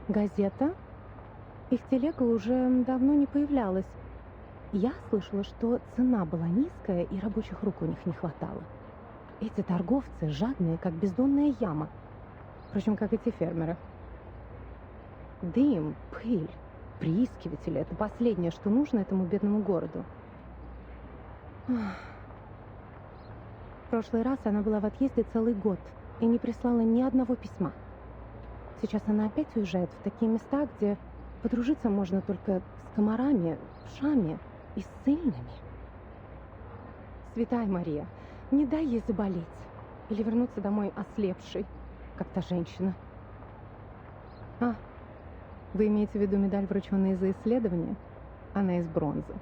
Газета? Их телега уже давно не появлялась. Я слышала, что цена была низкая и рабочих рук у них не хватало. Эти торговцы жадные, как бездонная яма. Впрочем, как и те фермеры. Дым, пыль, приискиватели — это последнее, что нужно этому бедному городу. В прошлый раз она была в отъезде целый год и не прислала ни одного письма. Сейчас она опять уезжает в такие места, где подружиться можно только с комарами, вшами и ссыльными. Святая Мария, не дай ей заболеть или вернуться домой ослепшей, как та женщина. Вы имеете в виду медаль, врученную за исследование? Она из бронзы.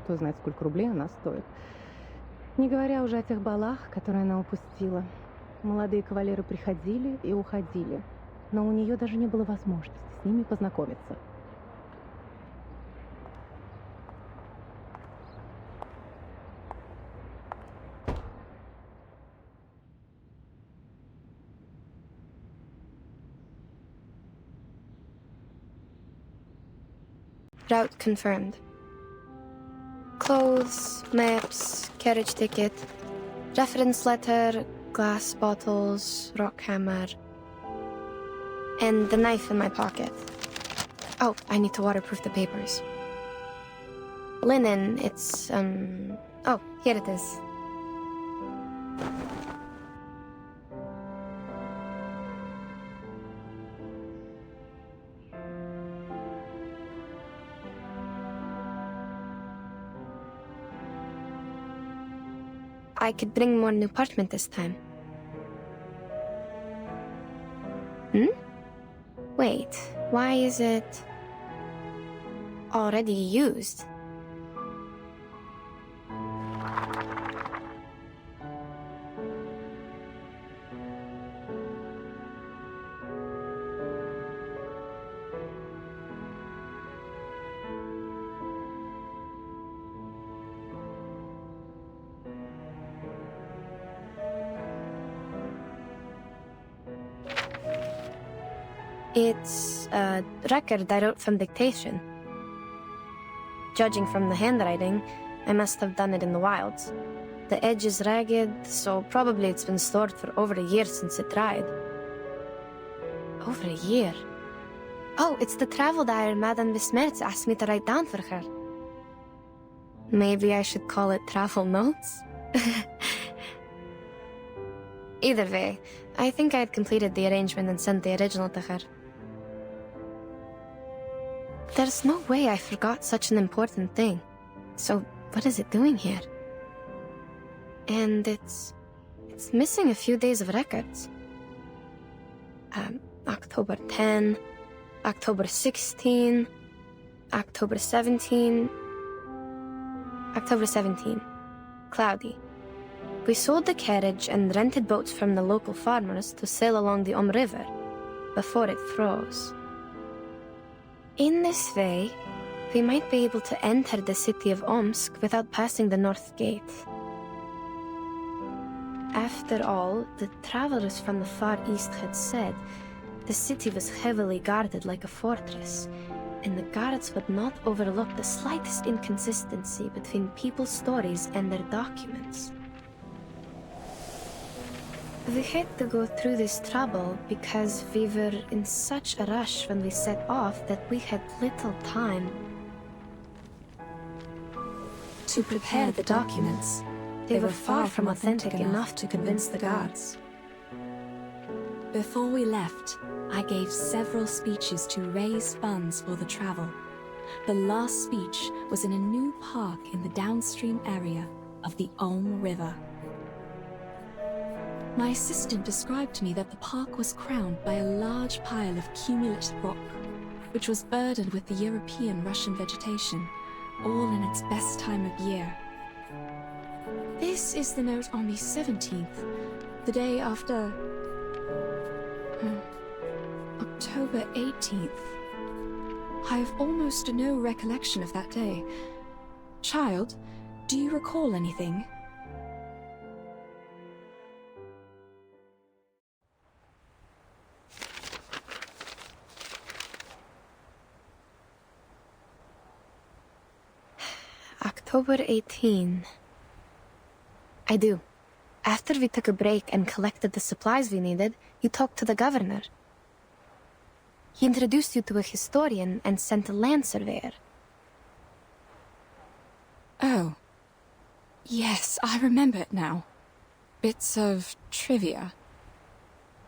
Кто знает, сколько рублей она стоит. Не говоря уже о тех балах, которые она упустила. Молодые кавалеры приходили и уходили, но у нее даже не было возможности с ними познакомиться. Route confirmed. Clothes, maps, carriage ticket, reference letter, glass bottles, rock hammer, and the knife in my pocket. Oh, I need to waterproof the papers. Linen, it's, oh, here it is. I could bring more new parchment this time. Wait, why is it already used? It's a record I wrote from dictation. Judging from the handwriting, I must have done it in the wilds. The edge is ragged, so probably it's been stored for over a year since it dried. Over a year? Oh, it's the travel diary Madame Besmertz asked me to write down for her. Maybe I should call it travel notes? Either way, I think I had completed the arrangement and sent the original to her. There's no way I forgot such an important thing. So, what is it doing here? And it's missing a few days of records. October 10, October 16, October 17, October 17. Cloudy. We sold the carriage and rented boats from the local farmers to sail along the River before it froze. In this way, we might be able to enter the city of Omsk without passing the North Gate. After all, the travelers from the Far East had said the city was heavily guarded like a fortress, and the guards would not overlook the slightest inconsistency between people's stories and their documents. We had to go through this trouble because we were in such a rush when we set off that we had little time to prepare the documents. They were far from authentic enough to convince the guards. Before we left, I gave several speeches to raise funds for the travel. The last speech was in a new park in the downstream area of the River. My assistant described to me that the park was crowned by a large pile of cumulate rock, which was burdened with the European Russian vegetation, all in its best time of year. This is the note on the 17th, the day after October 18th. I have almost no recollection of that day. Child, do you recall anything? October 18. I do. After we took a break and collected the supplies we needed, you talked to the governor. He introduced you to a historian and sent a land surveyor. Oh. Yes, I remember it now. Bits of trivia.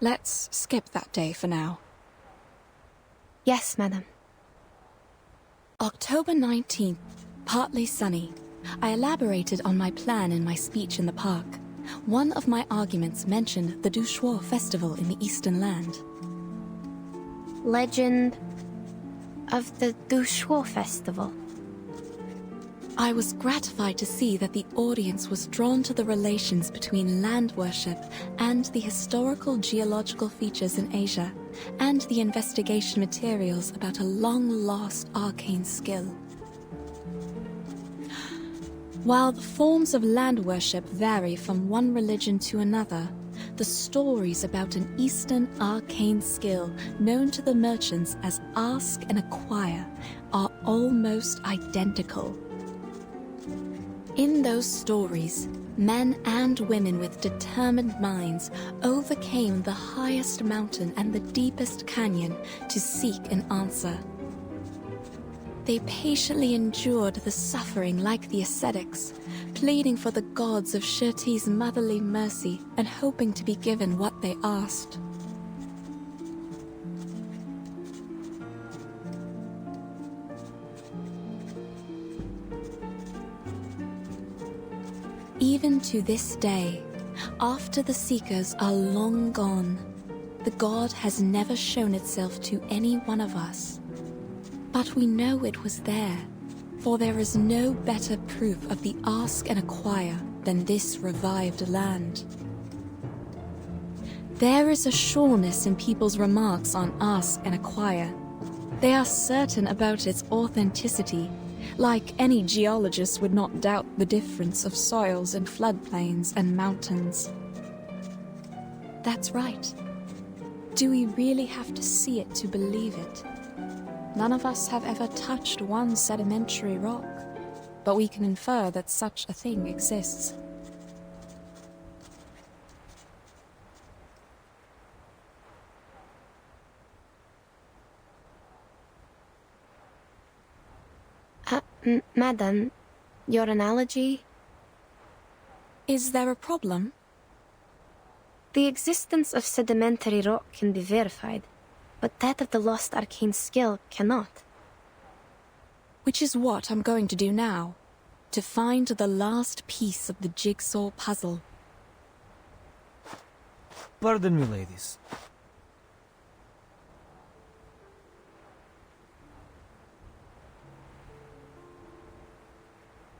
Let's skip that day for now. Yes, madam. October 19th, partly sunny. I elaborated on my plan in my speech in the park. One of my arguments mentioned the Shuori festival in the Eastern Land. Legend of the Shuori festival. I was gratified to see that the audience was drawn to the relations between land worship and the historical geological features in Asia, and the investigation materials about a long-lost arcane skill. While the forms of land worship vary from one religion to another, the stories about an Eastern arcane skill known to the merchants as Ask and Acquire are almost identical. In those stories, men and women with determined minds overcame the highest mountain and the deepest canyon to seek an answer. They patiently endured the suffering like the ascetics, pleading for the gods of Shirti's motherly mercy and hoping to be given what they asked. Even to this day, after the Seekers are long gone, the god has never shown itself to any one of us. But we know it was there, for there is no better proof of the Ask and Acquire than this revived land. There is a sureness in people's remarks on Ask and Acquire. They are certain about its authenticity, like any geologist would not doubt the difference of soils in floodplains and mountains. That's right. Do we really have to see it to believe it? None of us have ever touched one sedimentary rock, but we can infer that such a thing exists. Madam, your analogy? Is there a problem? The existence of sedimentary rock can be verified, but that of the lost arcane skill cannot. Which is what I'm going to do now, to find the last piece of the jigsaw puzzle. Pardon me, ladies.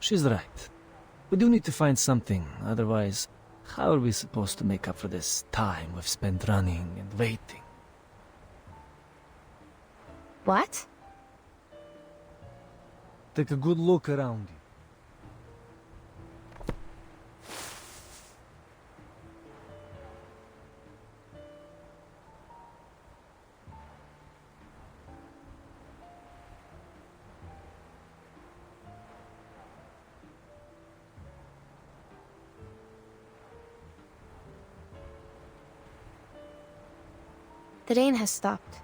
She's right. We do need to find something, otherwise, how are we supposed to make up for this time we've spent running and waiting? What? Take a good look around you. The rain has stopped.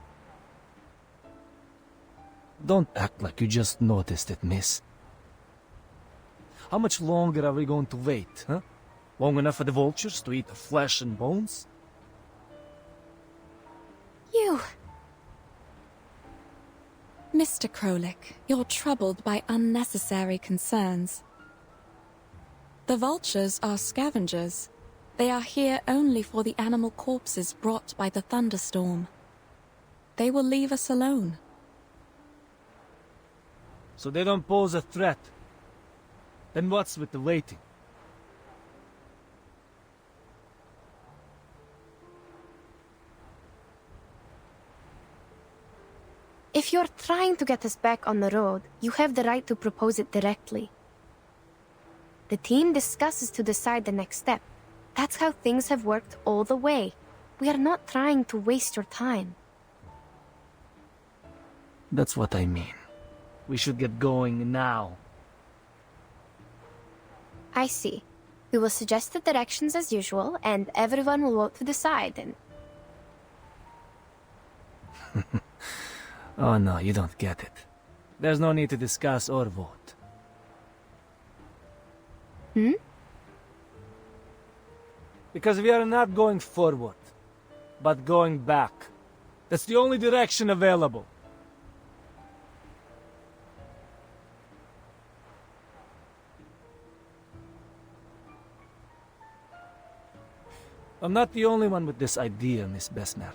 Don't act like you just noticed it, miss. How much longer are we going to wait, huh? Long enough for the vultures to eat the flesh and bones? You! Mr. Krolik, you're troubled by unnecessary concerns. The vultures are scavengers. They are here only for the animal corpses brought by the thunderstorm. They will leave us alone. So they don't pose a threat. Then what's with the waiting? If you're trying to get us back on the road, you have the right to propose it directly. The team discusses to decide the next step. That's how things have worked all the way. We are not trying to waste your time. That's what I mean. We should get going now. I see. We will suggest the directions as usual, and everyone will vote to decide, and... Oh no, you don't get it. There's no need to discuss or vote. Hmm? Because we are not going forward, but going back. That's the only direction available. I'm not the only one with this idea, Miss Besmer.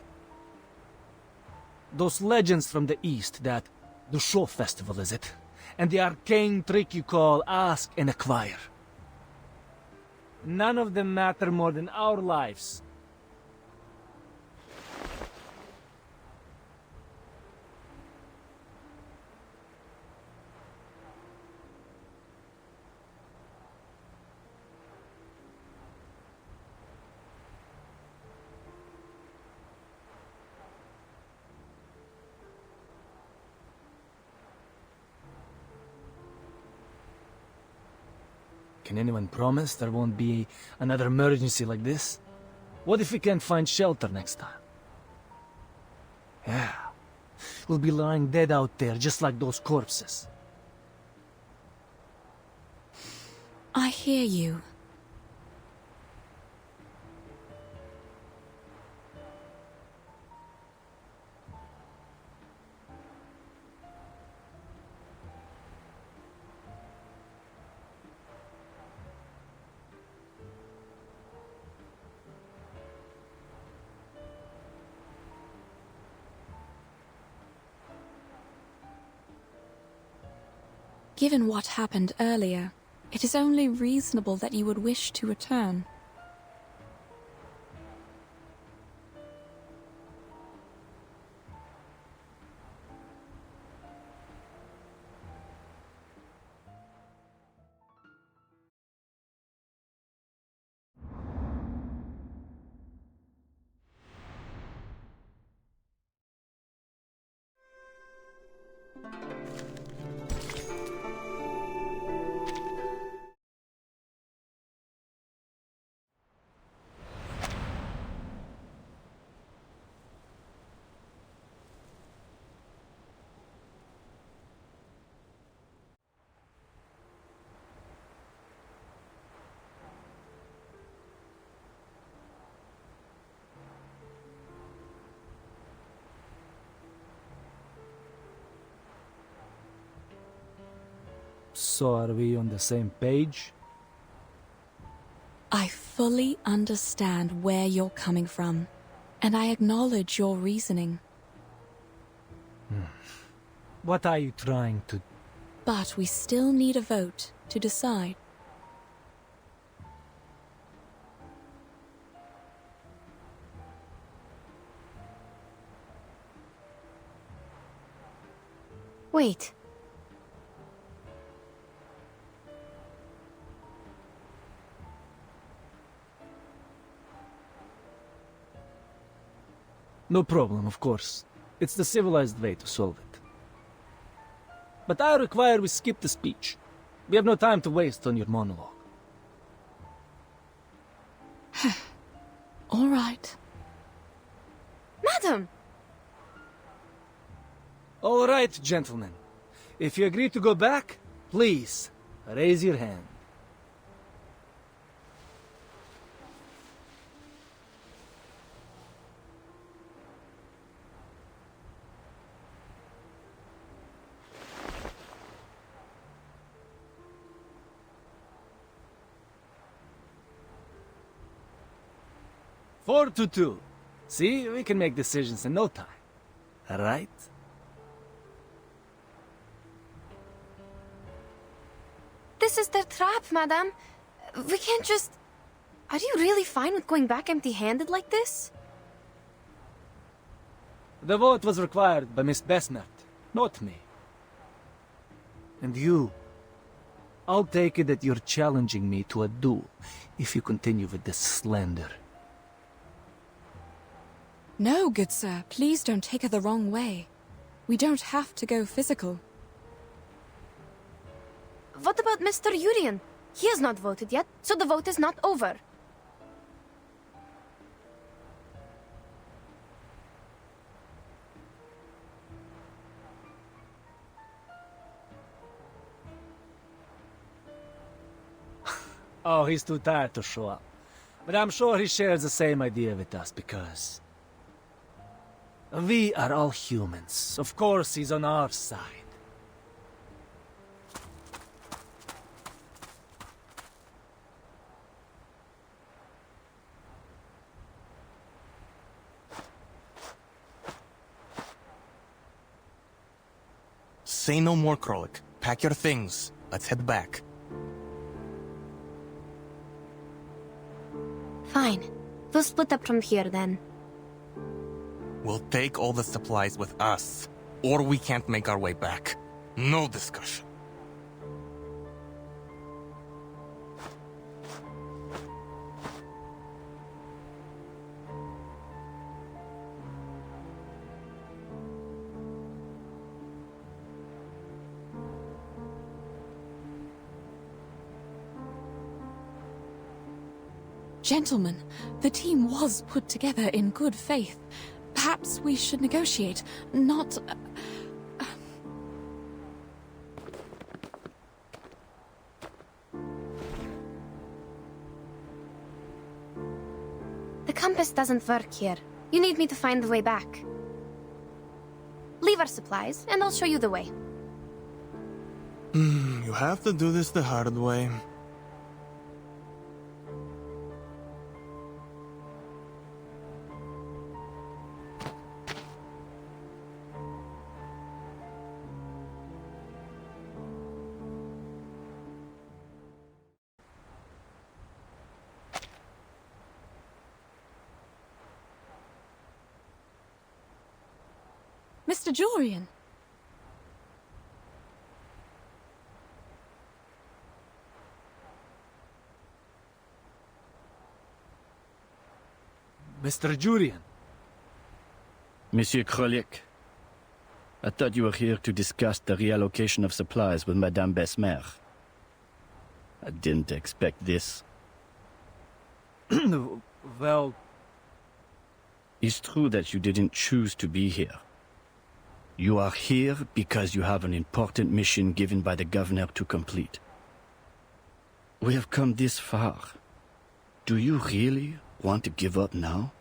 Those legends from the East that the show festival, is it? And the arcane trick you call ask and acquire. None of them matter more than our lives. Can anyone promise there won't be another emergency like this? What if we can't find shelter next time? Yeah. We'll be lying dead out there just like those corpses. I hear you. Given what happened earlier, it is only reasonable that you would wish to return. So are we on the same page? I fully understand where you're coming from, and I acknowledge your reasoning. What are you trying to... But we still need a vote to decide. Wait. No problem, of course. It's the civilized way to solve it. But I require we skip the speech. We have no time to waste on your monologue. All right. Madam! All right, gentlemen. If you agree to go back, please, raise your hand. Four to two. See, we can make decisions in no time. Right? This is their trap, madam. We can't just... Are you really fine with going back empty-handed like this? The vote was required by Miss Besmert, not me. And you. I'll take it that you're challenging me to a duel if you continue with this slander. No, good sir, please don't take it the wrong way. We don't have to go physical. What about Mr. Yurian? He has not voted yet, so the vote is not over. Oh, he's too tired to show up. But I'm sure he shares the same idea with us because... we are all humans. Of course he's on our side. Say no more, Krolik. Pack your things. Let's head back. Fine. We'll split up from here then. We'll take all the supplies with us, or we can't make our way back. No discussion. Gentlemen, the team was put together in good faith. Perhaps we should negotiate, not... The compass doesn't work here. You need me to find the way back. Leave our supplies, and I'll show you the way. You have to do this the hard way. Mr. Jorian! Mr. Jurian. Monsieur Krolik, I thought you were here to discuss the reallocation of supplies with Madame Besmer. I didn't expect this. Well... It's true that you didn't choose to be here. You are here because you have an important mission given by the governor to complete. We have come this far. Do you really want to give up now?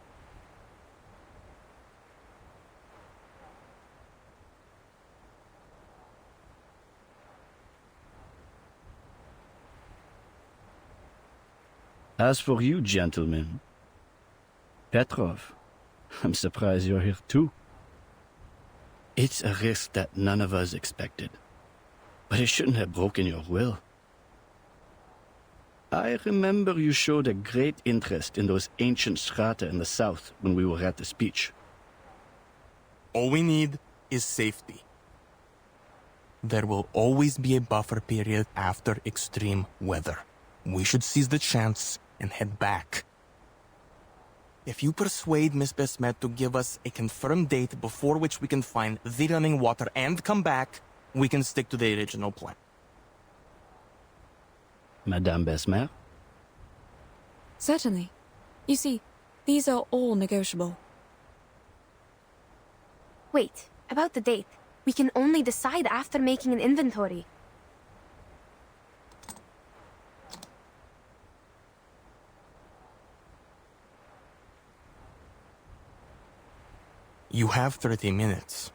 As for you, gentlemen, Petrov, I'm surprised you're here too. It's a risk that none of us expected, but it shouldn't have broken your will. I remember you showed a great interest in those ancient strata in the south when we were at the speech. All we need is safety. There will always be a buffer period after extreme weather. We should seize the chance and head back. If you persuade Miss Besmet to give us a confirmed date before which we can find the running water and come back, we can stick to the original plan. Madame Besmer? Certainly. You see, these are all negotiable. Wait, about the date. We can only decide after making an inventory. You have 30 minutes.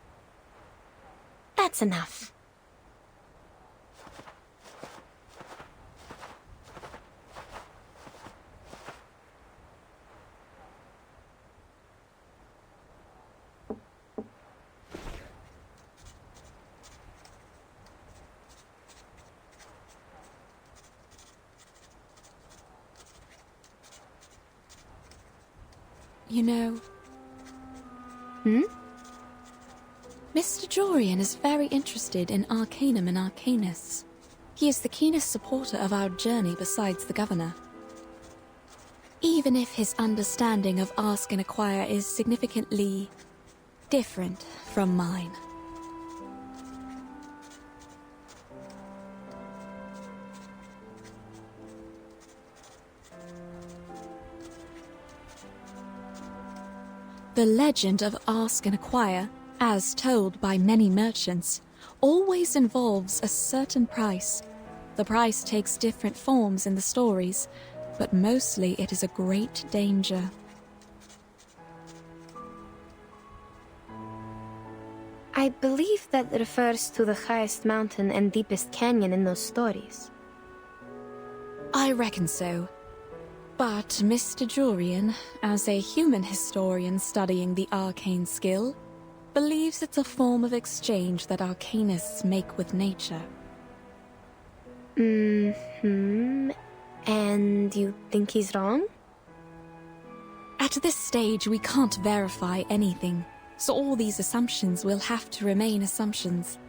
That's enough. You know... Mr. Jorian is very interested in Arcanum and Arcanists. He is the keenest supporter of our journey besides the governor. Even if his understanding of Ask and Acquire is significantly different from mine. The legend of Ask and Acquire, as told by many merchants, always involves a certain price. The price takes different forms in the stories, but mostly it is a great danger. I believe that refers to the highest mountain and deepest canyon in those stories. I reckon so. But Mr. Jurian, as a human historian studying the arcane skill, believes it's a form of exchange that arcanists make with nature. And you think he's wrong? At this stage, we can't verify anything, so all these assumptions will have to remain assumptions.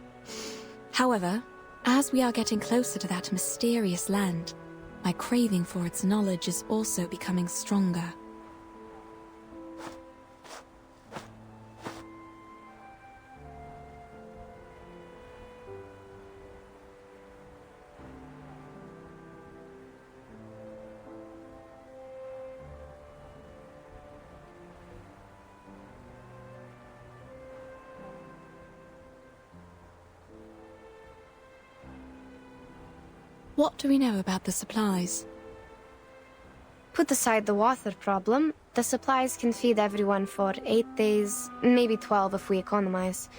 However, as we are getting closer to that mysterious land, my craving for its knowledge is also becoming stronger. What do we know about the supplies? Put aside the water problem, the supplies can feed everyone for 8 days, maybe 12 if we economize.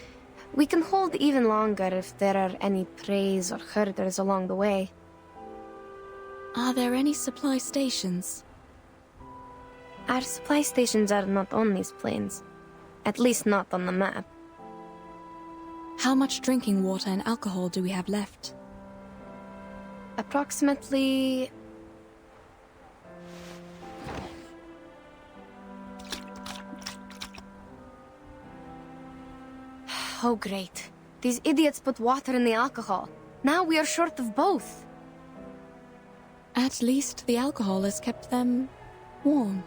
We can hold even longer if there are any preys or herders along the way. Are there any supply stations? Our supply stations are not on these plains. At least not on the map. How much drinking water and alcohol do we have left? Approximately... Oh great. These idiots put water in the alcohol. Now we are short of both. At least the alcohol has kept them warm.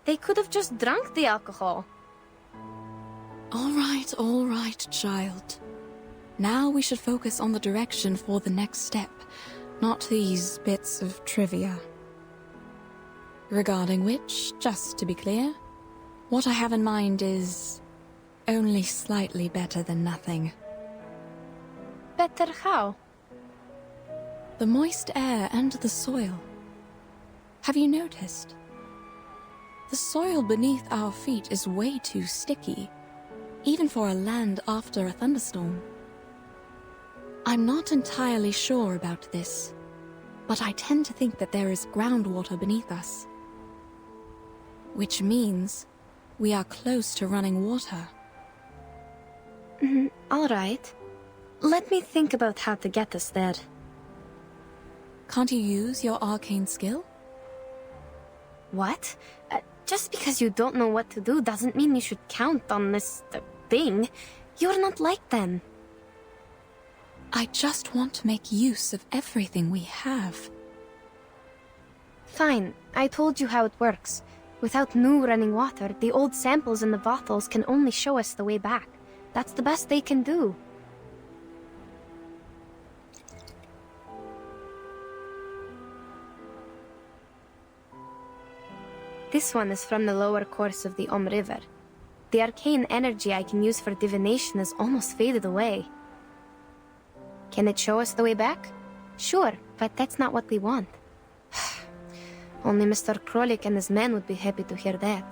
They could have just drunk the alcohol. All right, child. Now we should focus on the direction for the next step, not these bits of trivia. Regarding which, just to be clear, what I have in mind is only slightly better than nothing. Better how? The moist air and the soil. Have you noticed? The soil beneath our feet is way too sticky, even for a land after a thunderstorm. I'm not entirely sure about this, but I tend to think that there is groundwater beneath us. Which means we are close to running water. All right. Let me think about how to get us there. Can't you use your arcane skill? What? Just because you don't know what to do doesn't mean you should count on this thing. You're not like them. I just want to make use of everything we have. Fine, I told you how it works. Without new running water, the old samples in the bottles can only show us the way back. That's the best they can do. This one is from the lower course of the River. The arcane energy I can use for divination has almost faded away. Can it show us the way back? Sure, but that's not what we want. Only Mr. Krolik and his men would be happy to hear that.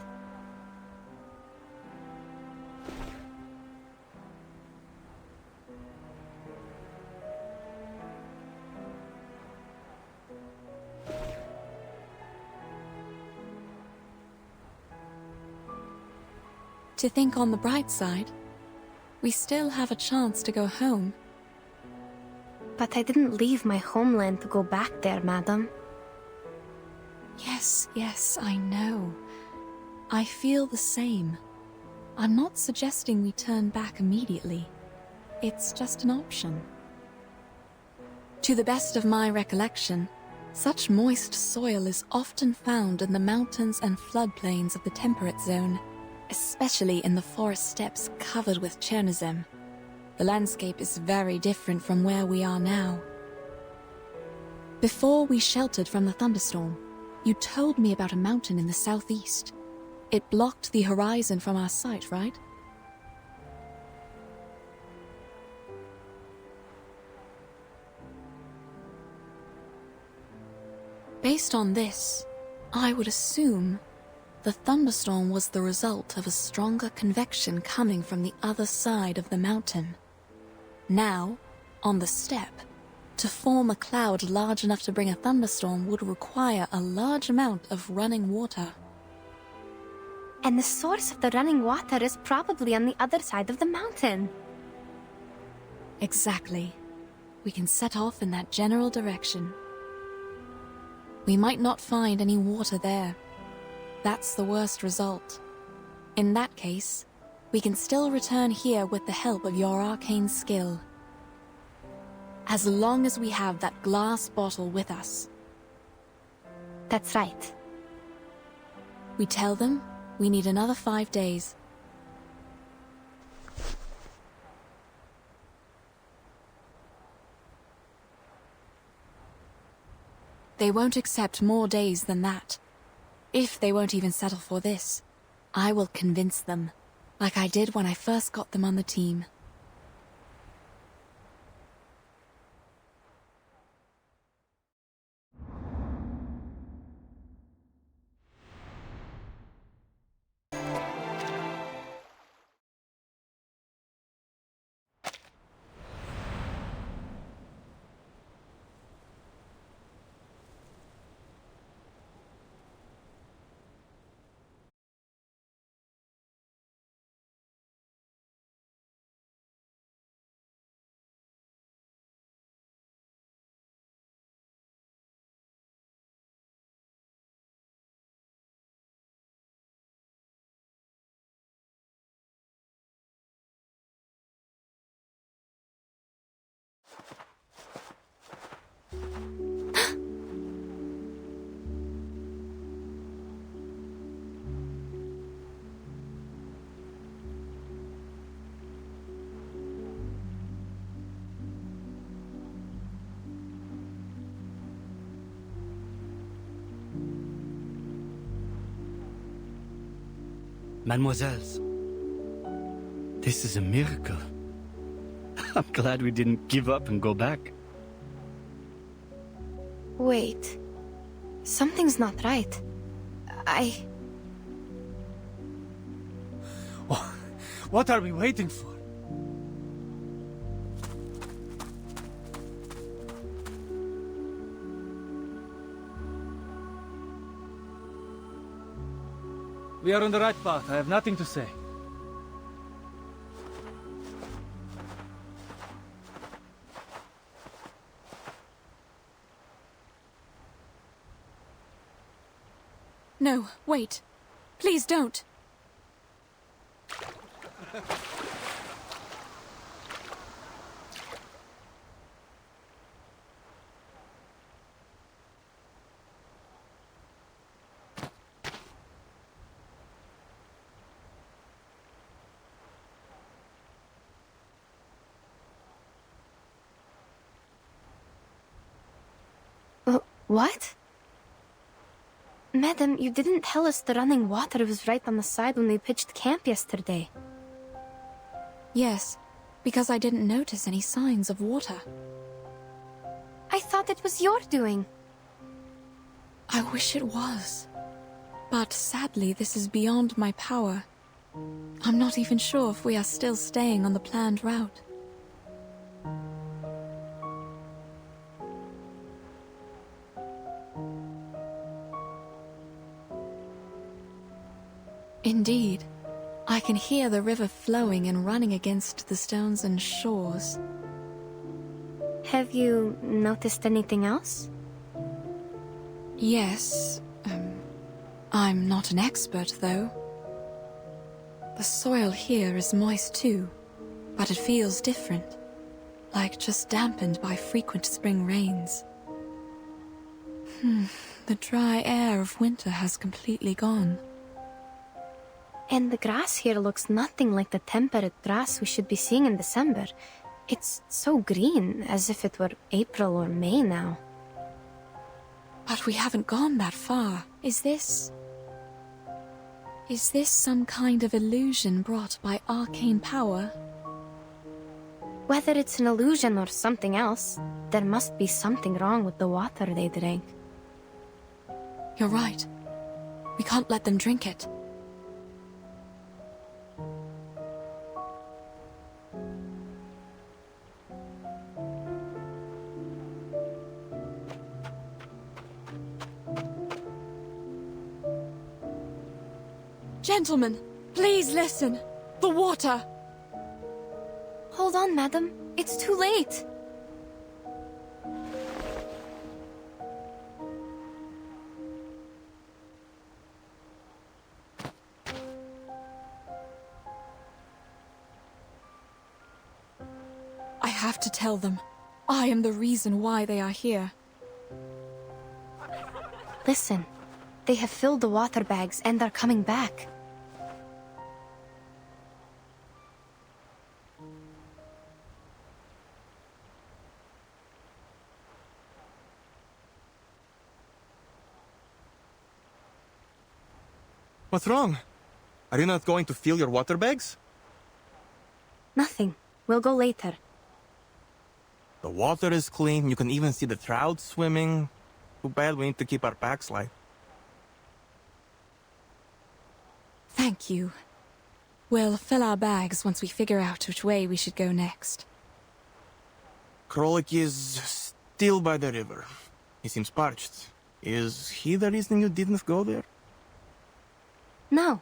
To think on the bright side, we still have a chance to go home. But I didn't leave my homeland to go back there, madam. Yes, I know. I feel the same. I'm not suggesting we turn back immediately. It's just an option. To the best of my recollection, such moist soil is often found in the mountains and floodplains of the temperate zone, especially in the forest steppes covered with Chernozem. The landscape is very different from where we are now. Before we sheltered from the thunderstorm, you told me about a mountain in the southeast. It blocked the horizon from our sight, right? Based on this, I would assume the thunderstorm was the result of a stronger convection coming from the other side of the mountain. Now, on the steppe, to form a cloud large enough to bring a thunderstorm would require a large amount of running water. And the source of the running water is probably on the other side of the mountain. Exactly. We can set off in that general direction. We might not find any water there. That's the worst result. In that case, we can still return here with the help of your arcane skill. As long as we have that glass bottle with us. That's right. We tell them we need another 5 days. They won't accept more days than that. If they won't even settle for this, I will convince them, like I did when I first got them on the team. Mademoiselles, this is a miracle. I'm glad we didn't give up and go back. Wait. Something's not right. What are we waiting for? We are on the right path. I have nothing to say. No, wait. Please don't. What? Madam, you didn't tell us the running water was right on the side when we pitched camp yesterday. Yes, because I didn't notice any signs of water. I thought it was your doing. I wish it was. But sadly, this is beyond my power. I'm not even sure if we are still staying on the planned route. Indeed. I can hear the river flowing and running against the stones and shores. Have you noticed anything else? Yes. I'm not an expert, though. The soil here is moist too, but it feels different. Like just dampened by frequent spring rains. The dry air of winter has completely gone. And the grass here looks nothing like the temperate grass we should be seeing in December. It's so green, as if it were April or May now. But we haven't gone that far. Is this... Is this some kind of illusion brought by arcane power? Whether it's an illusion or something else, there must be something wrong with the water they drank. You're right. We can't let them drink it. Gentlemen, please listen. The water! Hold on, madam. It's too late. I have to tell them. I am the reason why they are here. Listen. They have filled the water bags and are coming back. What's wrong? Are you not going to fill your water bags? Nothing. We'll go later. The water is clean, you can even see the trout swimming. Too bad we need to keep our packs light. Thank you. We'll fill our bags once we figure out which way we should go next. Krolik is still by the river. He seems parched. Is he the reason you didn't go there? No.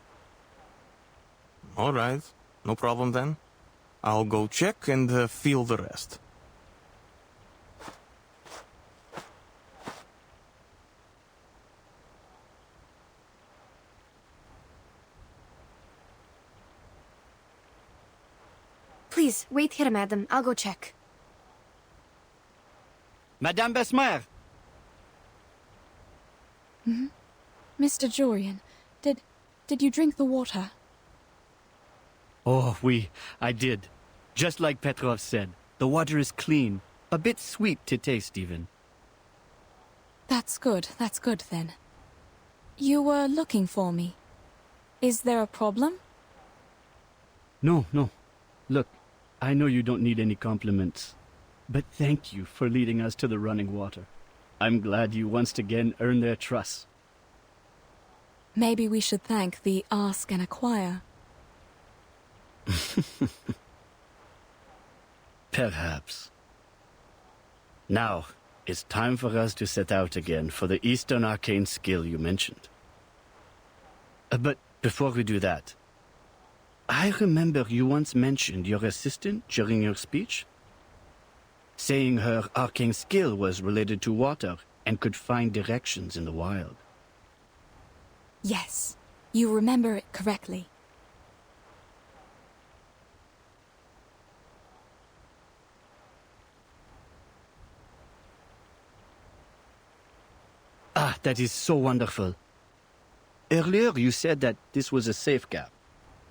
Alright, no problem then. I'll go check and feel the rest. Please, wait here, madam. I'll go check. Madame Besmer! Mr. Jorian, did you drink the water? Oh, I did. Just like Petrov said, the water is clean. A bit sweet to taste, even. That's good then. You were looking for me. Is there a problem? No. Look, I know you don't need any compliments. But thank you for leading us to the running water. I'm glad you once again earned their trust. Maybe we should thank the Ask and Acquire. Perhaps. Now, it's time for us to set out again for the Eastern Arcane skill you mentioned. But before we do that, I remember you once mentioned your assistant during your speech, saying her arcane skill was related to water and could find directions in the wild. Yes, you remember it correctly. Ah, that is so wonderful. Earlier you said that this was a safe gap,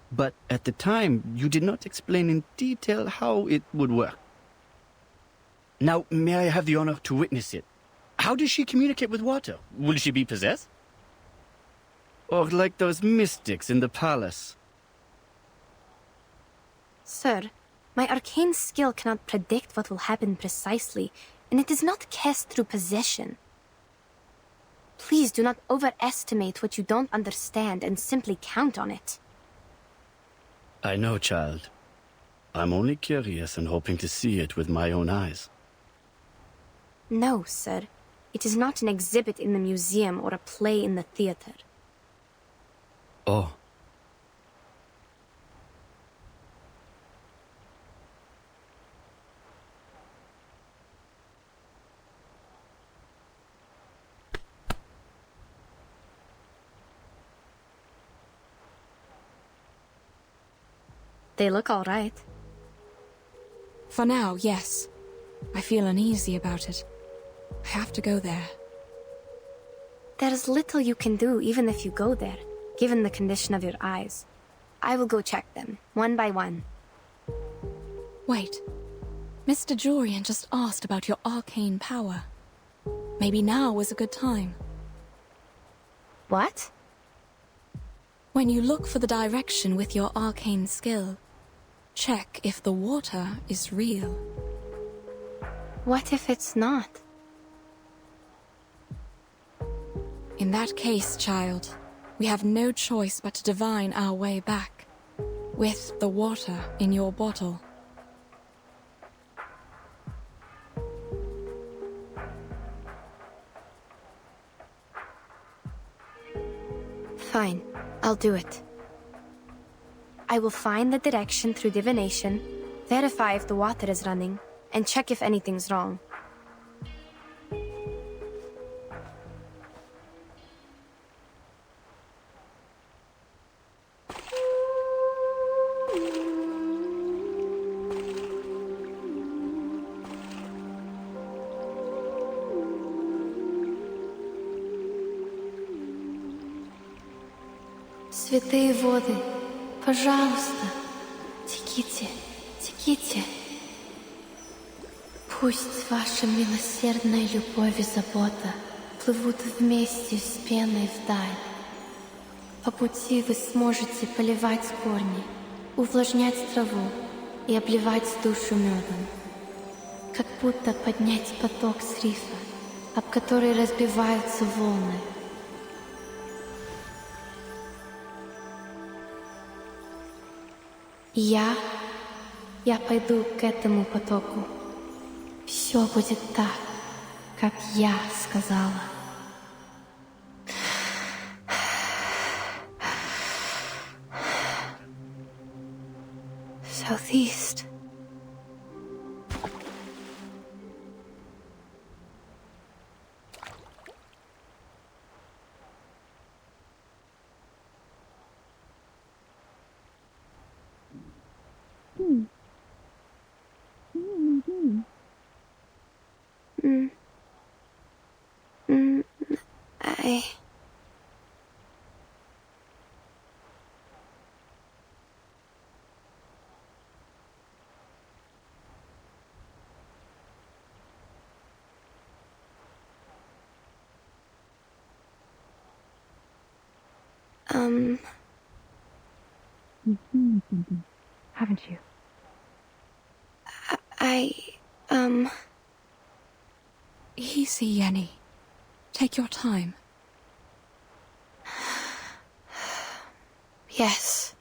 but at the time you did not explain in detail how it would work. Now, may I have the honor to witness it? How does she communicate with water? Will she be possessed? Or like those mystics in the palace? Sir, my arcane skill cannot predict what will happen precisely, and it is not cast through possession. Please do not overestimate what you don't understand and simply count on it. I know, child. I'm only curious and hoping to see it with my own eyes. No, sir. It is not an exhibit in the museum or a play in the theater. Oh. They look all right. For now, yes. I feel uneasy about it. I have to go there. There's little you can do even if you go there, given the condition of your eyes. I will go check them, one by one. Wait. Mr. Jorian just asked about your arcane power. Maybe now was a good time. What? When you look for the direction with your arcane skill, check if the water is real. What if it's not? In that case, child, we have no choice but to divine our way back, with the water in your bottle. Fine, I'll do it. I will find the direction through divination, verify if the water is running, and check if anything's wrong. Святые воды, пожалуйста, теките, теките. Пусть ваша милосердная любовь и забота плывут вместе с пеной вдаль. По пути вы сможете поливать корни, увлажнять траву и обливать душу медом. Как будто поднять поток с рифа, об который разбиваются волны. Я пойду к этому потоку. Все будет так, как я сказала. Southeast. You've seen something, haven't you? Easy, Yenny. Take your time. Yes.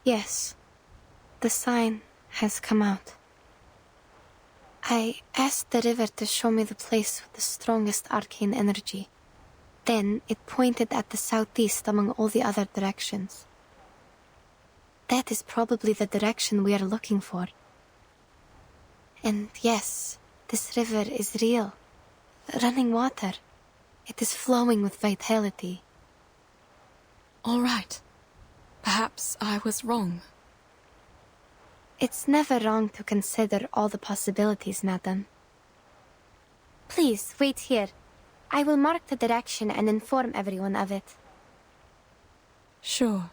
Yes. The sign has come out. I asked the river to show me the place with the strongest arcane energy. Then it pointed at the southeast among all the other directions. That is probably the direction we are looking for. And yes, this river is real. Running water. It is flowing with vitality. All right. Perhaps I was wrong. It's never wrong to consider all the possibilities, madam. Please, wait here. I will mark the direction and inform everyone of it. Sure.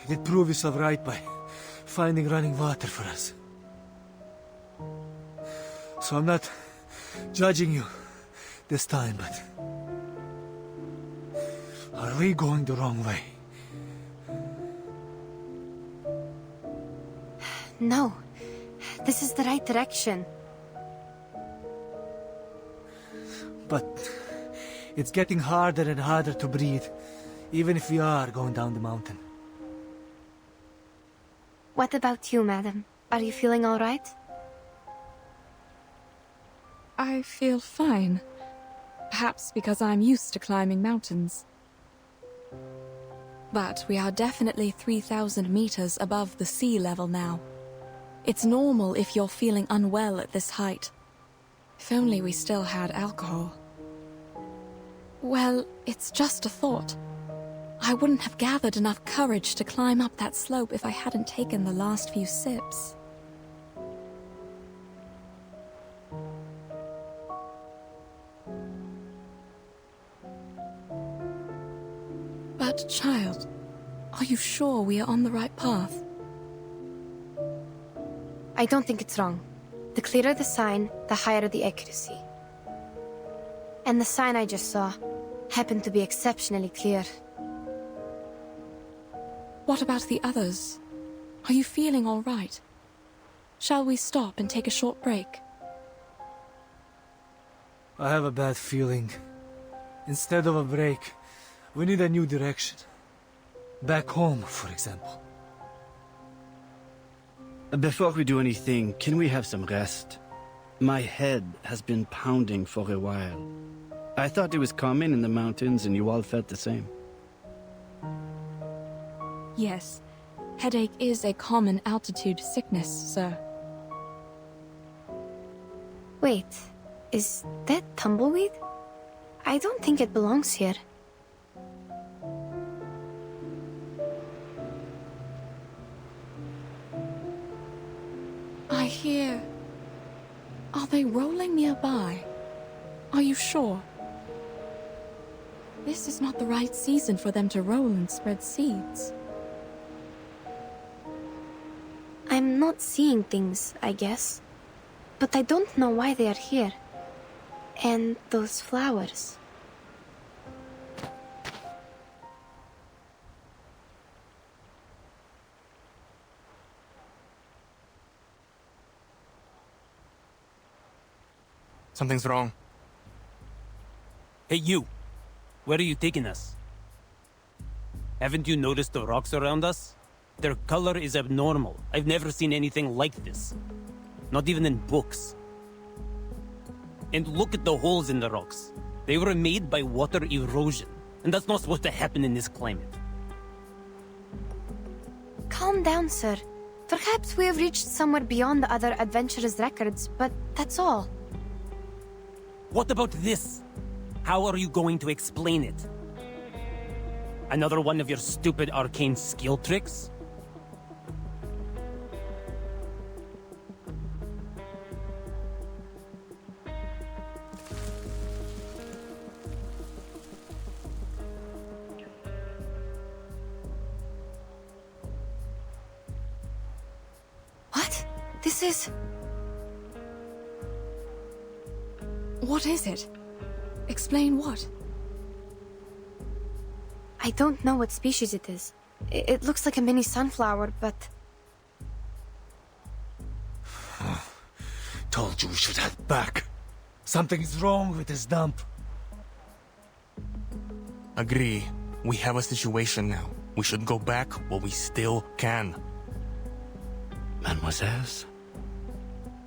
He did prove himself right by finding running water for us. So I'm not judging you this time, but Are we going the wrong way? No. This is the right direction. But it's getting harder and harder to breathe, even if we are going down the mountain. What about you, madam? Are you feeling all right? I feel fine. Perhaps because I'm used to climbing mountains. But we are definitely 3,000 meters above the sea level now. It's normal if you're feeling unwell at this height. If only we still had alcohol. Well, it's just a thought. I wouldn't have gathered enough courage to climb up that slope if I hadn't taken the last few sips. But, child, are you sure we are on the right path? I don't think it's wrong. The clearer the sign, the higher the accuracy. And the sign I just saw happened to be exceptionally clear. What about the others? Are you feeling all right? Shall we stop and take a short break? I have a bad feeling. Instead of a break, we need a new direction. Back home, for example. Before we do anything, can we have some rest? My head has been pounding for a while. I thought it was common in the mountains and you all felt the same. Yes, headache is a common altitude sickness, sir. Wait, is that tumbleweed? I don't think it belongs here. I hear... Are they rolling nearby? Are you sure? This is not the right season for them to roll and spread seeds. I'm not seeing things, I guess. But I don't know why they are here. And those flowers. Something's wrong. Hey, you! Where are you taking us? Haven't you noticed the rocks around us? Their color is abnormal. I've never seen anything like this. Not even in books. And look at the holes in the rocks. They were made by water erosion. And that's not supposed to happen in this climate. Calm down, sir. Perhaps we have reached somewhere beyond the other adventurers' records, but that's all. What about this? How are you going to explain it? Another one of your stupid arcane skill tricks? What? This is... What is it? Explain what? I don't know what species it is. It looks like a mini sunflower, but... Told you we should head back. Something is wrong with this dump. Agree. We have a situation now. We should go back while we still can. Mademoiselles,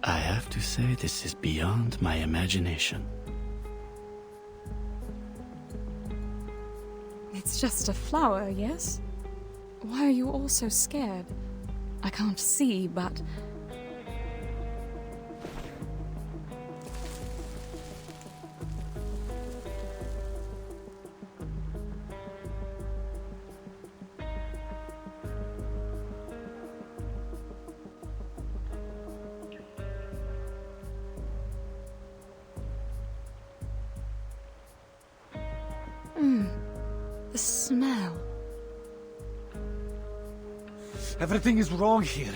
I have to say this is beyond my imagination. It's just a flower, yes? Why are you all so scared? I can't see, but... The smell. Everything is wrong here.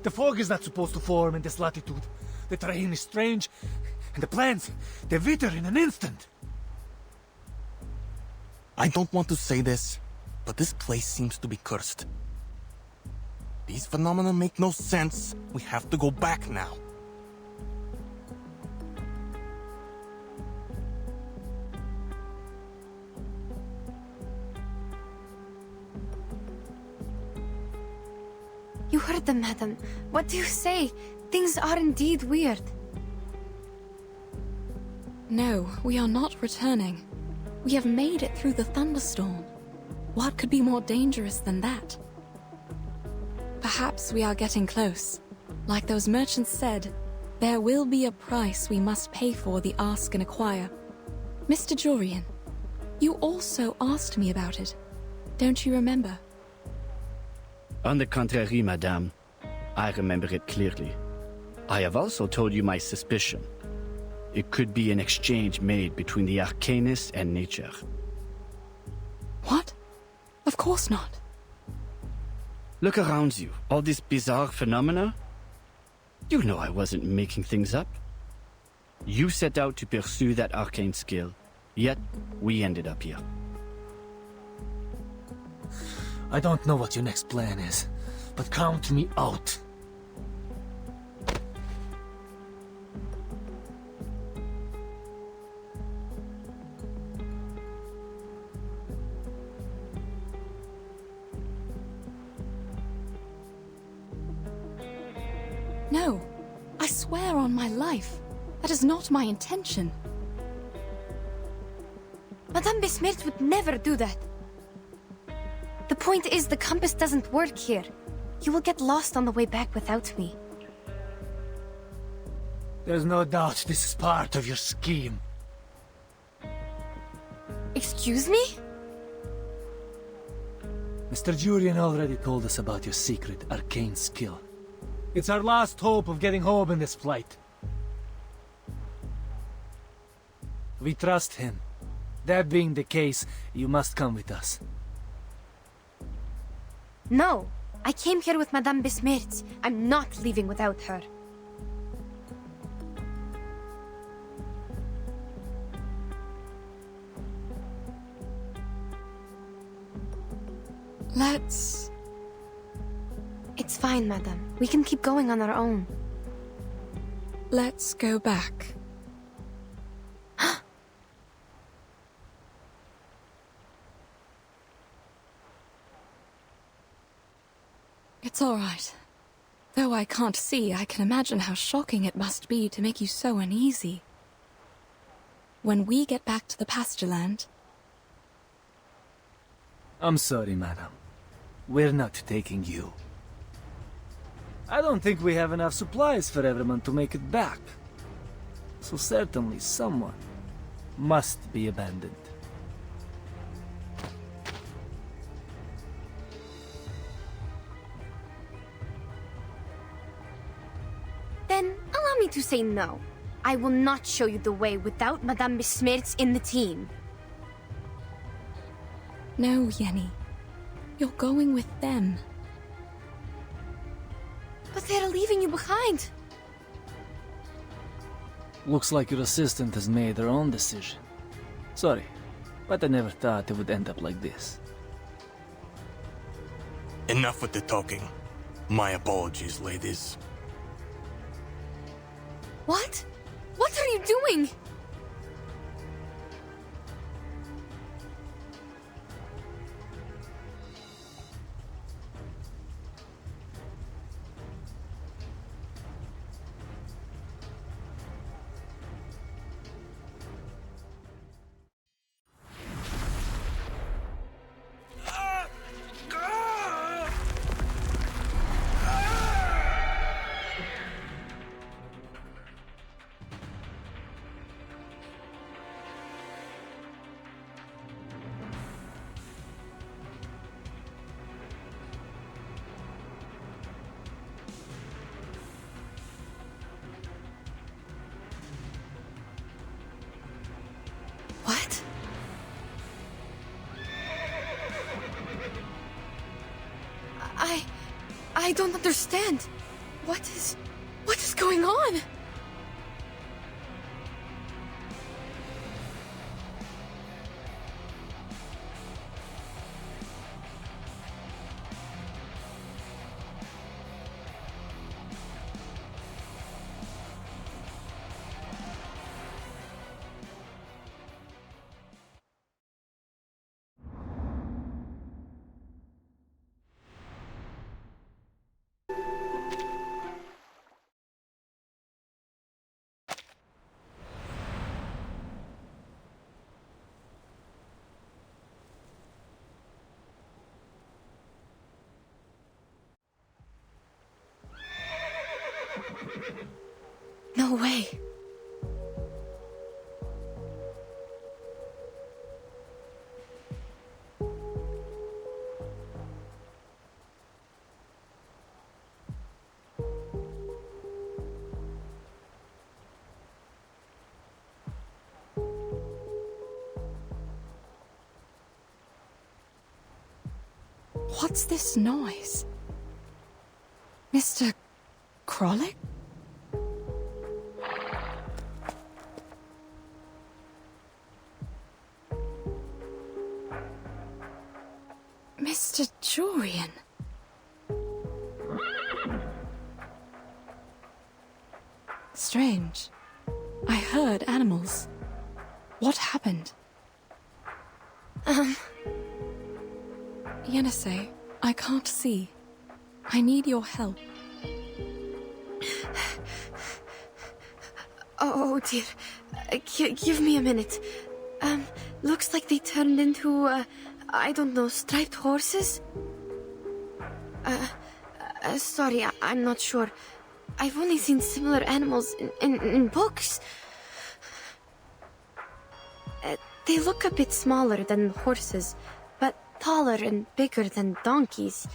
The fog is not supposed to form in this latitude. The terrain is strange, and the plants, they wither in an instant. I don't want to say this, but this place seems to be cursed. These phenomena make no sense. We have to go back now. You heard them, madam. What do you say? Things are indeed weird. No, we are not returning. We have made it through the thunderstorm. What could be more dangerous than that? Perhaps we are getting close. Like those merchants said, there will be a price we must pay for the ask and acquire. Mr. Jorian, you also asked me about it. Don't you remember? On the contrary, madame, I remember it clearly. I have also told you my suspicion. It could be an exchange made between the arcanist and nature. What? Of course not. Look around you. All this bizarre phenomena? You know I wasn't making things up. You set out to pursue that arcane skill, yet we ended up here. I don't know what your next plan is, but count me out. No, I swear on my life. That is not my intention. Madame Besmirch would never do that. The point is, the compass doesn't work here. You will get lost on the way back without me. There's no doubt this is part of your scheme. Excuse me? Mr. Jurian already told us about your secret arcane skill. It's our last hope of getting home in this flight. We trust him. That being the case, you must come with us. No, I came here with Madame Besmirch. I'm not leaving without her. Let's... It's fine, madam. We can keep going on our own. let's go back. It's all right. Though I can't see, I can imagine how shocking it must be to make you so uneasy. When we get back to the pasture land... I'm sorry, madam. We're not taking you. I don't think we have enough supplies for everyone to make it back. So certainly someone must be abandoned. Then allow me to say no. I will not show you the way without Madame Besmirch in the team. No, Yenny. You're going with them. But they're leaving you behind. Looks like your assistant has made her own decision. Sorry, but I never thought it would end up like this. Enough with the talking. My apologies, ladies. What? What are you doing? What? I don't understand. What is going on? No way. What's this noise? Mr. Krollick? Mr. Jorian. Strange. I heard animals. What happened? Yenisei, I can't see. I need your help. Oh dear. Give me a minute. Looks like they turned into, I don't know, striped horses? Sorry, I'm not sure. I've only seen similar animals in books. They look a bit smaller than horses, but taller and bigger than donkeys.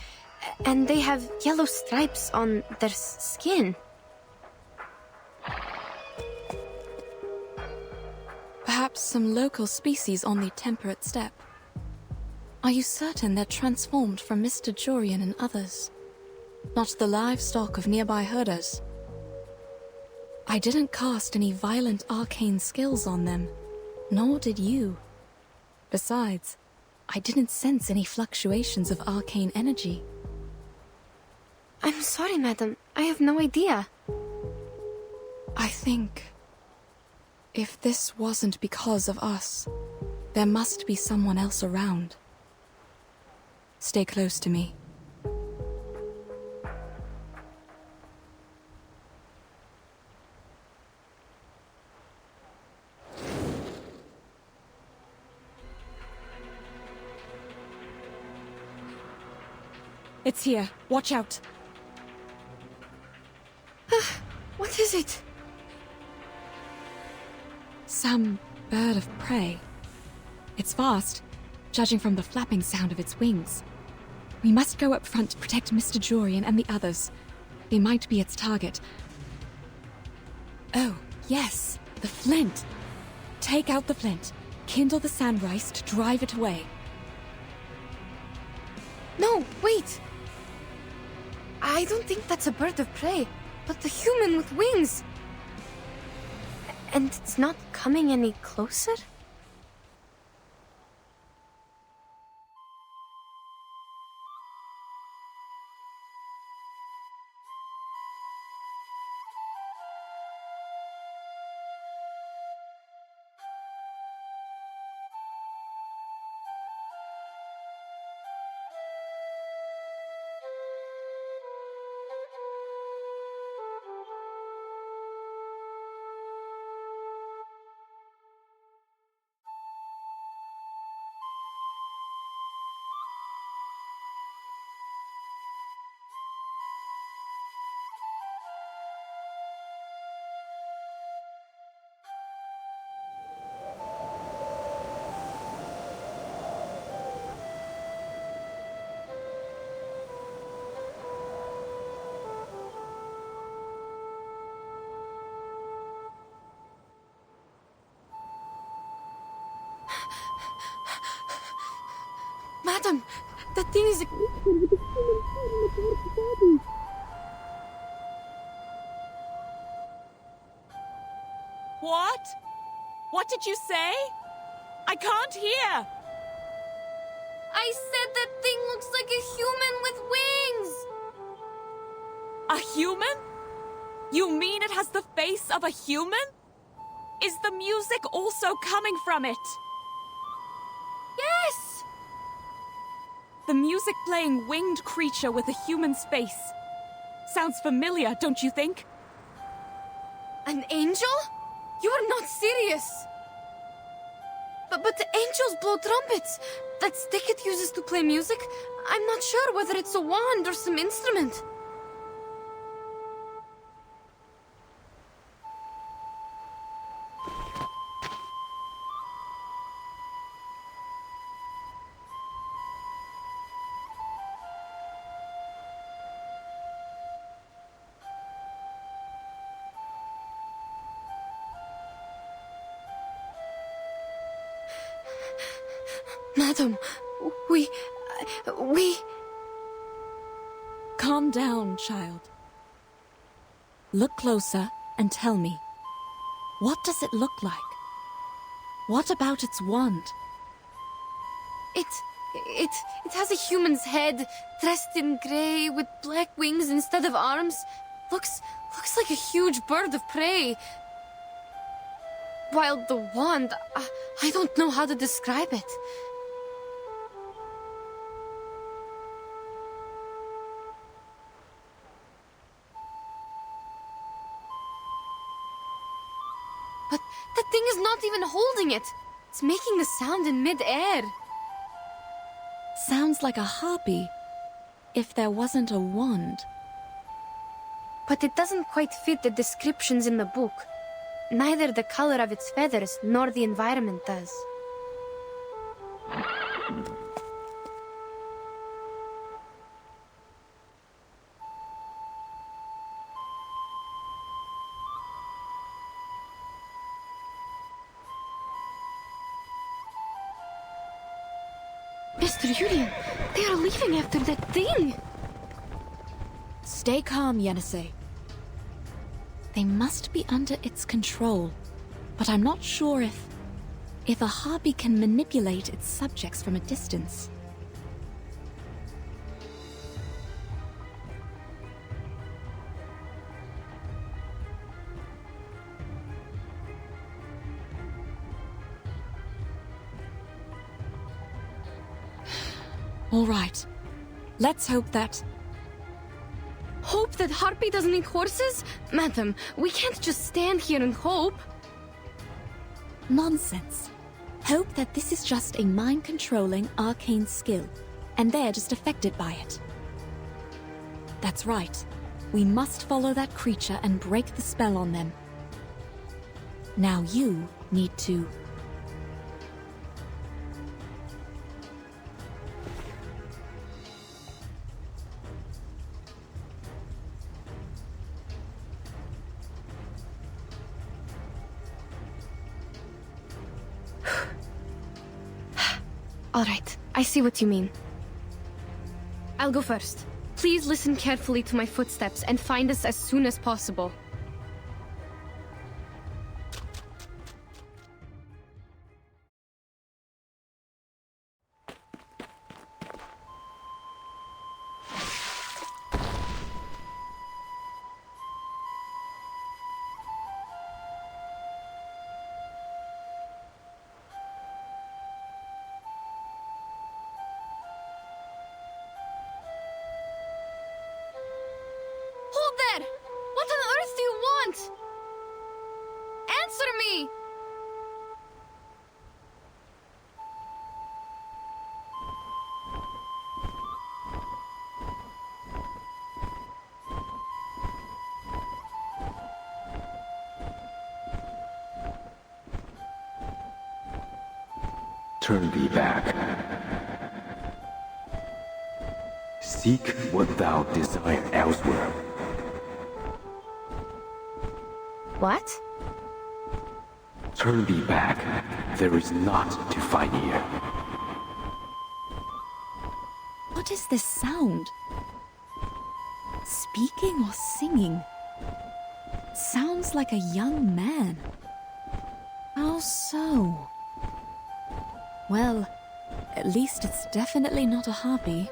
And they have yellow stripes on their skin. Perhaps some local species on the temperate steppe. Are you certain they're transformed from Mr. Jorian and others? Not the livestock of nearby herders? I didn't cast any violent arcane skills on them, nor did you. Besides, I didn't sense any fluctuations of arcane energy. I'm sorry, madam. I have no idea. I think if this wasn't because of us, there must be someone else around. Stay close to me. It's here. Watch out. What is it? Some bird of prey. It's fast, judging from the flapping sound of its wings. We must go up front to protect Mr. Jorian and the others. They might be its target. Oh, yes, the flint. Take out the flint, kindle the sand rice to drive it away. No, wait! I don't think that's a bird of prey, but the human with wings. And it's not coming any closer? Madam, that thing is What? What did you say? I can't hear! I said that thing looks like a human with wings! A human? You mean it has the face of a human? Is the music also coming from it? Yes! The music playing winged creature with a human's face. Sounds familiar, don't you think? An angel? You are not serious! But the angels blow trumpets! That stick it uses to play music? I'm not sure whether it's a wand or some instrument. Madam, we... Calm down, child. Look closer and tell me. What does it look like? What about its wand? It has a human's head, dressed in grey, with black wings instead of arms. Looks like a huge bird of prey. While the wand, I don't know how to describe it. But that thing is not even holding it. It's making the sound in mid-air. Sounds like a harpy, if there wasn't a wand. But it doesn't quite fit the descriptions in the book. Neither the color of its feathers nor the environment does. Mr. Julian, they are leaving after that thing! Stay calm, Yenisei. They must be under its control, but I'm not sure if a harpy can manipulate its subjects from a distance. All right. Let's hope that... Hope that Harpy doesn't eat horses? Madam, we can't just stand here and hope. Nonsense. Hope that this is just a mind-controlling arcane skill, and they're just affected by it. That's right. We must follow that creature and break the spell on them. Now you need to... All right, I see what you mean. I'll go first. Please listen carefully to my footsteps and find us as soon as possible. Hold there! What on earth do you want? Answer me! Turn thee back. Seek what thou desire elsewhere. What? Turn thee back. There is naught to find here. What is this sound? Speaking or singing? Sounds like a young man. How so? Well, at least it's definitely not a harpy.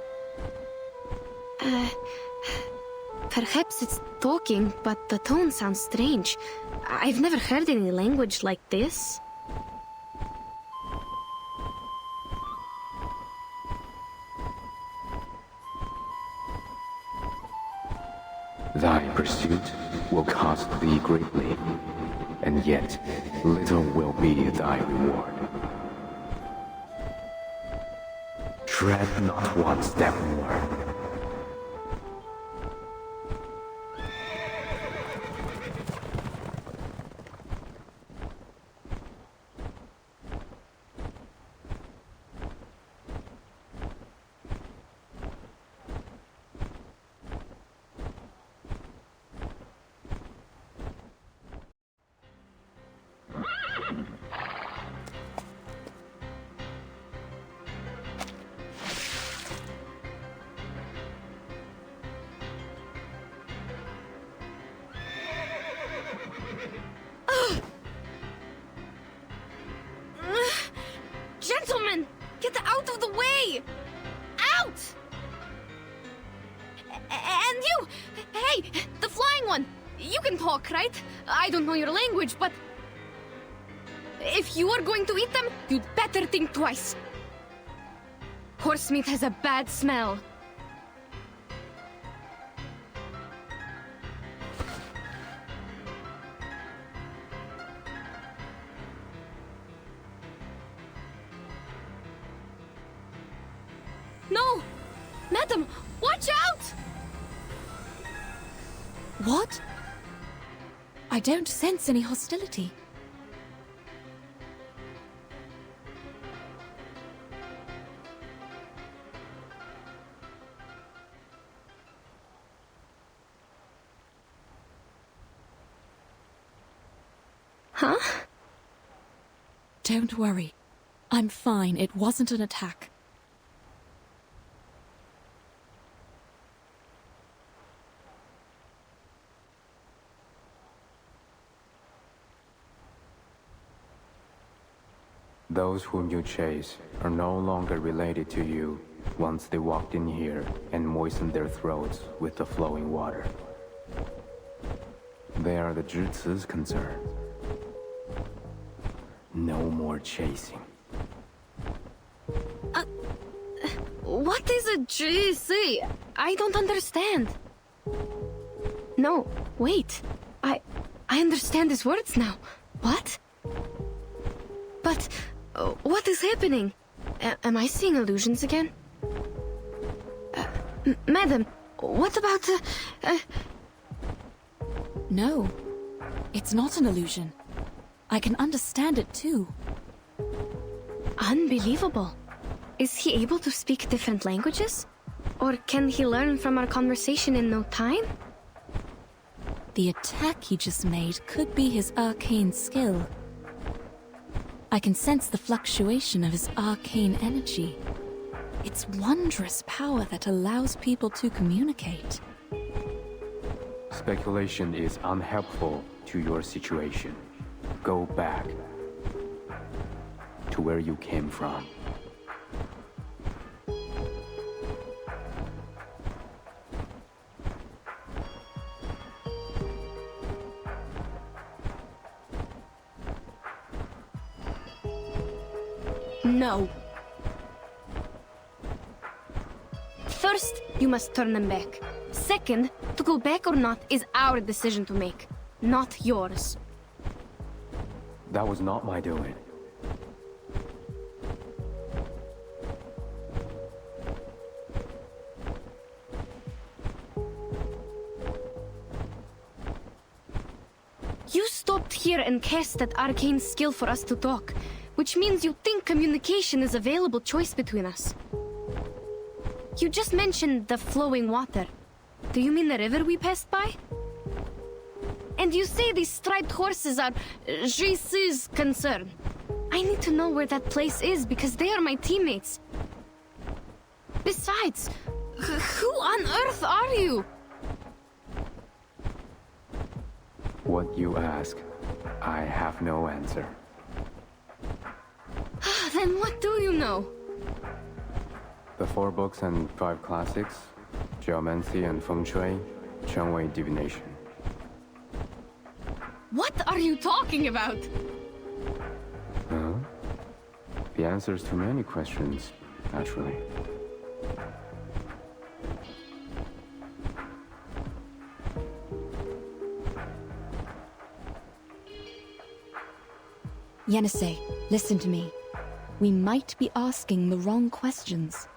Perhaps it's talking, but the tone sounds strange. I've never heard any language like this. Thy pursuit will cost thee greatly, and yet little will be thy reward. Tread not one step more. And you! Hey, the flying one! You can talk, right? I don't know your language, but... if you are going to eat them, you'd better think twice. Horse meat has a bad smell. No! Madam, watch out! What? I don't sense any hostility. Huh? Don't worry. I'm fine. It wasn't an attack. Those whom you chase are no longer related to you once they walked in here and moistened their throats with the flowing water. They are the Zhizi's concern. No more chasing. What is a GC? I don't understand. No, wait. I understand his words now. What? But what is happening? Am I seeing illusions again? Madam, what about No, it's not an illusion. I can understand it too. Unbelievable. Is he able to speak different languages? Or can he learn from our conversation in no time? The attack he just made could be his arcane skill. I can sense the fluctuation of his arcane energy. It's wondrous power that allows people to communicate. Speculation is unhelpful to your situation. Go back to where you came from. No. First, you must turn them back. Second, to go back or not is our decision to make, not yours. That was not my doing. You stopped here and cast that arcane skill for us to talk, which means you think communication is a available choice between us. You just mentioned the flowing water. Do you mean the river we passed by? And you say these striped horses are Jisu's concern. I need to know where that place is because they are my teammates. Besides, who on earth are you? What you ask, I have no answer. Then what do you know? The 4 books and 5 classics, Geomancy and Feng Shui, Chengwei Divination. What are you talking about? Huh? The answers to many questions, naturally. Yenisei, listen to me. We might be asking the wrong questions.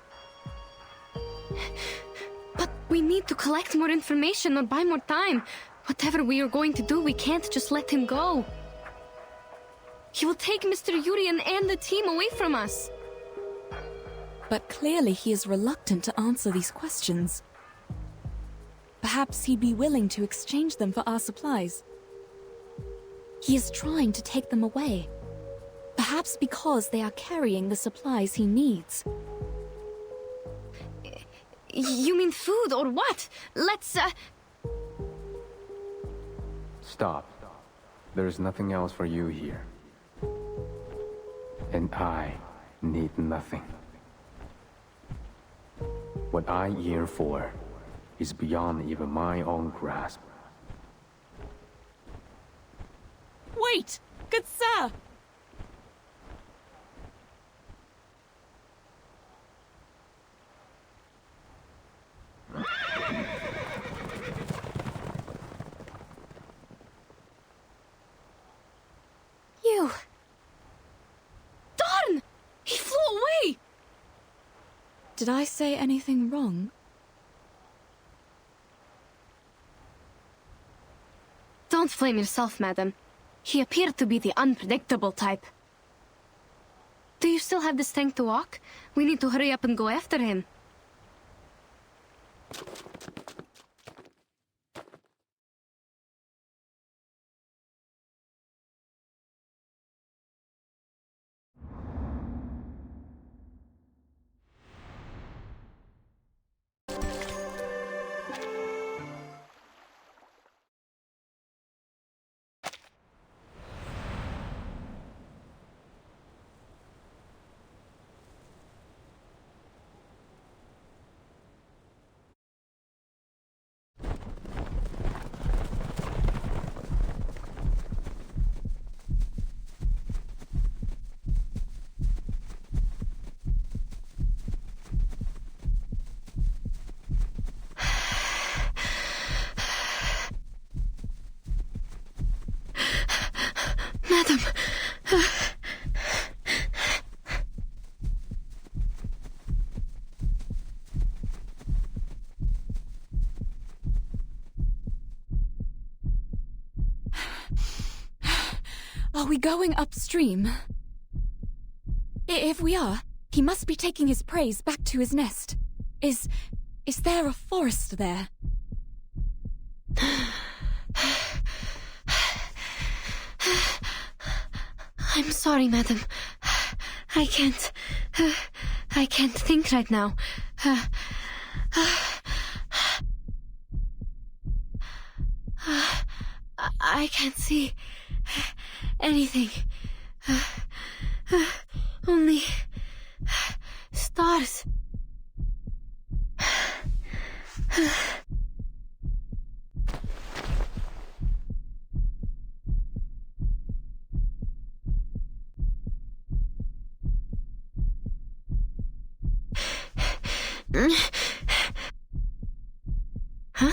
But we need to collect more information or buy more time. Whatever we are going to do, we can't just let him go. He will take Mr. Yurien and the team away from us. But clearly he is reluctant to answer these questions. Perhaps he'd be willing to exchange them for our supplies. He is trying to take them away. Perhaps because they are carrying the supplies he needs. You mean food or what? Let's, Stop. There's nothing else for you here. And I need nothing. What I yearn for is beyond even my own grasp. Wait! Good sir! You! Darn! He flew away! Did I say anything wrong? Don't blame yourself, madam. He appeared to be the unpredictable type. Do you still have the strength to walk? We need to hurry up and go after him. Madam! Are we going upstream? If we are, he must be taking his prey back to his nest. Is there a forest there? I'm sorry, madam. I can't think right now. I can't see anything. Only stars. Huh?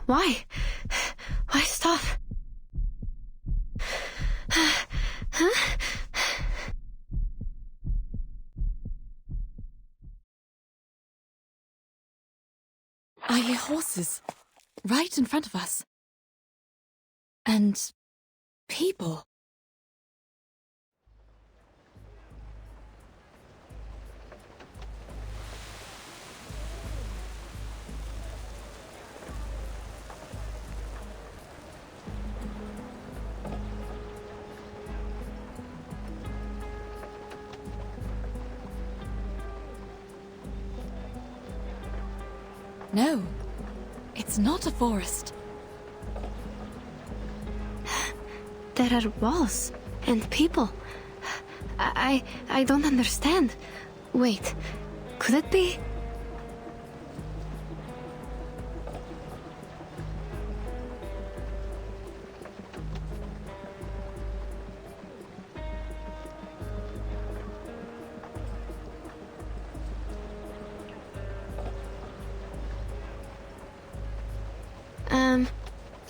Why? Why stop? Huh? I hear horses right in front of us. And people. No, it's not a forest. There are walls and people. I don't understand. Wait, could it be?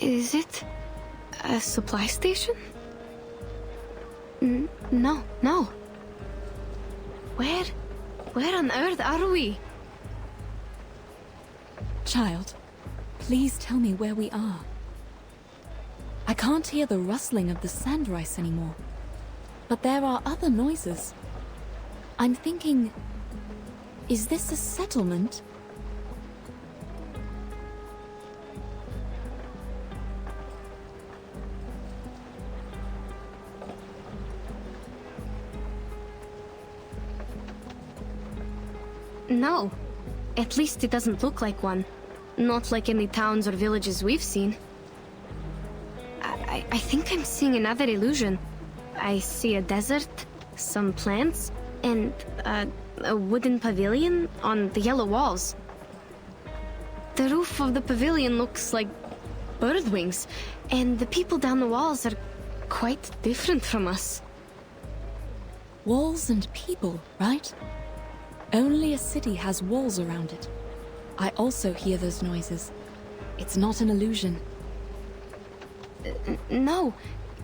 Is it a supply station? No. Where on earth are we? Child, please tell me where we are. I can't hear the rustling of the sand rice anymore, but there are other noises. I'm thinking, is this a settlement? No. At least it doesn't look like one. Not like any towns or villages we've seen. I think I'm seeing another illusion. I see a desert, some plants, and a wooden pavilion on the yellow walls. The roof of the pavilion looks like bird wings, and the people down the walls are quite different from us. Walls and people, right? Only a city has walls around it. I also hear those noises. It's not an illusion. No,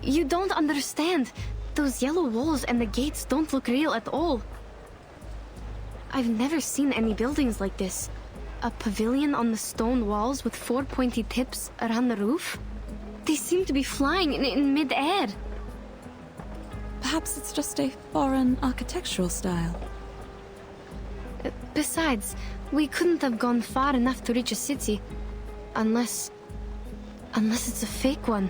you don't understand. Those yellow walls and the gates don't look real at all. I've never seen any buildings like this. A pavilion on the stone walls with 4 pointy tips around the roof? They seem to be flying in mid-air. Perhaps it's just a foreign architectural style. Besides, we couldn't have gone far enough to reach a city. Unless it's a fake one.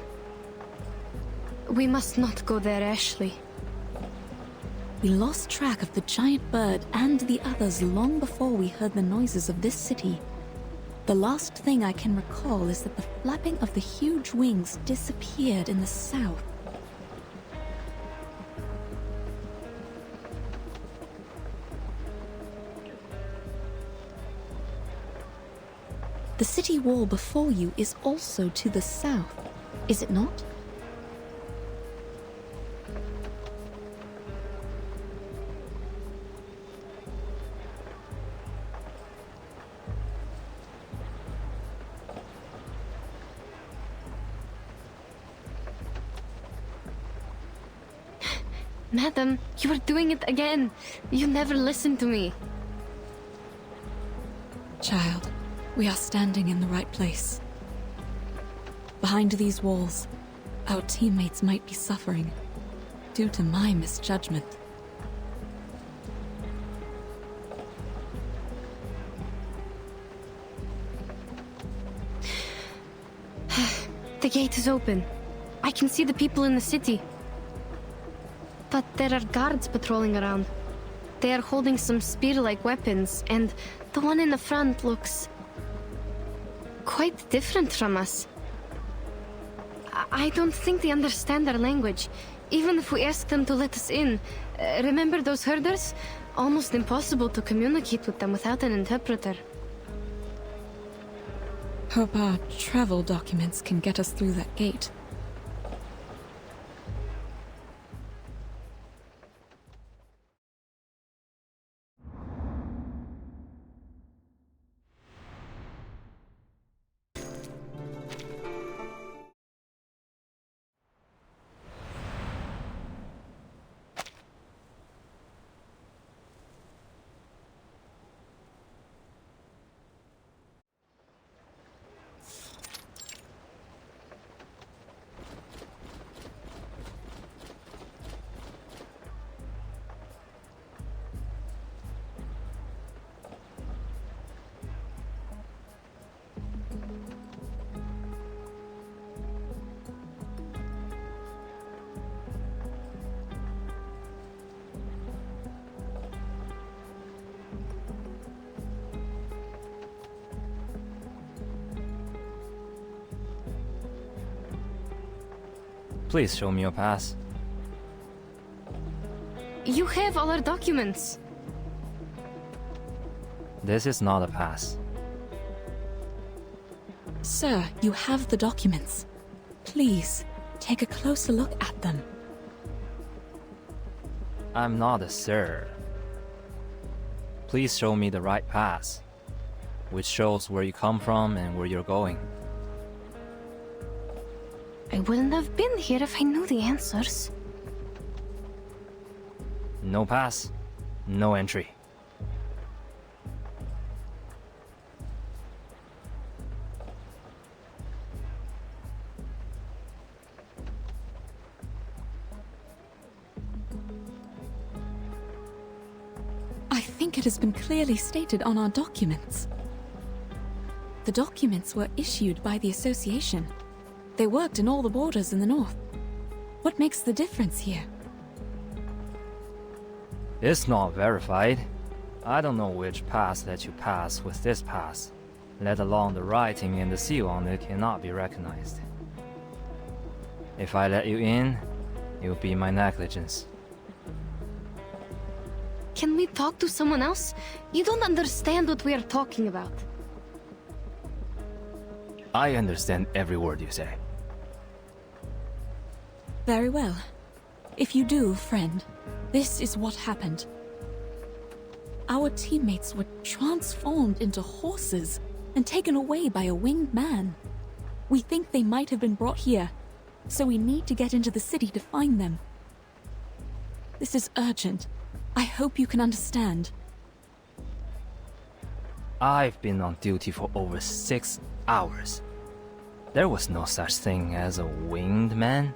We must not go there, Ashley. We lost track of the giant bird and the others long before we heard the noises of this city. The last thing I can recall is that the flapping of the huge wings disappeared in the south. The city wall before you is also to the south, is it not? Madam, you are doing it again. You never listen to me. Child, we are standing in the right place. Behind these walls, our teammates might be suffering due to my misjudgment. The gate is open. I can see the people in the city. But there are guards patrolling around. They are holding some spear-like weapons, and the one in the front looks quite different from us. I don't think they understand our language, even if we ask them to let us in. Remember those herders? Almost impossible to communicate with them without an interpreter. Hope our travel documents can get us through that gate. Please show me your pass. You have all our documents. This is not a pass. Sir, you have the documents. Please, take a closer look at them. I'm not a sir. Please show me the right pass, which shows where you come from and where you're going. I wouldn't have been here if I knew the answers. No pass, no entry. I think it has been clearly stated on our documents. The documents were issued by the association. They worked in all the borders in the north. What makes the difference here? It's not verified. I don't know which pass let you pass with this pass, let alone the writing and the seal on it cannot be recognized. If I let you in, it will be my negligence. Can we talk to someone else? You don't understand what we are talking about. I understand every word you say. Very well. If you do, friend, this is what happened. Our teammates were transformed into horses and taken away by a winged man. We think they might have been brought here, so we need to get into the city to find them. This is urgent. I hope you can understand. I've been on duty for over 6 hours. There was no such thing as a winged man.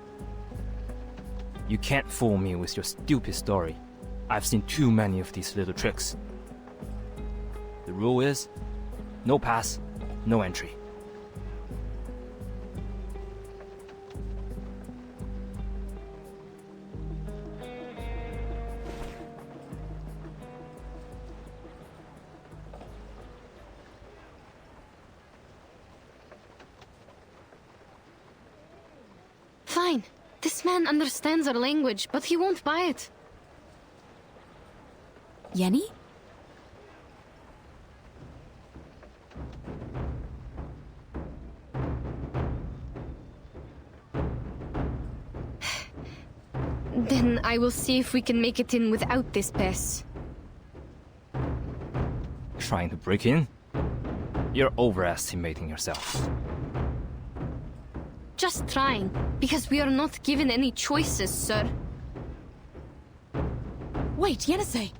You can't fool me with your stupid story. I've seen too many of these little tricks. The rule is, no pass, no entry. Fine. This man understands our language, but he won't buy it. Yenny? Then I will see if we can make it in without this pass. Trying to break in? You're overestimating yourself. Just trying, because we are not given any choices, sir. Wait, Yenisei!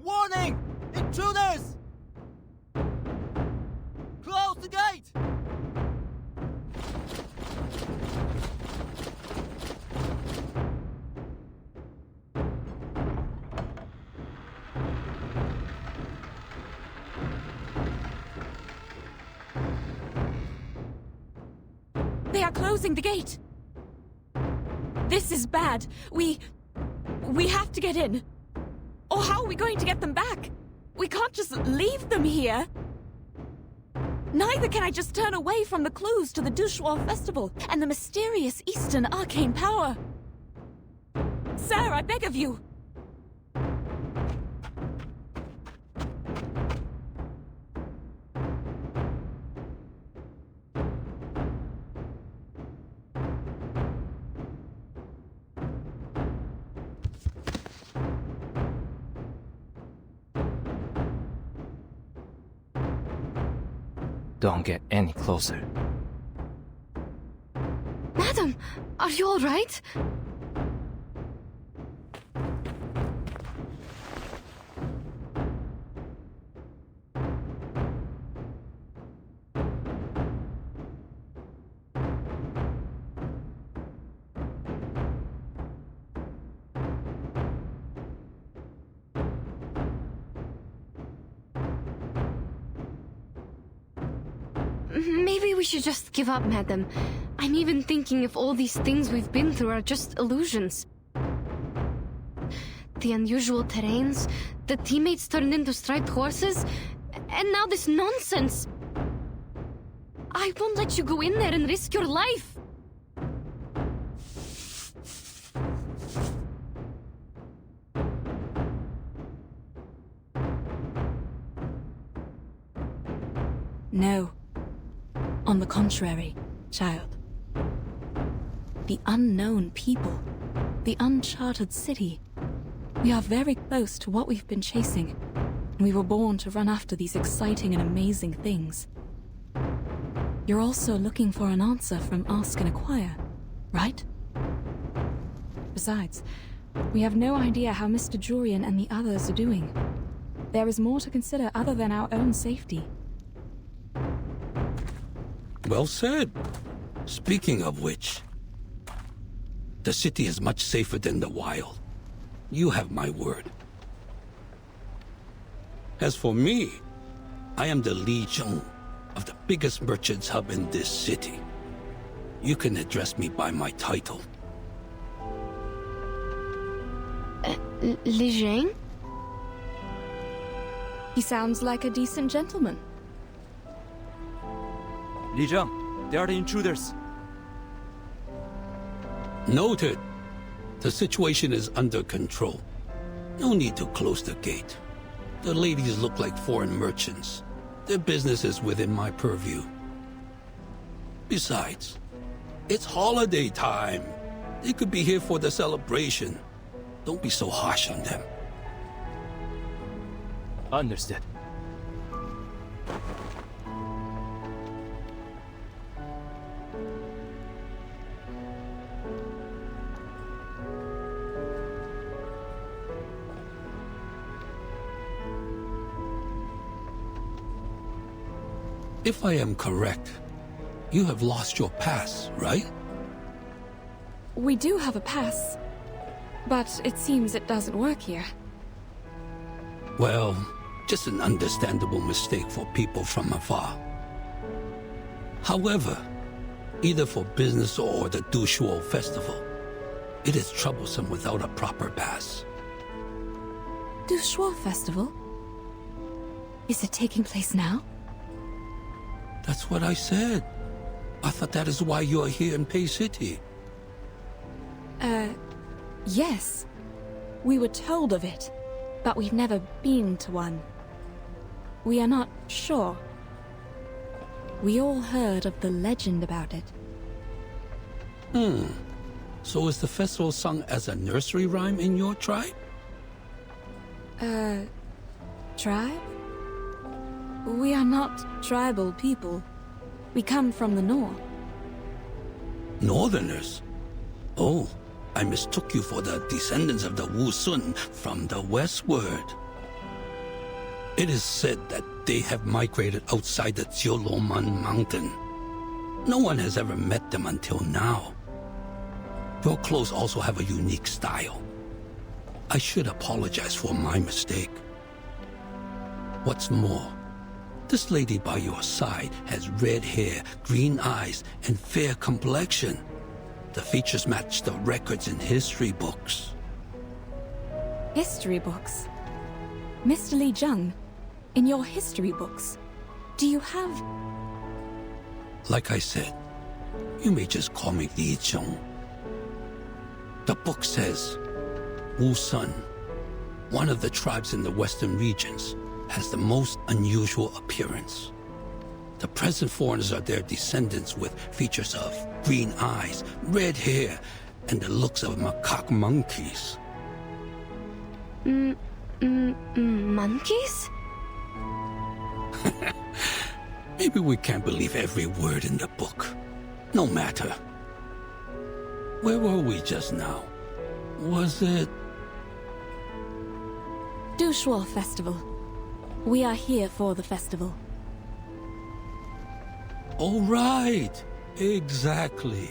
Warning! Intruders! Close the gate! They are closing the gate! This is bad. We have to get in. Or how are we going to get them back? We can't just leave them here. Neither can I just turn away from the clues to the Shuori festival and the mysterious Eastern arcane power. Sir, I beg of you. Don't get any closer. Madam, are you all right? Maybe we should just give up, madam. I'm even thinking if all these things we've been through are just illusions. The unusual terrains, the teammates turned into striped horses, and now this nonsense. I won't let you go in there and risk your life. No. On the contrary, child. The unknown people, the uncharted city. We are very close to what we've been chasing. We were born to run after these exciting and amazing things. You're also looking for an answer from Ask and Acquire, right? Besides, we have no idea how Mr. Jurian and the others are doing. There is more to consider other than our own safety. Well said. Speaking of which, the city is much safer than the wild. You have my word. As for me, I am the Li Zhong of the biggest merchants hub in this city. You can address me by my title. Li Zhang? He sounds like a decent gentleman. Li Zheng, they are the intruders. Noted. The situation is under control. No need to close the gate. The ladies look like foreign merchants. Their business is within my purview. Besides, it's holiday time. They could be here for the celebration. Don't be so harsh on them. Understood. If I am correct, you have lost your pass, right? We do have a pass, but it seems it doesn't work here. Well, just an understandable mistake for people from afar. However, either for business or the Shuori festival, it is troublesome without a proper pass. Shuori Festival? Is it taking place now? That's what I said. I thought that is why you are here in Pei City. Yes. We were told of it, but we've never been to one. We are not sure. We all heard of the legend about it. So is the festival sung as a nursery rhyme in your tribe? Tribe? We are not tribal people. We come from the north. Northerners? Oh, I mistook you for the descendants of the Wu Sun from the westward. It is said that they have migrated outside the Jioloman mountain. No one has ever met them until now. Your clothes also have a unique style. I should apologize for my mistake. What's more, this lady by your side has red hair, green eyes, and fair complexion. The features match the records in history books. History books? Mr. Li Zheng, in your history books, do you have... Like I said, you may just call me Li Zheng. The book says, Wu Sun, one of the tribes in the western regions, has the most unusual appearance. The present foreigners are their descendants with features of green eyes, red hair, and the looks of macaque monkeys. Monkeys? Maybe we can't believe every word in the book. No matter. Where were we just now? Was it... Shuori Festival. We are here for the festival. Oh, right. Exactly.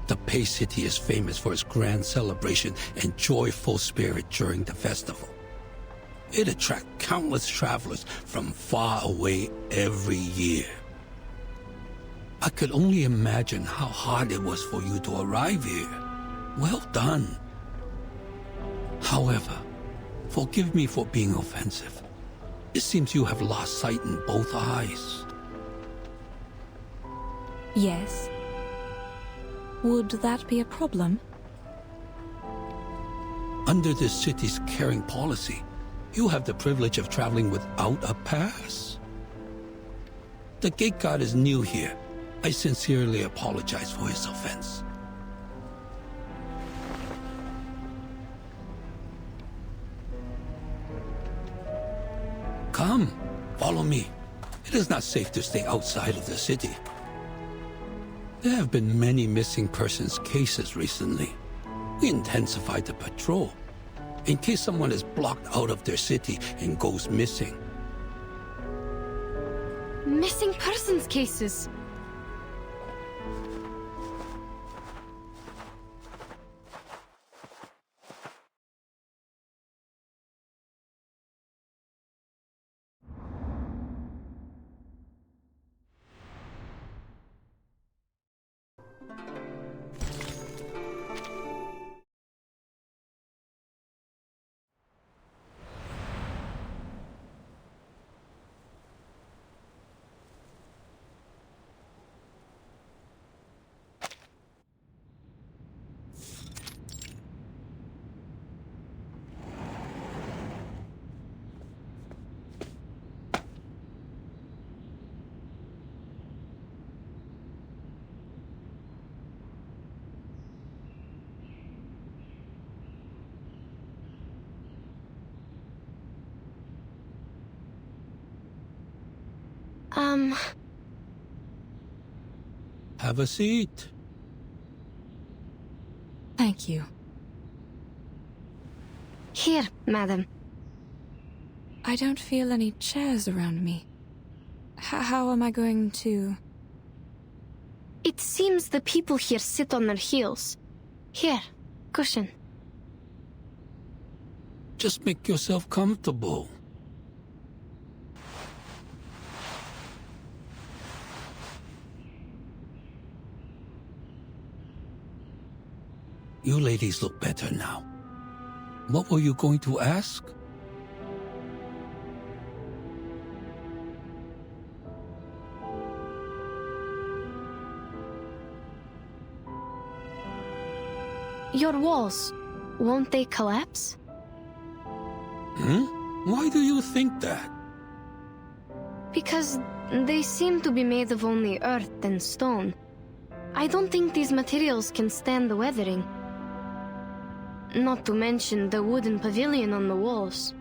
The Pei City is famous for its grand celebration and joyful spirit during the festival. It attracts countless travelers from far away every year. I could only imagine how hard it was for you to arrive here. Well done. However, forgive me for being offensive. It seems you have lost sight in both eyes. Yes. Would that be a problem? Under this city's caring policy, you have the privilege of traveling without a pass. The gate guard is new here. I sincerely apologize for his offense. Come, follow me. It is not safe to stay outside of the city. There have been many missing persons cases recently. We intensified the patrol, in case someone is blocked out of their city and goes missing. Missing persons cases? Have a seat. Thank you. Here, madam. I don't feel any chairs around me. How am I going to... It seems the people here sit on their heels. Here, cushion. Just make yourself comfortable. You ladies look better now. What were you going to ask? Your walls, won't they collapse? Why do you think that? Because they seem to be made of only earth and stone. I don't think these materials can stand the weathering. Not to mention the wooden pavilion on the walls.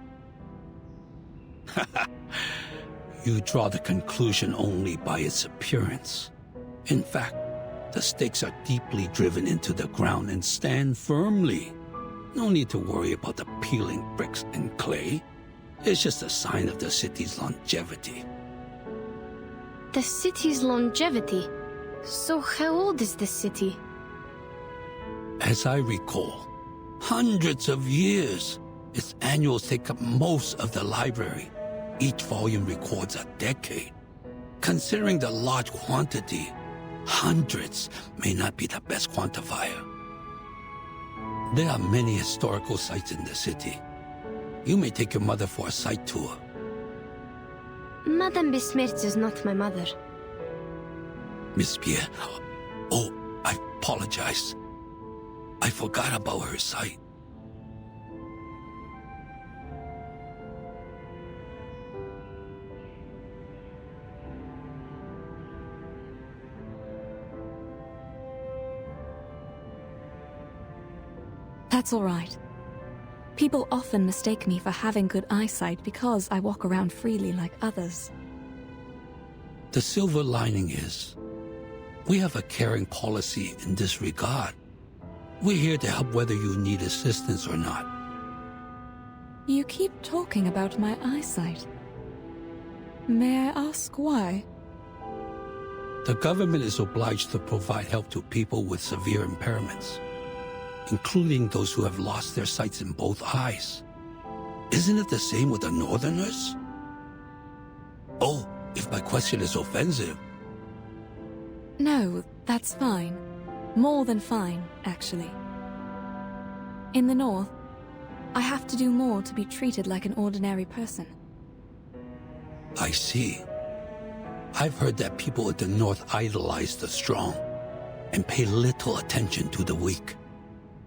You draw the conclusion only by its appearance. In fact, the stakes are deeply driven into the ground and stand firmly. No need to worry about the peeling bricks and clay. It's just a sign of the city's longevity. The city's longevity? So how old is this city? As I recall, hundreds of years. Its annuals take up most of the library. Each volume records a decade. Considering the large quantity, hundreds may not be the best quantifier. There are many historical sites in the city. You may take your mother for a site tour. Madame Besmirch is not my mother. Miss Pierre, oh, I apologize. I forgot about her sight. That's all right. People often mistake me for having good eyesight because I walk around freely like others. The silver lining is, we have a caring policy in this regard. We're here to help whether you need assistance or not. You keep talking about my eyesight. May I ask why? The government is obliged to provide help to people with severe impairments, including those who have lost their sights in both eyes. Isn't it the same with the Northerners? Oh, if my question is offensive. No, that's fine. More than fine, actually. In the North, I have to do more to be treated like an ordinary person. I see. I've heard that people at the North idolize the strong and pay little attention to the weak.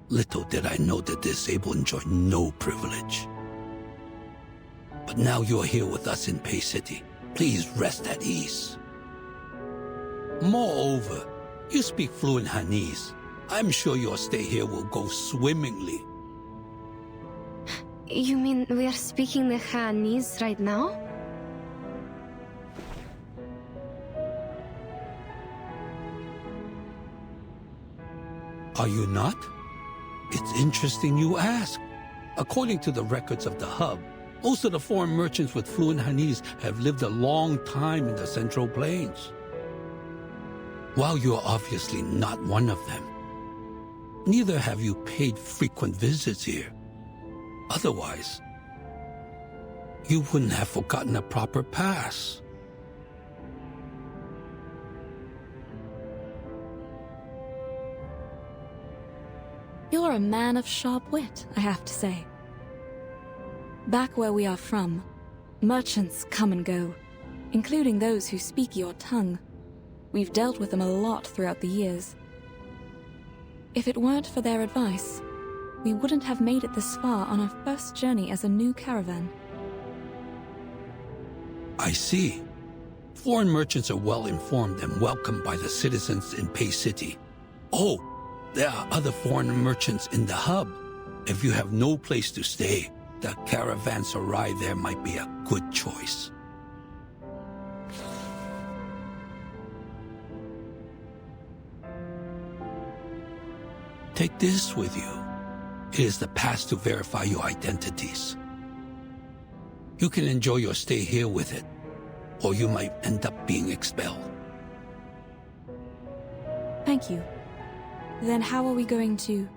Little did I know the disabled enjoy no privilege. But now you're here with us in Pei City. Please rest at ease. Moreover, you speak fluent Hanese. I'm sure your stay here will go swimmingly. You mean we are speaking the Hanese right now? Are you not? It's interesting you ask. According to the records of the hub, most of the foreign merchants with fluent Hanese have lived a long time in the Central Plains. While you are obviously not one of them, neither have you paid frequent visits here. Otherwise, you wouldn't have forgotten a proper pass. You're a man of sharp wit, I have to say. Back where we are from, merchants come and go, including those who speak your tongue. We've dealt with them a lot throughout the years. If it weren't for their advice, we wouldn't have made it this far on our first journey as a new caravan. I see. Foreign merchants are well informed and welcomed by the citizens in Pei City. Oh, there are other foreign merchants in the hub. If you have no place to stay, the caravanserai there might be a good choice. Take this with you. It is the pass to verify your identities. You can enjoy your stay here with it, or you might end up being expelled. Thank you. Then how are we going to...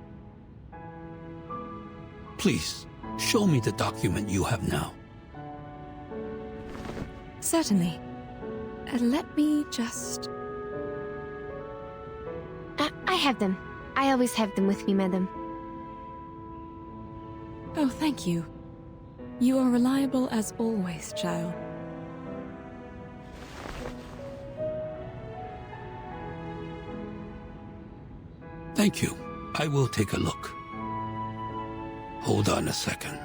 Please, show me the document you have now. Certainly. Let me just... I have them. I always have them with me, madam. Oh, thank you. You are reliable as always, child. Thank you. I will take a look. Hold on a second.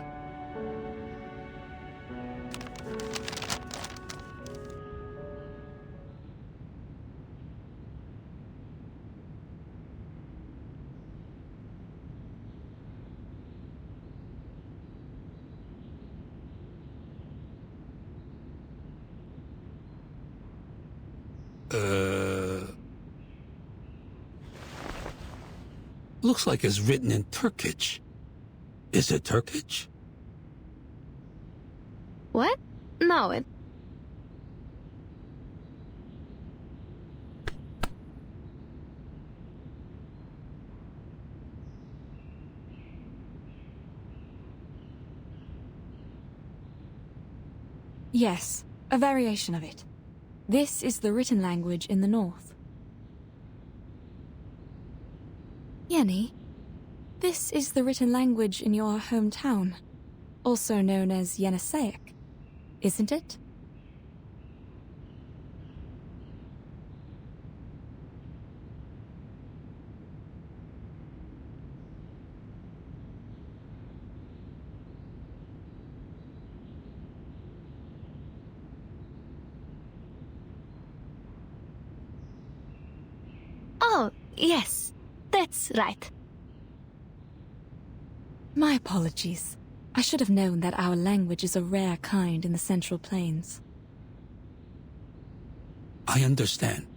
Looks like it's written in Turkish. Is it Turkish? What? No, it... Yes, a variation of it. This is the written language in the north. Yenny, this is the written language in your hometown, also known as Yeniseic, isn't it? Oh, yes. That's right. My apologies. I should have known that our language is a rare kind in the Central Plains. I understand.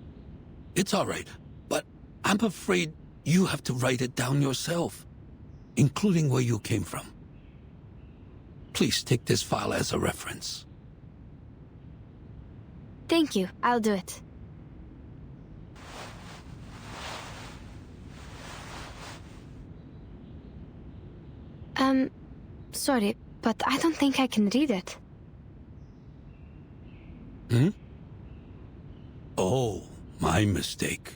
It's all right, but I'm afraid you have to write it down yourself, including where you came from. Please take this file as a reference. Thank you. I'll do it. Sorry, but I don't think I can read it. Oh, my mistake.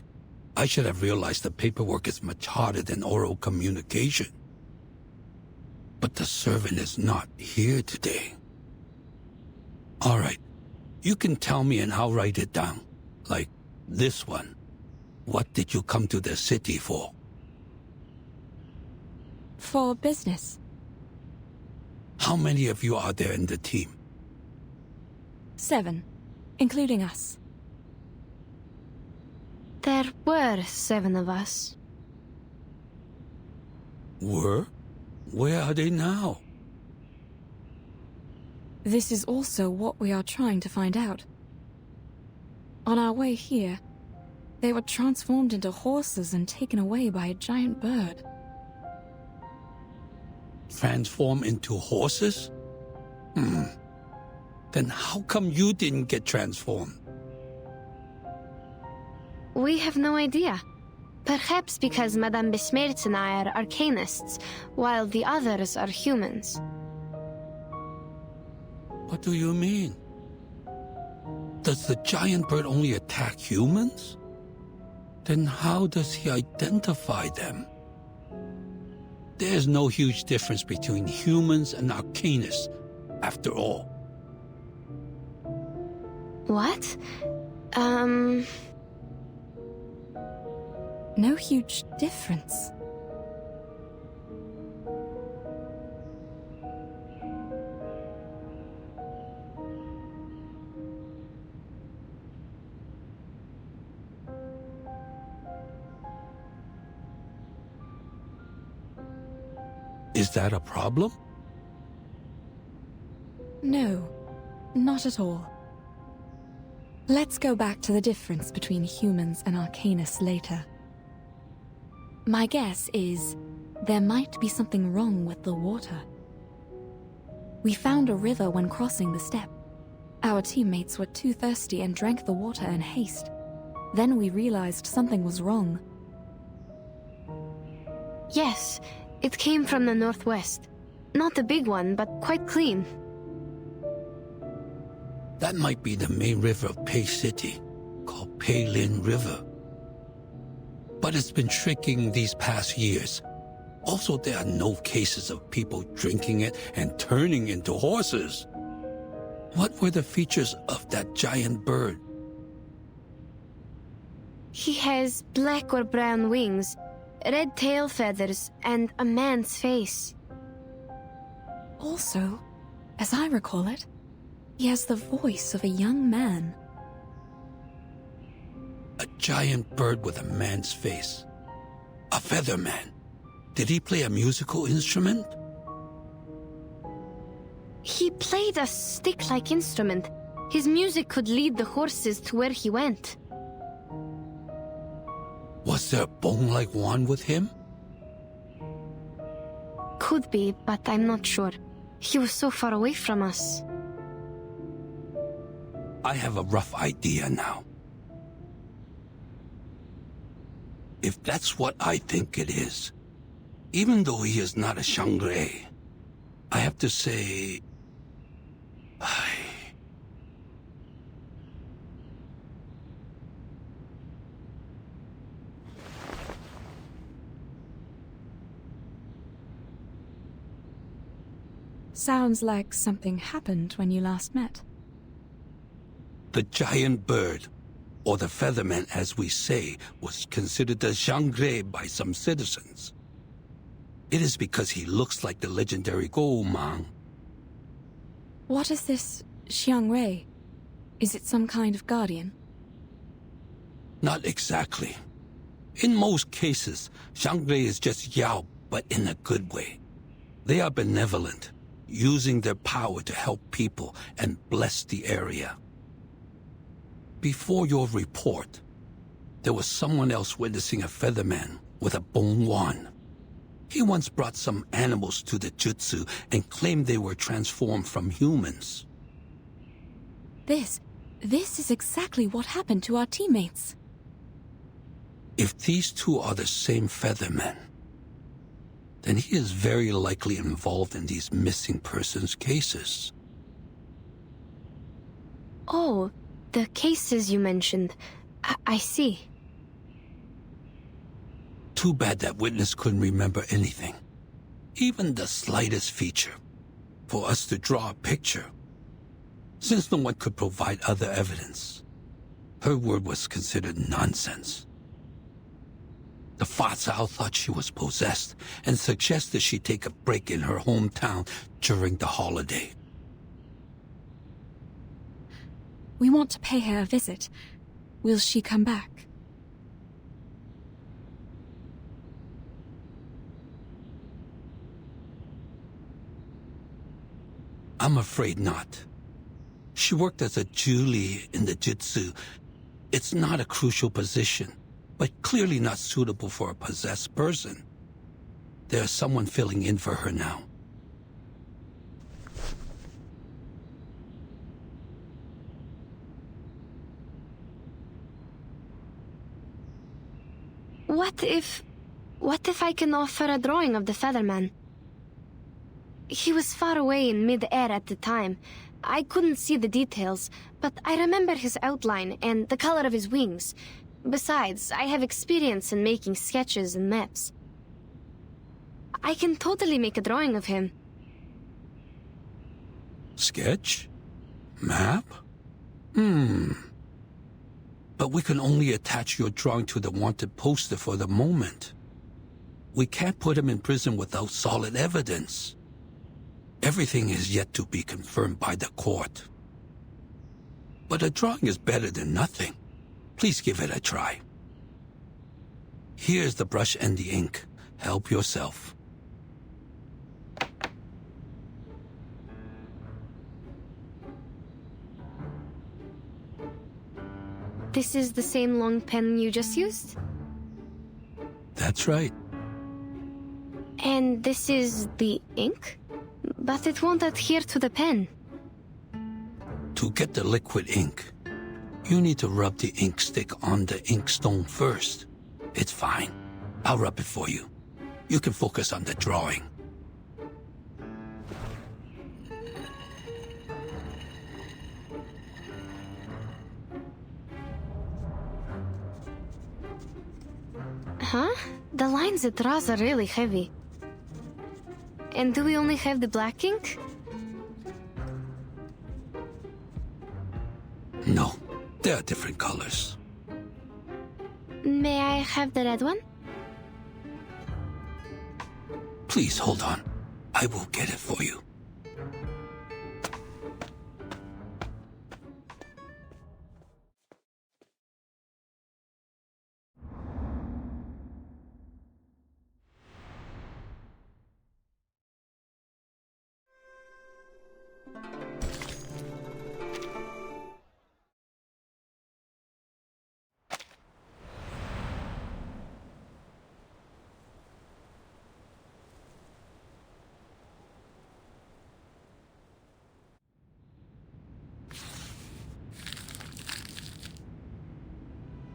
I should have realized the paperwork is much harder than oral communication. But the servant is not here today. All right, you can tell me and I'll write it down. Like this one. What did you come to the city for? For business. How many of you are there in the team? 7, including us. There were 7 of us. Were? Where are they now? This is also what we are trying to find out. On our way here, they were transformed into horses and taken away by a giant bird. Transform into horses? Then how come you didn't get transformed? We have no idea. Perhaps because Madame Besmertz and I are arcanists, while the others are humans. What do you mean? Does the giant bird only attack humans? Then how does he identify them? There's no huge difference between humans and arcanists, after all. What? No huge difference. Is that a problem? No, not at all. Let's go back to the difference between humans and arcanists later. My guess is there might be something wrong with the water. We found a river when crossing the steppe. Our teammates were too thirsty and drank the water in haste. Then we realized something was wrong. Yes, it came from the northwest. Not a big one, but quite clean. That might be the main river of Pei City, called Pei Lin River. But it's been shrinking these past years. Also, there are no cases of people drinking it and turning into horses. What were the features of that giant bird? He has black or brown wings, red tail feathers, and a man's face. Also, as I recall it, he has the voice of a young man. A giant bird with a man's face. A feather man. Did he play a musical instrument? He played a stick-like instrument. His music could lead the horses to where he went. Was there a bone-like wand with him? Could be, but I'm not sure. He was so far away from us. I have a rough idea now. If that's what I think it is, even though he is not a Shangre, I have to say... Sounds like something happened when you last met. The giant bird, or the featherman as we say, was considered a Shangre by some citizens. It is because he looks like the legendary Goumang. What is this Xiangrei? Is it some kind of guardian? Not exactly. In most cases, Shangre is just Yao, but in a good way. They are benevolent, using their power to help people and bless the area. Before your report, there was someone else witnessing a featherman with a bone wand. He once brought some animals to the jutsu and claimed they were transformed from humans. This is exactly what happened to our teammates. If these two are the same feathermen, then he is very likely involved in these missing persons cases. Oh, the cases you mentioned. I see. Too bad that witness couldn't remember anything, even the slightest feature, for us to draw a picture. Since no one could provide other evidence, her word was considered nonsense. The Fa Cao thought she was possessed and suggested she take a break in her hometown during the holiday. We want to pay her a visit. Will she come back? I'm afraid not. She worked as a Julie in the Jutsu. It's not a crucial position, but clearly not suitable for a possessed person. There's someone filling in for her now. What if I can offer a drawing of the featherman? He was far away in mid-air at the time. I couldn't see the details, but I remember his outline and the color of his wings. Besides, I have experience in making sketches and maps. I can totally make a drawing of him. Sketch? Map? But we can only attach your drawing to the wanted poster for the moment. We can't put him in prison without solid evidence. Everything is yet to be confirmed by the court. But a drawing is better than nothing. Please give it a try. Here's the brush and the ink. Help yourself. This is the same long pen you just used? That's right. And this is the ink? But it won't adhere to the pen. To get the liquid ink, you need to rub the ink stick on the inkstone first. It's fine. I'll rub it for you. You can focus on the drawing. Huh? The lines it draws are really heavy. And do we only have the black ink? No, there are different colors. May I have the red one? Please hold on. I will get it for you.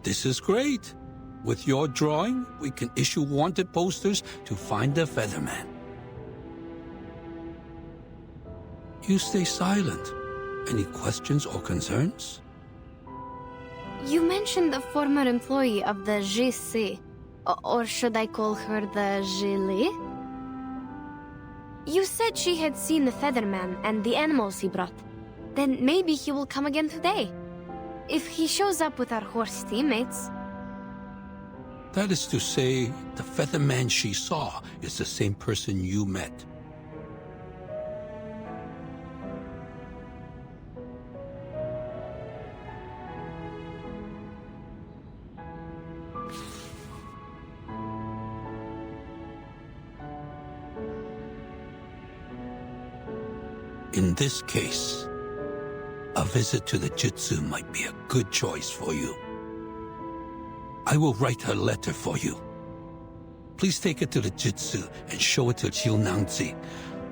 This is great. With your drawing, we can issue wanted posters to find the Featherman. You stay silent. Any questions or concerns? You mentioned a former employee of the GC. Or should I call her the Gili? You said she had seen the Featherman and the animals he brought. Then maybe he will come again today. If he shows up with our horse teammates. That is to say, the Featherman she saw is the same person you met. In this case, a visit to the Jitsu might be a good choice for you. I will write her letter for you. Please take it to the Jitsu and show it to ShiroNaya,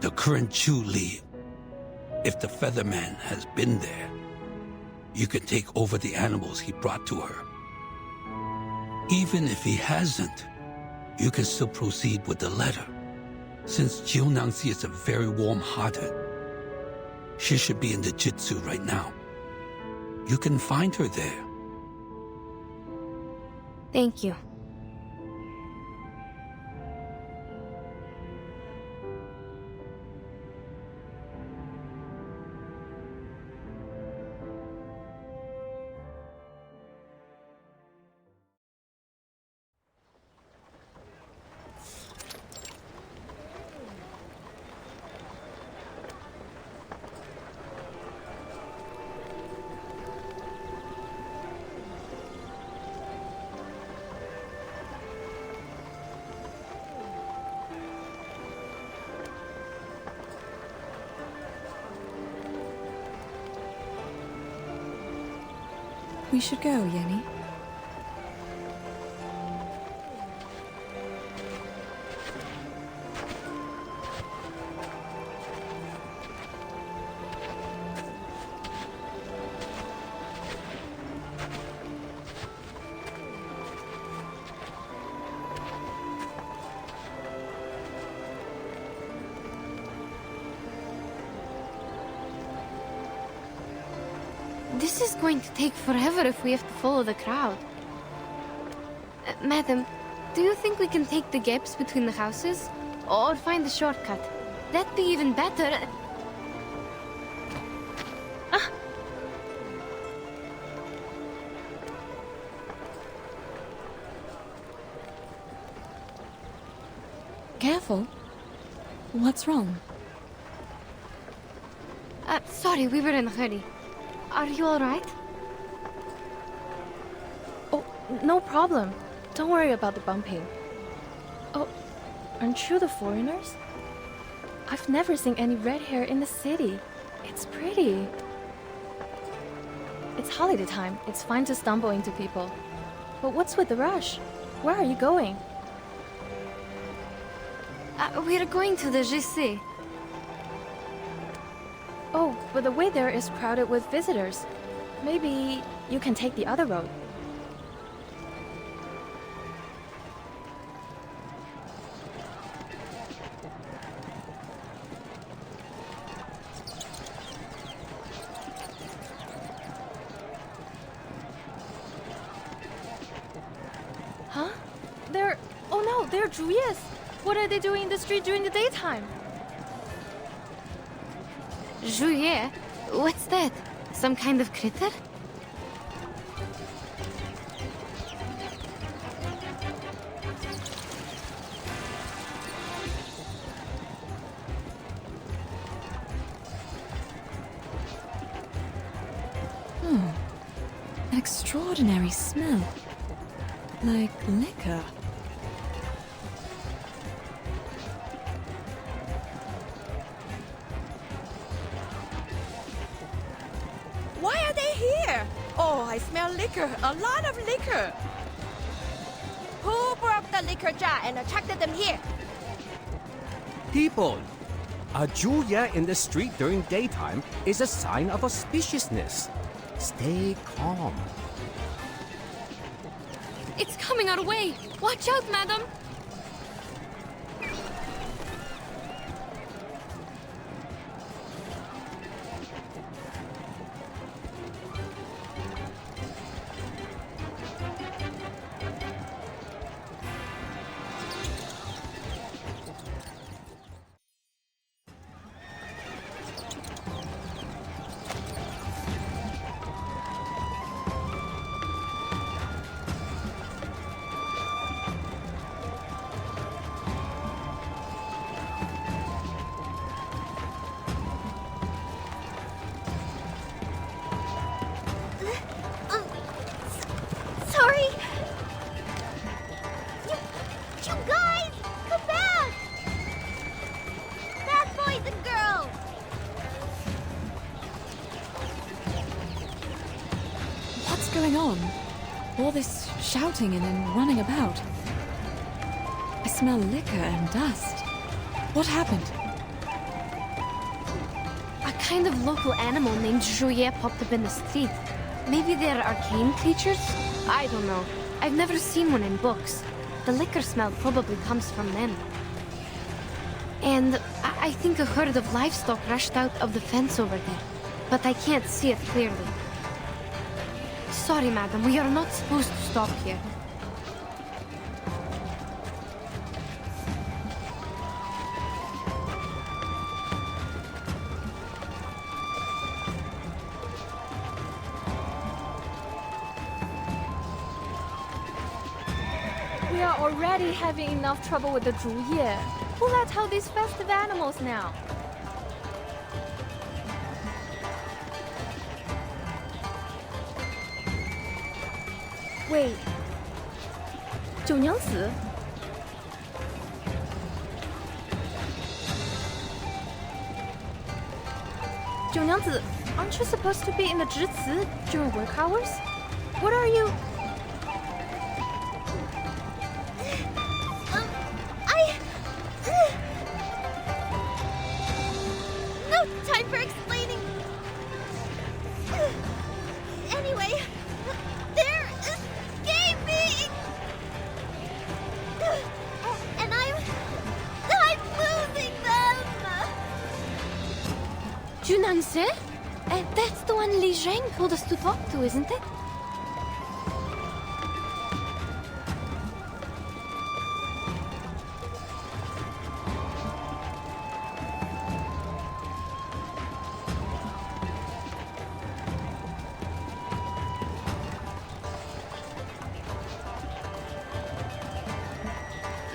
the current Chu Li. If the Featherman has been there, you can take over the animals he brought to her. Even if he hasn't, you can still proceed with the letter. Since ShiroNaya is a very warm-hearted, she should be in the Jitsu right now. You can find her there. Thank you. We should go, Yenny. This is going to take forever if we have to follow the crowd. Madam, do you think we can take the gaps between the houses? Or find a shortcut? That'd be even better. Ah! Careful. What's wrong? Sorry, we were in a hurry. Are you alright? Oh, no problem. Don't worry about the bumping. Oh, aren't you the foreigners? I've never seen any red hair in the city. It's pretty. It's holiday time. It's fine to stumble into people. But what's with the rush? Where are you going? We're going to the JC. Oh, but the way there is crowded with visitors. Maybe you can take the other road. Huh? Oh no, they're Zhuyes. What are they doing in the street during the daytime? Juillet? What's that? Some kind of critter? Oh, an extraordinary smell. Like liquor. Why are they here? Oh, I smell liquor. A lot of liquor. Who broke the liquor jar and attracted them here? People, a Julia in the street during daytime is a sign of auspiciousness. Stay calm. It's coming our way. Watch out, madam. Sorry. You guys, come back. Bad boys and girls. What's going on? All this shouting and then running about. I smell liquor and dust. What happened? A kind of local animal named Juillet popped up in the street. Maybe they're arcane creatures? I don't know. I've never seen one in books. The liquor smell probably comes from them. And I think a herd of livestock rushed out of the fence over there. But I can't see it clearly. Sorry, madam. We are not supposed to stop here. We are already having enough trouble with the Zhuye. Who let out these festive animals now? Wait. 九娘子? Aren't you supposed to be in the Zhici during work hours? What are you... No time for explaining. Anyway, they're escaping. And I'm losing them. Junanse? That's the one Li Zhang told us to talk to, isn't it?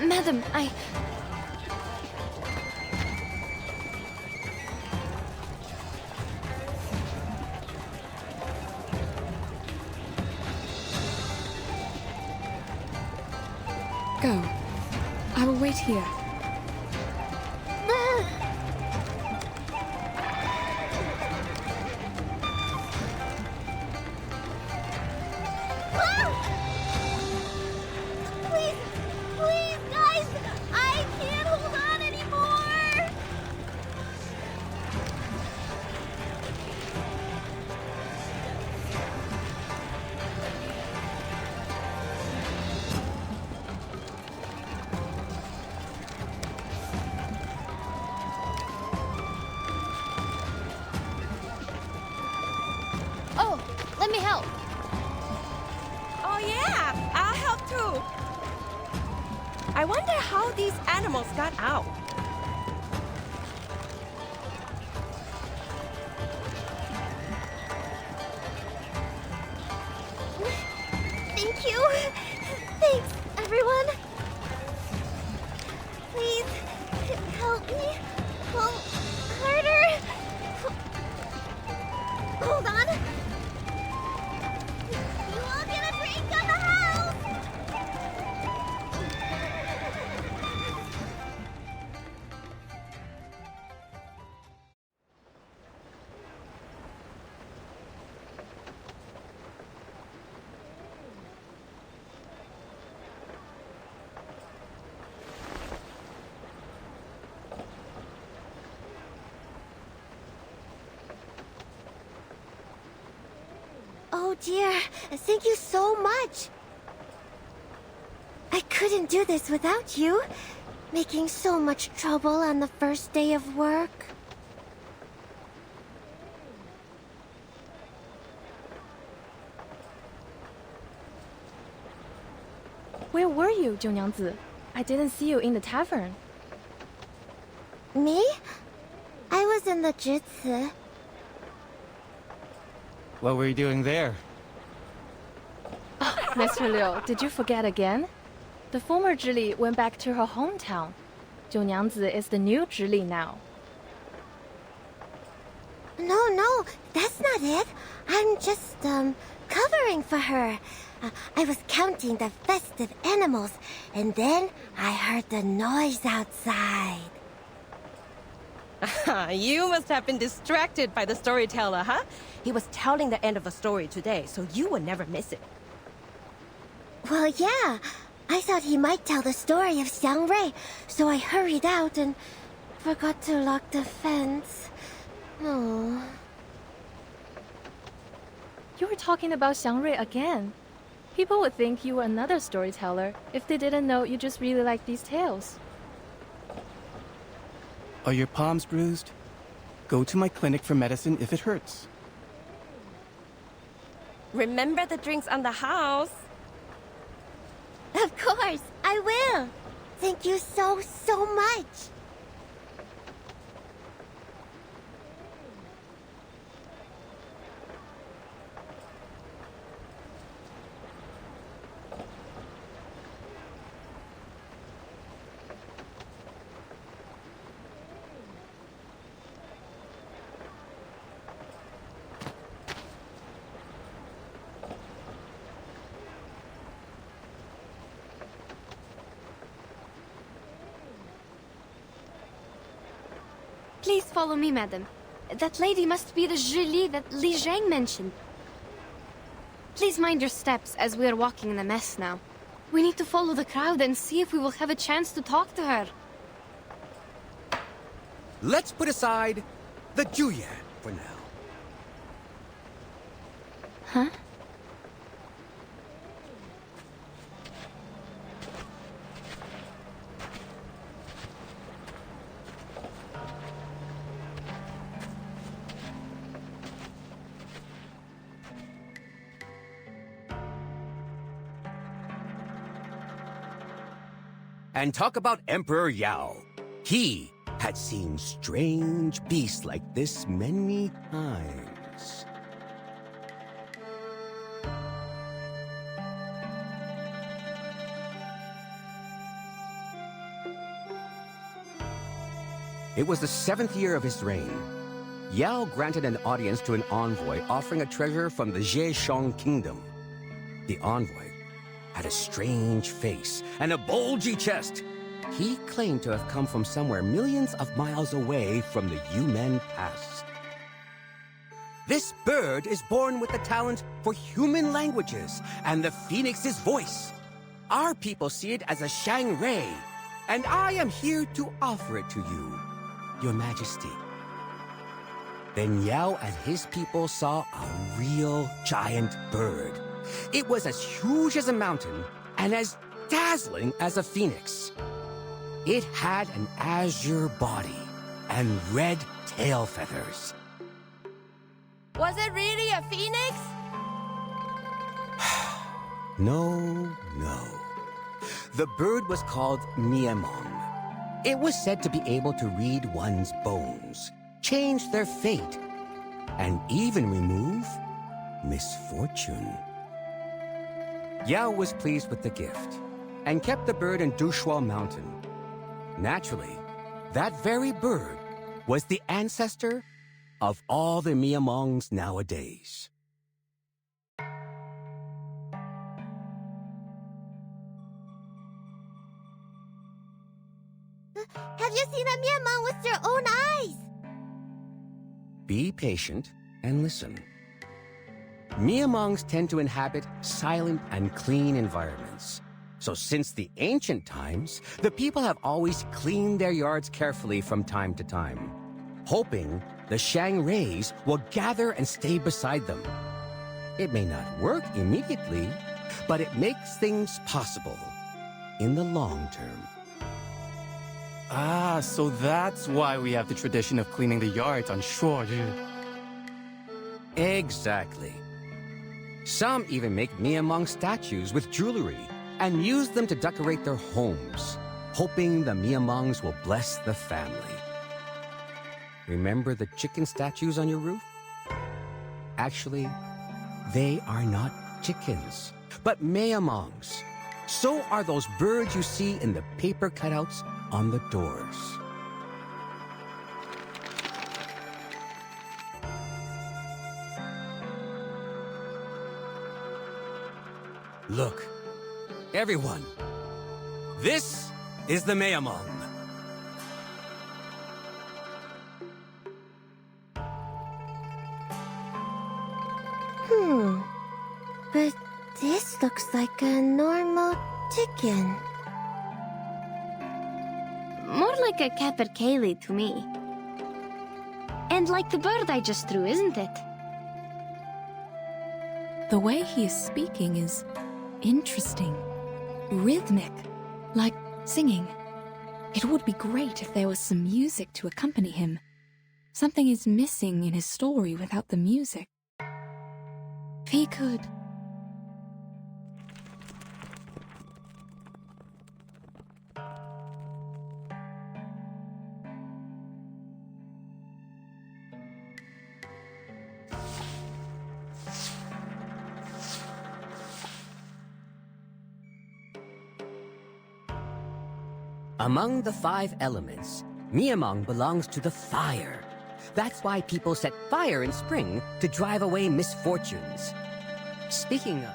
Madam, Go. I will wait here. Please, guys, I can't hold on me help. Oh yeah, I'll help too. I wonder how these animals got out. Thank you. Thanks, everyone. Please, help me. Pull harder. Hold on. You all get a drink on the house. Oh dear, thank you so much. I couldn't do this without you. Making so much trouble on the first day of work. Where were you, 九娘子? I didn't see you in the tavern. Me? I was in the Jutsu. What were you doing there? Mr. Liu, did you forget again? The former Zhili went back to her hometown. 九娘子 is the new Zhili now. No, that's not it. I'm just, covering for her. I was counting the festive animals, and then I heard the noise outside. You must have been distracted by the storyteller, huh? He was telling the end of a story today, so you would never miss it. Well, yeah. I thought he might tell the story of Xiang Rui, so I hurried out and forgot to lock the fence. Oh. You were talking about Xiang Rui again. People would think you were another storyteller if they didn't know you just really like these tales. Are your palms bruised? Go to my clinic for medicine if it hurts. Remember the drinks on the house? Of course, I will. Thank you so much. Please follow me, madam. That lady must be the Zhili that Li Zhang mentioned. Please mind your steps as we are walking in a mess now. We need to follow the crowd and see if we will have a chance to talk to her. Let's put aside the Juyan for now. Huh? And talk about Emperor Yao. He had seen strange beasts like this many times. It was the 7th year of his reign. Yao granted an audience to an envoy offering a treasure from the Zhejiang kingdom. The envoy had a strange face and a bulgy chest. He claimed to have come from somewhere millions of miles away from the Yumen Pass. This bird is born with the talent for human languages and the phoenix's voice. Our people see it as a Shang Rui, and I am here to offer it to you, Your Majesty. Then Yao and his people saw a real giant bird. It was as huge as a mountain and as dazzling as a phoenix. It had an azure body and red tail feathers. Was it really a phoenix? No, no. The bird was called Miamong. It was said to be able to read one's bones, change their fate, and even remove misfortune. Yao was pleased with the gift and kept the bird in Dushuo Mountain. Naturally, that very bird was the ancestor of all the Miamongs nowadays. Have you seen a Miamong with your own eyes? Be patient and listen. Miamongs tend to inhabit silent and clean environments. So since the ancient times, the people have always cleaned their yards carefully from time to time, hoping the Shang rays will gather and stay beside them. It may not work immediately, but it makes things possible in the long term. Ah, so that's why we have the tradition of cleaning the yards on Shuori. Exactly. Some even make Miamong statues with jewelry and use them to decorate their homes, hoping the Miamongs will bless the family. Remember the chicken statues on your roof? Actually, they are not chickens, but Miamongs. So are those birds you see in the paper cutouts on the doors. Look, everyone, this is the Miamong. But this looks like a normal chicken. More like a capercaillie to me. And like the bird I just threw, isn't it? The way he is speaking is interesting, rhythmic, like singing. It would be great if there was some music to accompany him. Something is missing in his story without the music. If he could... Among the 5 elements, Miamong belongs to the fire. That's why people set fire in spring to drive away misfortunes. Speaking of...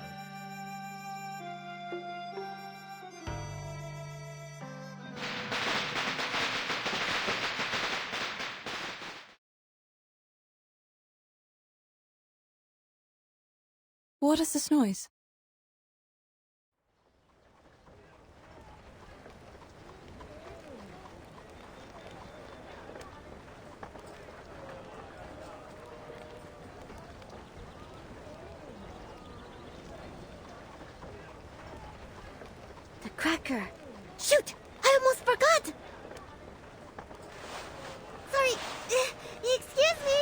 What is this noise? The cracker. Shoot! I almost forgot! Sorry. Excuse me.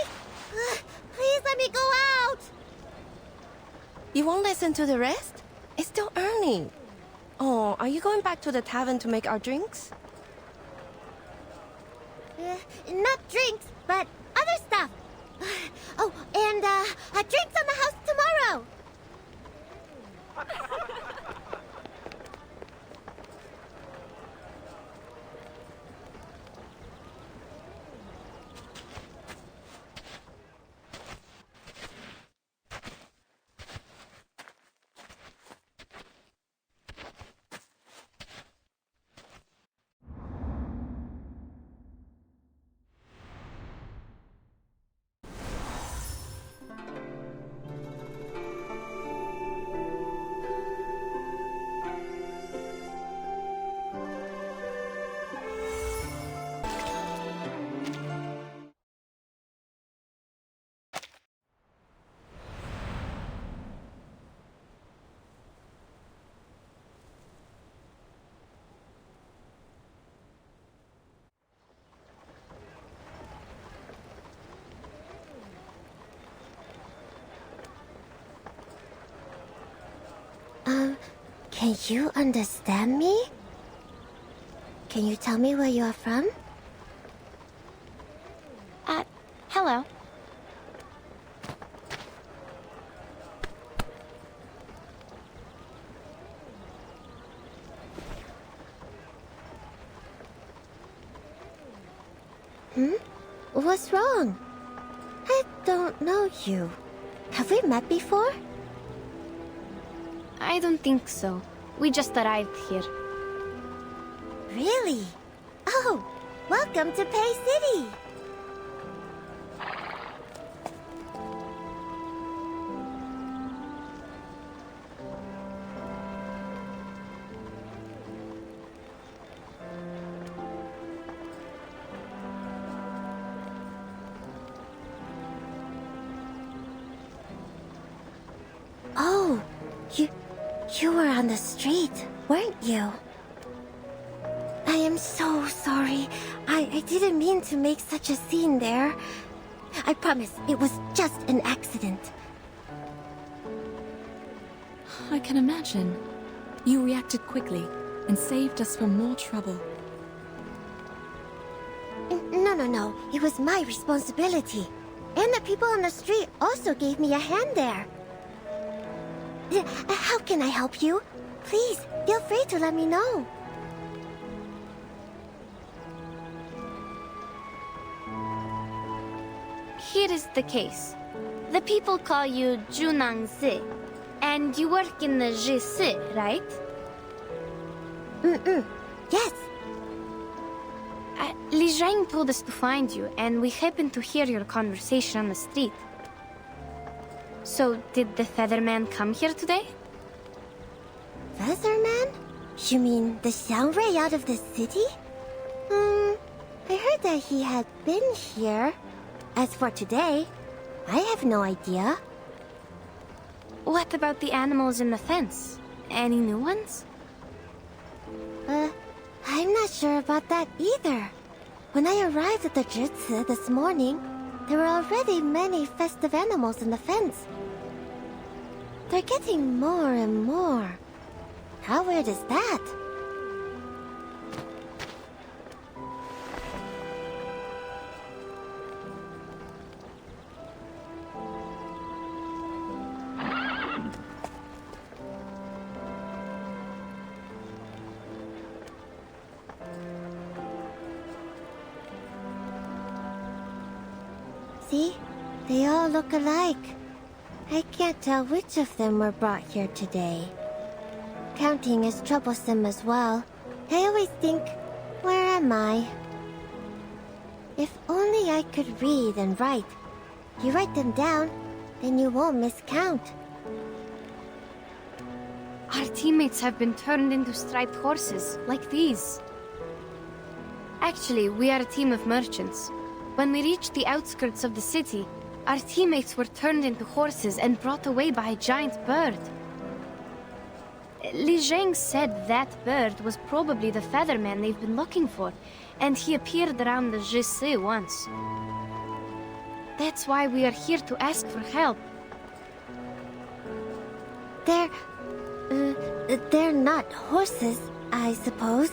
Please let me go out. You won't listen to the rest? It's still early. Oh, are you going back to the tavern to make our drinks? Not drinks, but other stuff. Oh, and drinks on the house tomorrow. Can you understand me? Can you tell me where you are from? Hello. What's wrong? I don't know you. Have we met before? I don't think so. We just arrived here. Really? Oh, welcome to Pay City! Oh, you were on the street, weren't you? I am so sorry. I didn't mean to make such a scene there. I promise it was just an accident. I can imagine. You reacted quickly and saved us from more trouble. No. It was my responsibility. And the people on the street also gave me a hand there. How can I help you? Please, feel free to let me know. Here is the case. The people call you Junangzi, and you work in the Jisi, right? Yes. Li Zhang told us to find you, and we happened to hear your conversation on the street. So, did the Featherman come here today? Featherman? You mean the Xiangrui out of the city? I heard that he had been here. As for today, I have no idea. What about the animals in the fence? Any new ones? I'm not sure about that either. When I arrived at the Jutsu this morning, there were already many festive animals in the fence. They're getting more and more. How weird is that? See? They all look alike. I can't tell which of them were brought here today. Counting is troublesome as well. I always think, where am I? If only I could read and write. You write them down, then you won't miscount. Our teammates have been turned into striped horses, like these. Actually, we are a team of merchants. When we reached the outskirts of the city, our teammates were turned into horses and brought away by a giant bird. Li Zhang said that bird was probably the Featherman they've been looking for, and he appeared around the Jisi once. That's why we are here to ask for help. They're not horses, I suppose.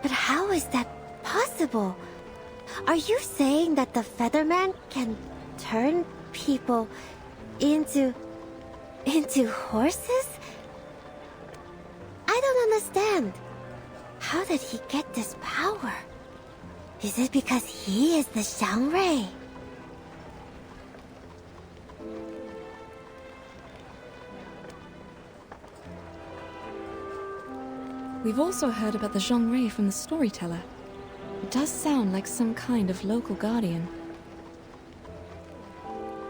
But how is that possible? Are you saying that the Featherman can turn people into horses? I don't understand. How did he get this power? Is it because he is the Xiangrui? We've also heard about the Zhongrei from the storyteller. It does sound like some kind of local guardian.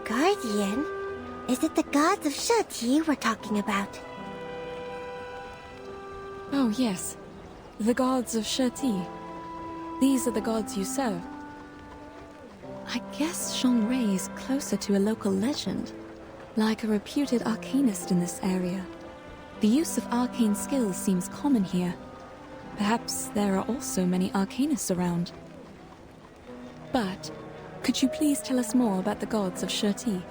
Guardian? Is it the gods of Sheti we're talking about? Oh yes, the gods of Sheti. These are the gods you serve. I guess Zhongrei is closer to a local legend, like a reputed arcanist in this area. The use of arcane skills seems common here. Perhaps there are also many arcanists around. But Could you please tell us more about the gods of Shuori?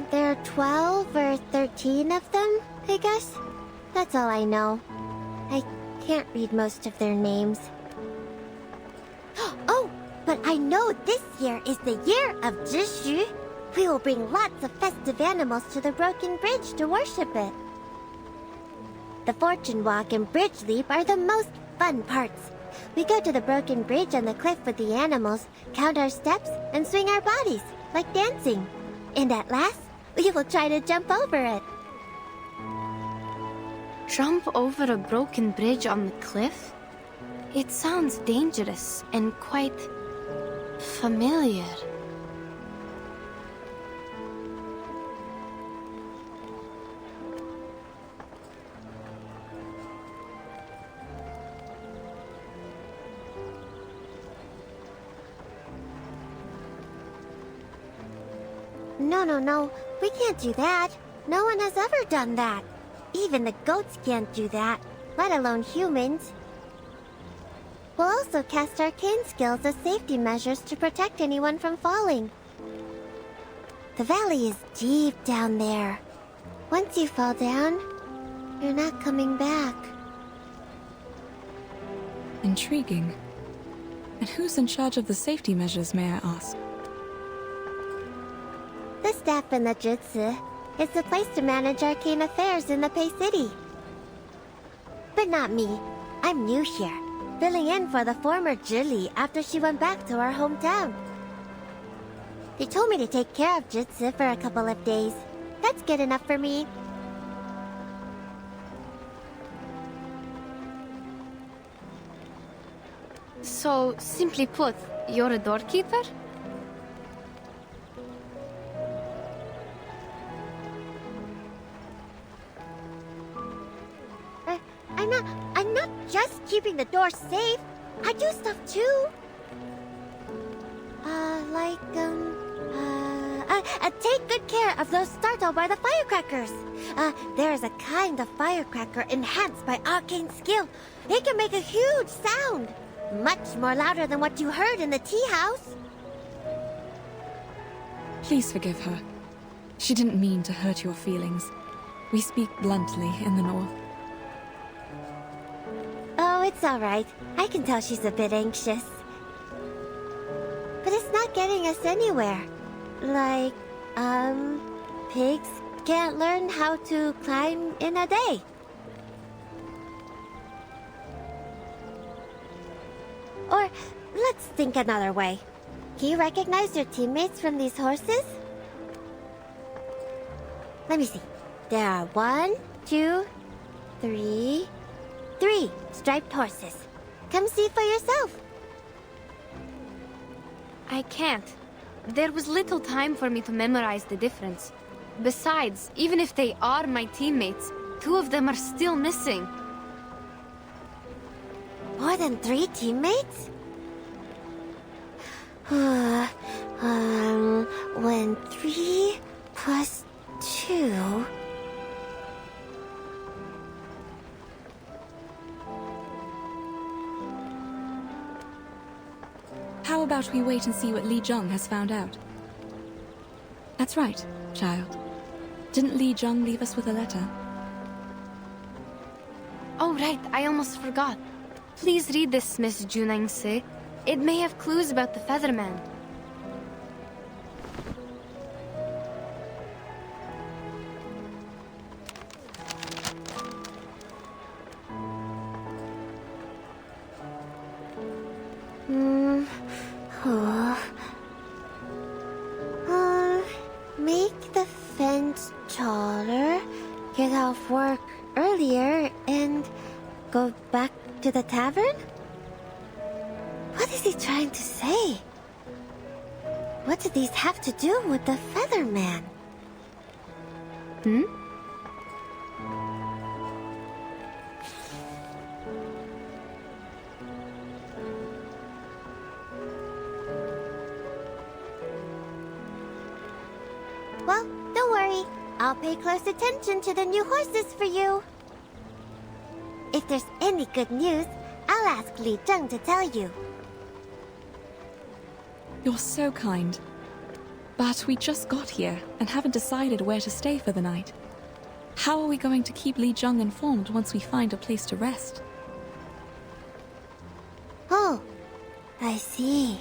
There are 12 or 13 of them, I guess. That's all I know. I can't read most of their names. Oh, but I know this year is the year of Zhishu. We will bring lots of festive animals to the Broken Bridge to worship it. The Fortune Walk and Bridge Leap are the most fun parts. We go to the Broken Bridge on the cliff with the animals, count our steps, and swing our bodies, like dancing. And at last, we will try to jump over it. Jump over a broken bridge on the cliff? It sounds dangerous and quite familiar. No. We can't do that. No one has ever done that. Even the goats can't do that, let alone humans. We'll also cast arcane skills as safety measures to protect anyone from falling. The valley is deep down there. Once you fall down, you're not coming back. Intriguing. And who's in charge of the safety measures, may I ask? The staff in the Jutsu. It's the place to manage arcane affairs in the Pei City. But not me. I'm new here, filling in for the former Zhili after she went back to our hometown. They told me to take care of Jutsu for a couple of days. That's good enough for me. So, simply put, you're a doorkeeper? I'm not just keeping the door safe. I do stuff too. Take good care of those startled by the firecrackers. There is a kind of firecracker enhanced by arcane skill. It can make a huge sound. Much more louder than what you heard in the tea house. Please forgive her. She didn't mean to hurt your feelings. We speak bluntly in the north. Oh, it's all right. I can tell she's a bit anxious. But it's not getting us anywhere. Like, pigs can't learn how to climb in a day. Or, let's think another way. Can you recognize your teammates from these horses? Let me see. There are 1, 2, 3 striped horses. Come see for yourself. I can't. There was little time for me to memorize the difference. Besides, even if they are my teammates, 2 of them are still missing. More than 3 teammates? When 3 plus 2... How about we wait and see what Li Zhong has found out? That's right, child. Didn't Li Zhong leave us with a letter? Oh, right, I almost forgot. Please read this, Miss Junang-se. It may have clues about the Featherman. Make the fence taller, get off work earlier, and go back to the tavern? What is he trying to say? What do these have to do with the Featherman? Well, don't worry. I'll pay close attention to the new horses for you. If there's any good news, I'll ask Li Zheng to tell you. You're so kind. But we just got here and haven't decided where to stay for the night. How are we going to keep Li Jung informed once we find a place to rest? Oh, I see.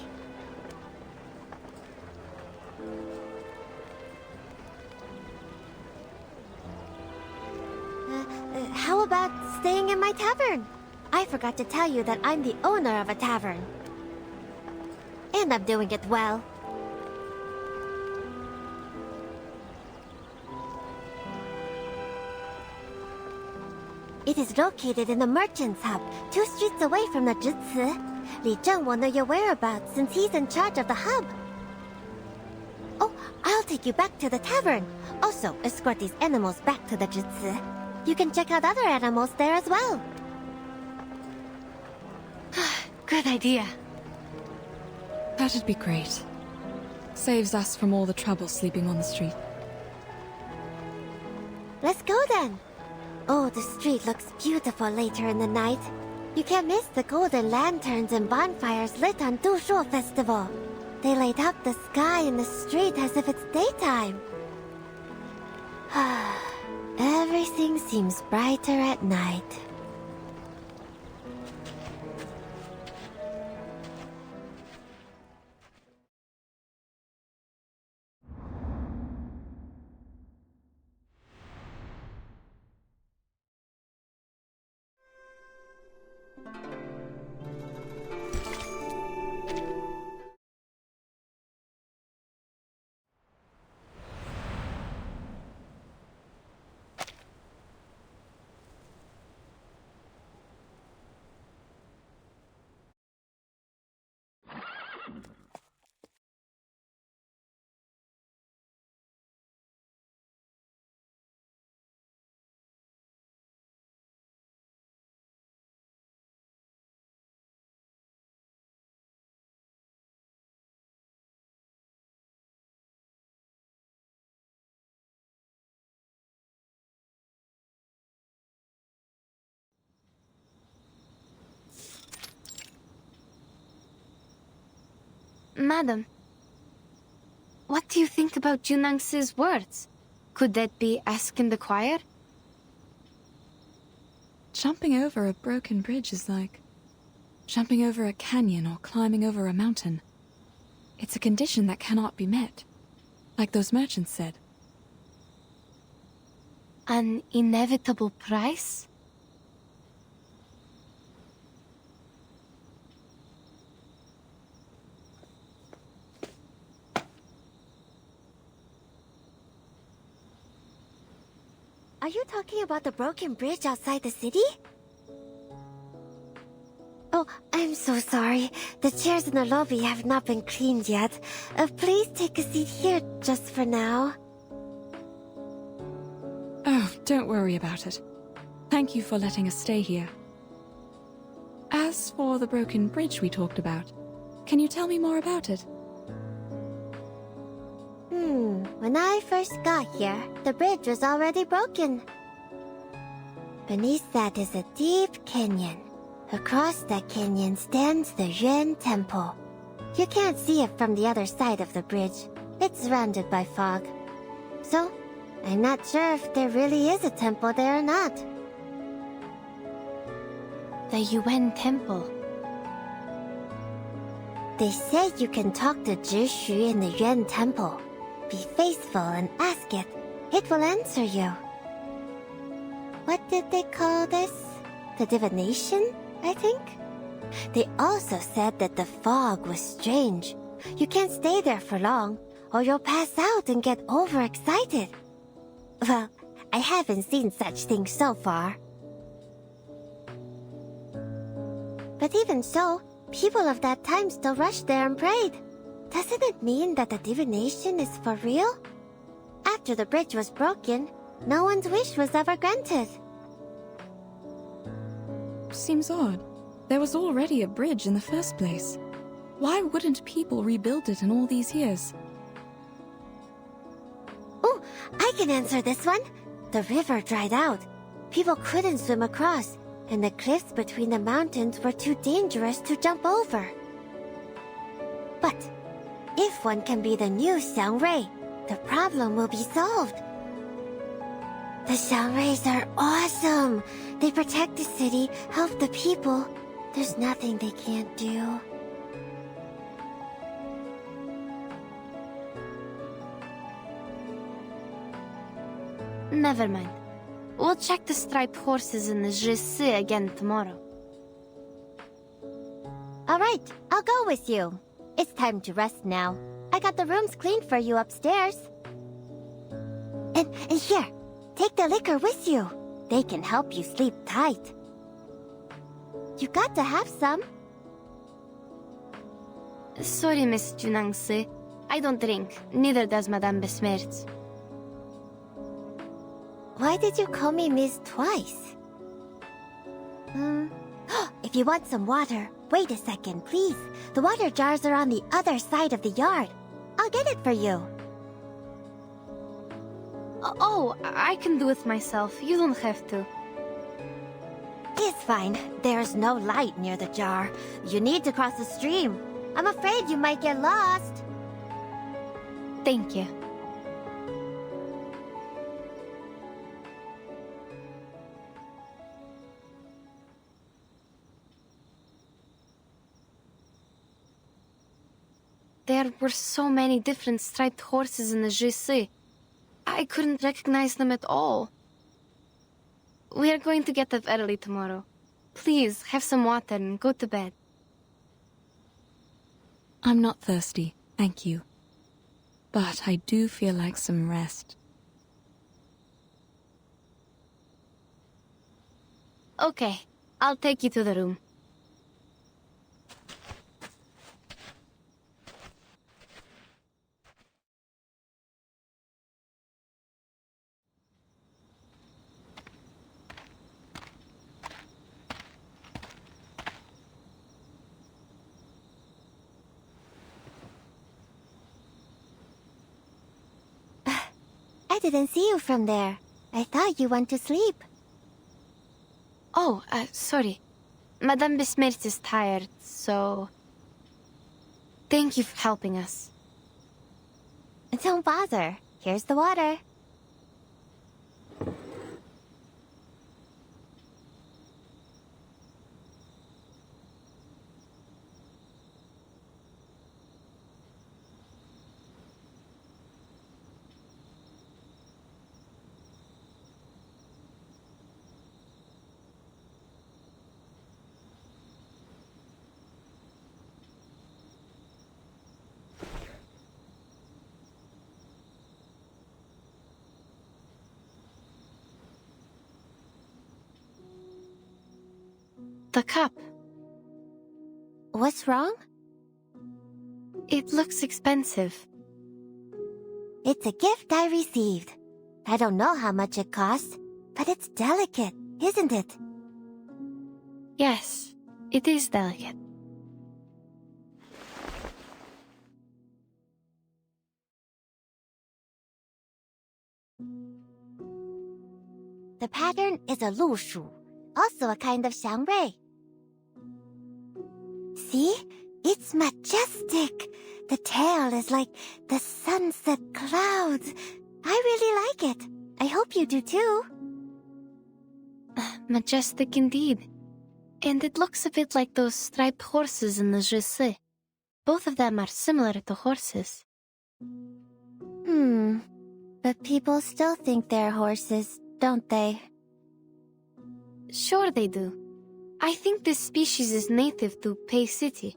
How about staying in my tavern? I forgot to tell you that I'm the owner of a tavern. And I'm doing it well. It is located in the Merchant's Hub, 2 streets away from the Zhici. Li Zheng will know your whereabouts since he's in charge of the hub. Oh, I'll take you back to the tavern. Also, escort these animals back to the Zhici. You can check out other animals there as well. Good idea. That'd be great. Saves us from all the trouble sleeping on the street. Let's go then. Oh, the street looks beautiful later in the night. You can't miss the golden lanterns and bonfires lit on Dushuo Festival. They light up the sky and the street as if it's daytime. Everything seems brighter at night. Madam, what do you think about Junang's words? Could that be asking the choir? Jumping over a broken bridge is like jumping over a canyon or climbing over a mountain. It's a condition that cannot be met, like those merchants said. An inevitable price? Are you talking about the broken bridge outside the city? Oh, I'm so sorry. The chairs in the lobby have not been cleaned yet. Please take a seat here just for now. Oh, don't worry about it. Thank you for letting us stay here. As for the broken bridge we talked about, can you tell me more about it? When I first got here, the bridge was already broken. Beneath that is a deep canyon. Across that canyon stands the Yuan Temple. You can't see it from the other side of the bridge. It's surrounded by fog. So, I'm not sure if there really is a temple there or not. The Yuan Temple. They say you can talk to Zhishu in the Yuan Temple. Be faithful and ask it. It will answer you. What did they call this? The divination, I think? They also said that the fog was strange. You can't stay there for long, or you'll pass out and get overexcited. Well, I haven't seen such things so far. But even so, people of that time still rushed there and prayed. Doesn't it mean that the divination is for real? After the bridge was broken, no one's wish was ever granted. Seems odd. There was already a bridge in the first place. Why wouldn't people rebuild it in all these years? Oh, I can answer this one. The river dried out. People couldn't swim across, and the cliffs between the mountains were too dangerous to jump over. But If one can be the new Xiangrui, the problem will be solved. The Xiangruis are awesome. They protect the city, help the people. There's nothing they can't do. Never mind. We'll check the striped horses in the Jisi again tomorrow. All right, I'll go with you. It's time to rest now. I got the rooms cleaned for you upstairs. And here, take the liquor with you. They can help you sleep tight. You got to have some. Sorry, Miss Junangsi. I don't drink. Neither does Madame Besmertz. Why did you call me Miss twice? If you want some water, wait a second, please. The water jars are on the other side of the yard. I'll get it for you. Oh, I can do it myself. You don't have to. It's fine. There's no light near the jar. You need to cross the stream. I'm afraid you might get lost. Thank you. There were so many different striped horses in the Jisi. I couldn't recognize them at all. We are going to get up early tomorrow. Please, have some water and go to bed. I'm not thirsty, thank you. But I do feel like some rest. Okay, I'll take you to the room. I didn't see you from there. I thought you went to sleep. Oh, sorry. Madame Besmertz is tired, so... Thank you for helping us. Don't bother. Here's the water. The cup. What's wrong? It looks expensive. It's a gift I received. I don't know how much it costs, but it's delicate, isn't it? Yes, it is delicate. The pattern is a lu shu, also a kind of xiangrui. See? It's majestic. The tail is like the sunset clouds. I really like it. I hope you do too. Majestic indeed. And it looks a bit like those striped horses in the Jisi. Both of them are similar to horses. But people still think they're horses, don't they? Sure they do. I think this species is native to Pei City.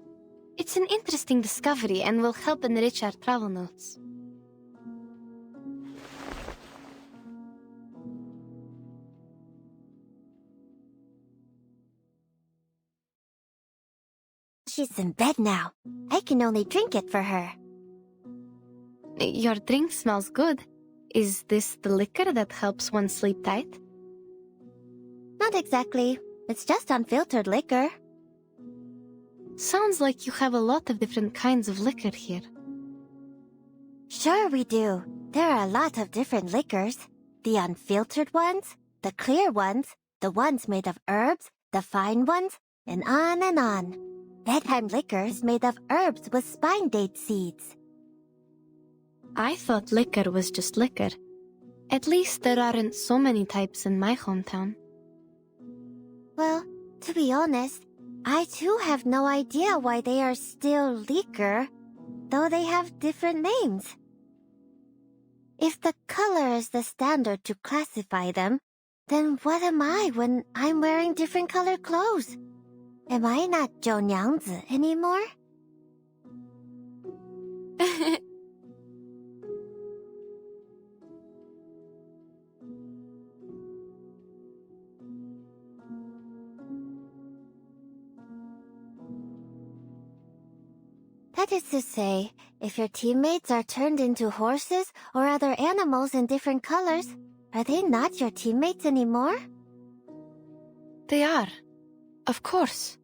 It's an interesting discovery and will help enrich our travel notes. She's in bed now. I can only drink it for her. Your drink smells good. Is this the liquor that helps one sleep tight? Not exactly. It's just unfiltered liquor. Sounds like you have a lot of different kinds of liquor here. Sure we do. There are a lot of different liquors. The unfiltered ones, the clear ones, the ones made of herbs, the fine ones, and on and on. Bedtime liquor is made of herbs with spine date seeds. I thought liquor was just liquor. At least there aren't so many types in my hometown. Well, to be honest, I too have no idea why they are still liquor, though they have different names. If the color is the standard to classify them, then what am I when I'm wearing different colored clothes? Am I not 九娘子 anymore? That is to say, if your teammates are turned into horses or other animals in different colors, are they not your teammates anymore? They are. Of course.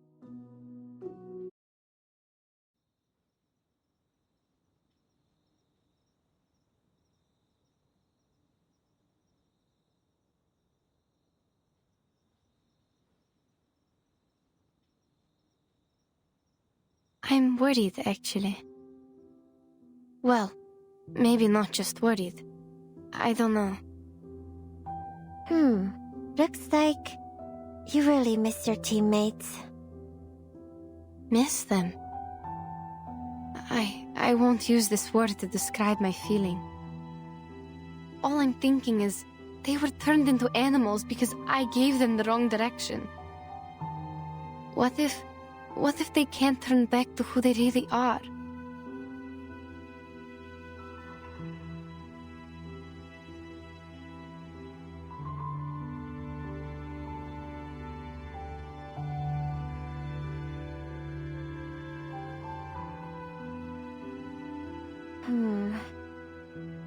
I'm worried, actually. Well, maybe not just worried. I don't know. Looks like you really miss your teammates. Miss them? I won't use this word to describe my feeling. All I'm thinking is, they were turned into animals because I gave them the wrong direction. What if they can't turn back to who they really are?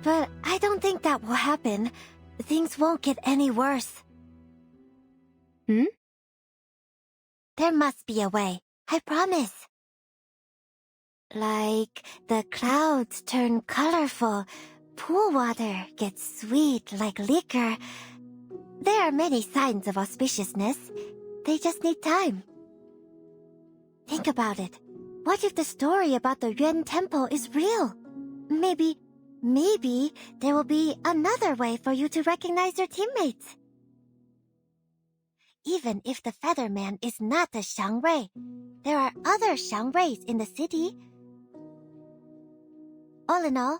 But I don't think that will happen. Things won't get any worse. There must be a way. I promise. Like the clouds turn colorful, pool water gets sweet like liquor. There are many signs of auspiciousness. They just need time. Think about it. What if the story about the Yuan Temple is real? Maybe there will be another way for you to recognize your teammates. Even if the Featherman is not a Xiangrui, there are other Xiangruis in the city. All in all,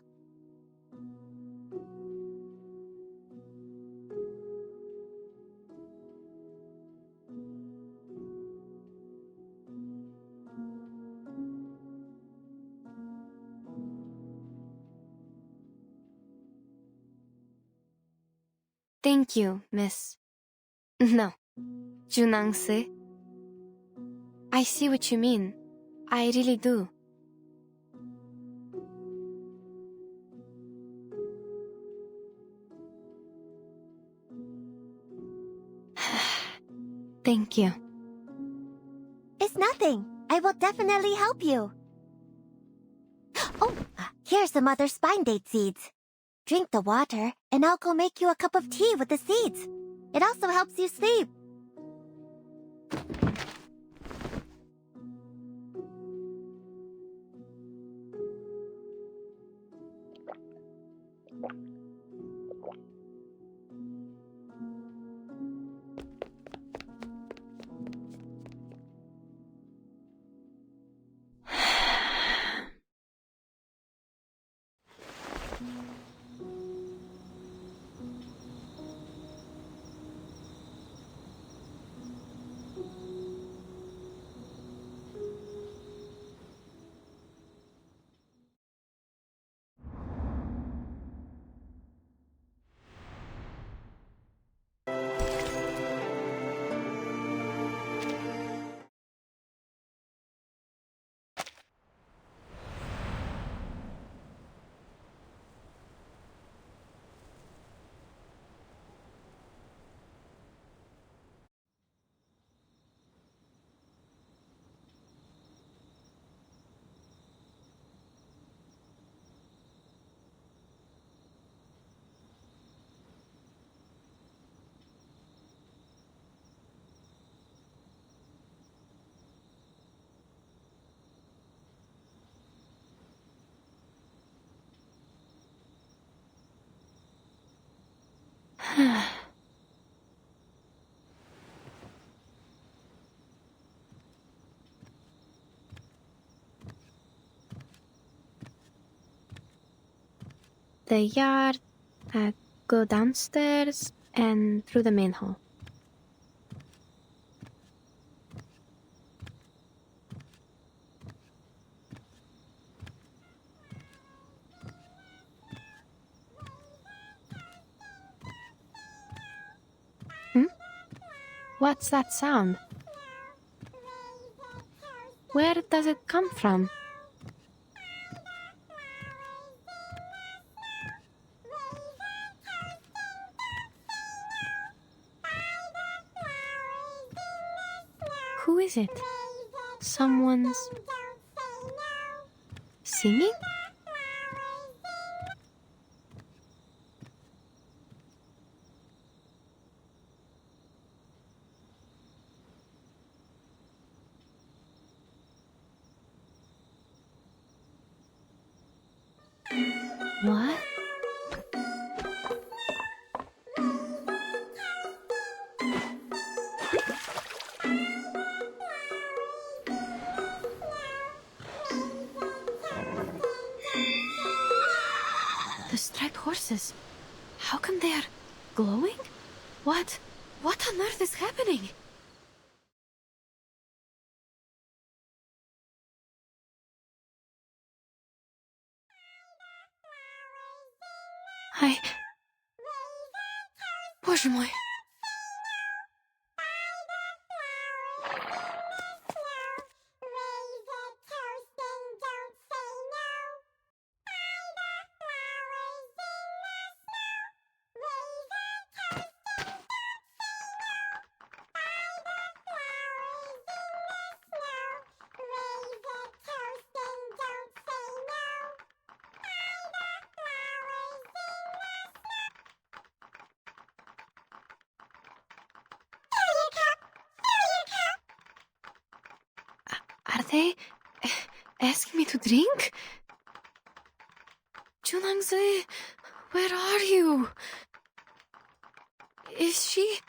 Thank you, Miss. No, Junangse. I see what you mean. I really do. Thank you. it's nothing. I will definitely help you. Oh, here's some other spine date seeds. Drink the water, and I'll go make you a cup of tea with the seeds. It also helps you sleep. The yard, go downstairs and through the main hall. What's that sound? Where does it come from? Who is it? Someone's singing? What? The striped horses. How come they are glowing? What on earth is happening? Боже мой. Are they asking me to drink? Junangzi, where are you? Is she?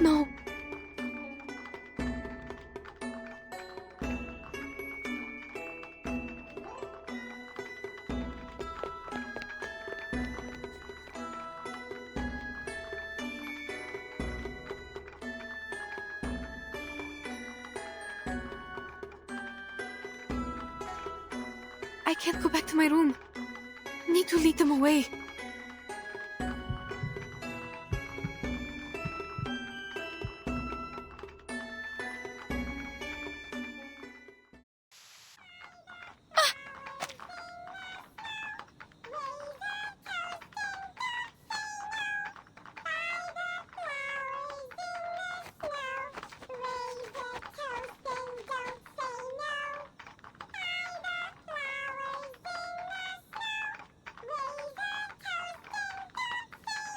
No. I can't go back to my room. Need to lead them away.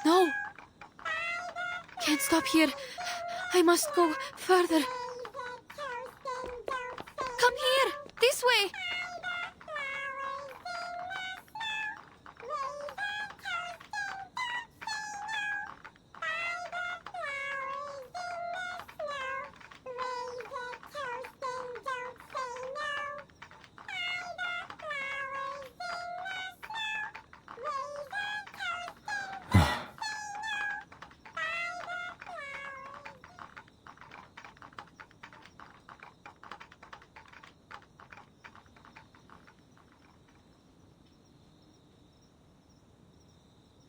No! Can't stop here. I must go further. Come here! This way!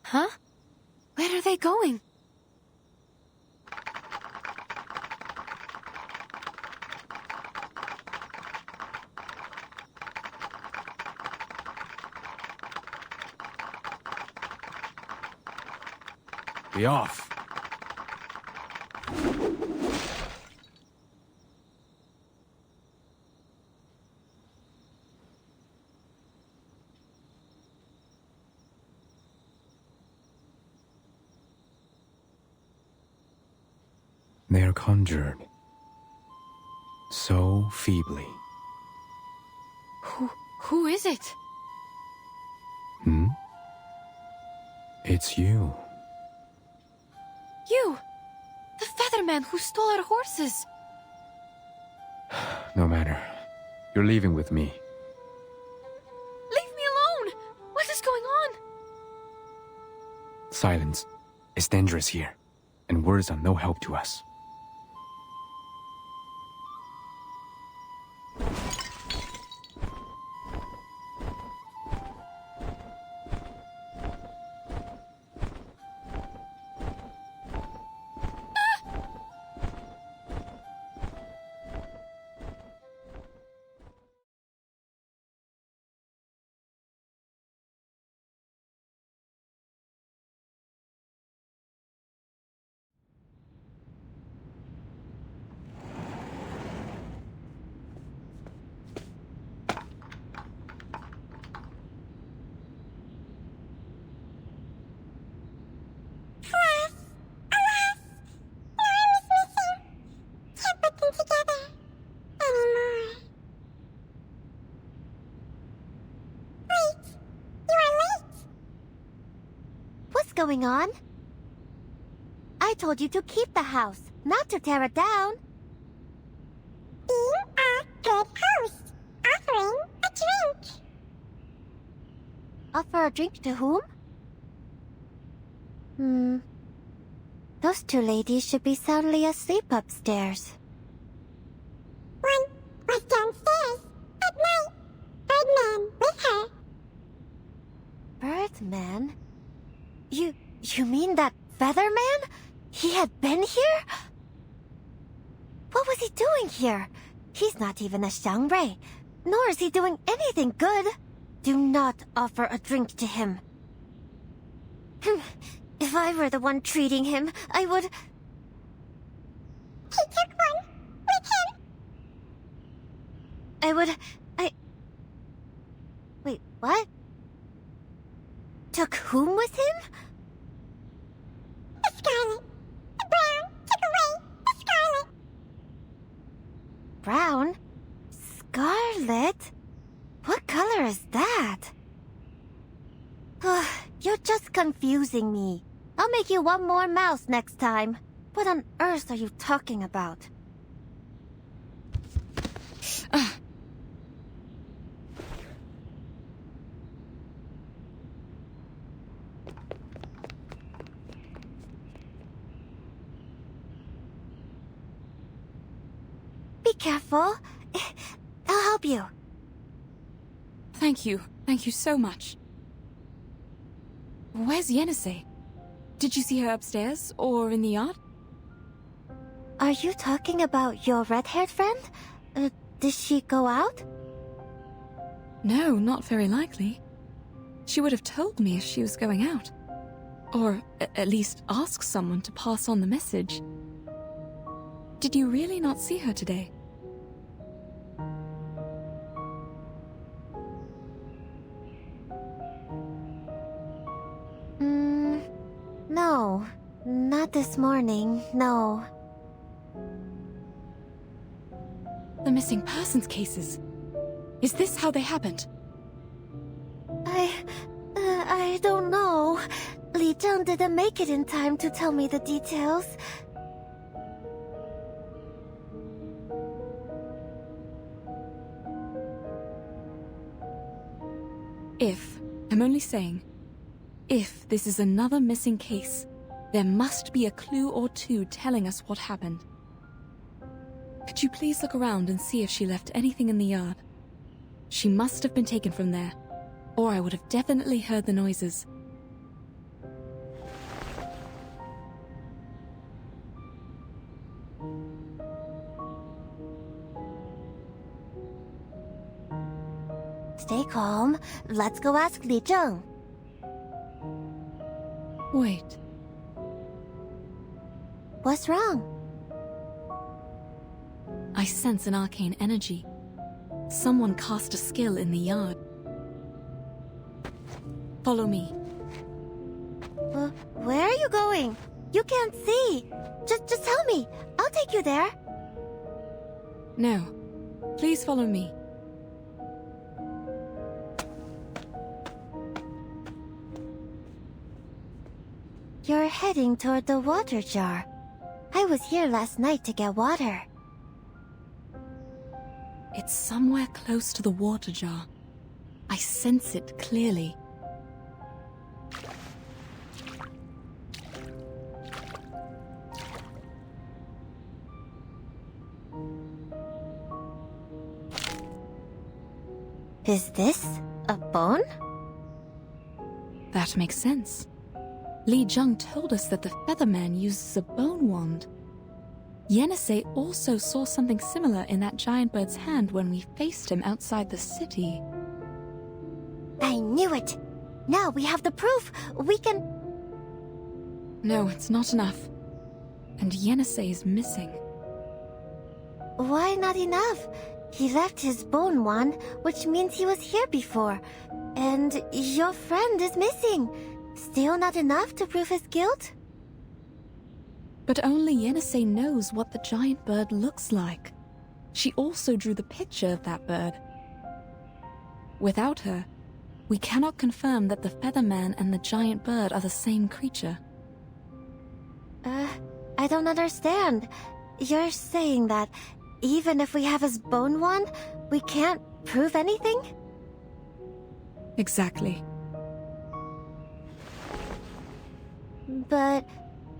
Huh? Where are they going? Be off. They are conjured. So feebly. Who is it? Hmm? It's you. You! The Featherman who stole our horses! No matter. You're leaving with me. Leave me alone! What is going on? Silence. It's dangerous here, and words are no help to us. What's going on? I told you to keep the house, not to tear it down. Be a good host, offering a drink. Offer a drink to whom? Those two ladies should be soundly asleep upstairs. One was downstairs at night. Birdman with her. Birdman? You mean that Featherman? He had been here? What was he doing here? He's not even a Xiangrui, nor is he doing anything good. Do not offer a drink to him. If I were the one treating him, I would... He took one with him. Wait, what? Took whom with him? The Scarlet. The Brown took away the Scarlet. Brown? Scarlet? What color is that? You're just confusing me. I'll make you one more mouse next time. What on earth are you talking about? Be careful. I'll help you. Thank you. Thank you so much. Where's Yenisei? Did you see her upstairs or in the yard? Are you talking about your red-haired friend? Did she go out? No, not very likely. She would have told me if she was going out. Or at least ask someone to pass on the message. Did you really not see her today? No. Not this morning, no. The missing persons cases. Is this how they happened? I don't know. Li Zheng didn't make it in time to tell me the details. I'm only saying, if this is another missing case, there must be a clue or two telling us what happened. Could you please look around and see if she left anything in the yard? She must have been taken from there, or I would have definitely heard the noises. Stay calm. Let's go ask Li Zheng. Wait. What's wrong? I sense an arcane energy. Someone cast a skill in the yard. Follow me. Where are you going? You can't see. Just tell me. I'll take you there. No. Please follow me. You're heading toward the water jar. I was here last night to get water. It's somewhere close to the water jar. I sense it clearly. Is this a bone? That makes sense. Li Zheng told us that the Featherman uses a bone wand. Yenisei also saw something similar in that giant bird's hand when we faced him outside the city. I knew it! Now we have the proof! We can... No, it's not enough. And Yenisei is missing. Why not enough? He left his bone wand, which means he was here before. And your friend is missing. Still not enough to prove his guilt? But only Yenisei knows what the giant bird looks like. She also drew the picture of that bird. Without her, we cannot confirm that the Featherman and the giant bird are the same creature. I don't understand. You're saying that even if we have his bone wand, we can't prove anything? Exactly. But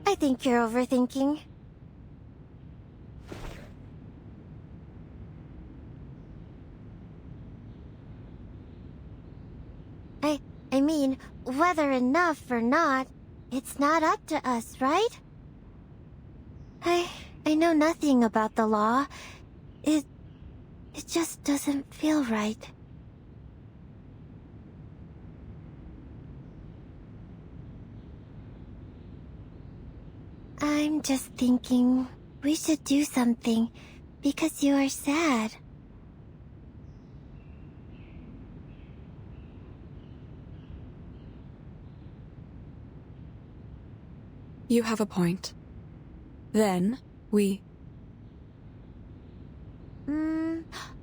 I think you're overthinking. I mean, whether enough or not, it's not up to us, right? I know nothing about the law. It just doesn't feel right. I'm just thinking we should do something because you are sad. You have a point. Then, we...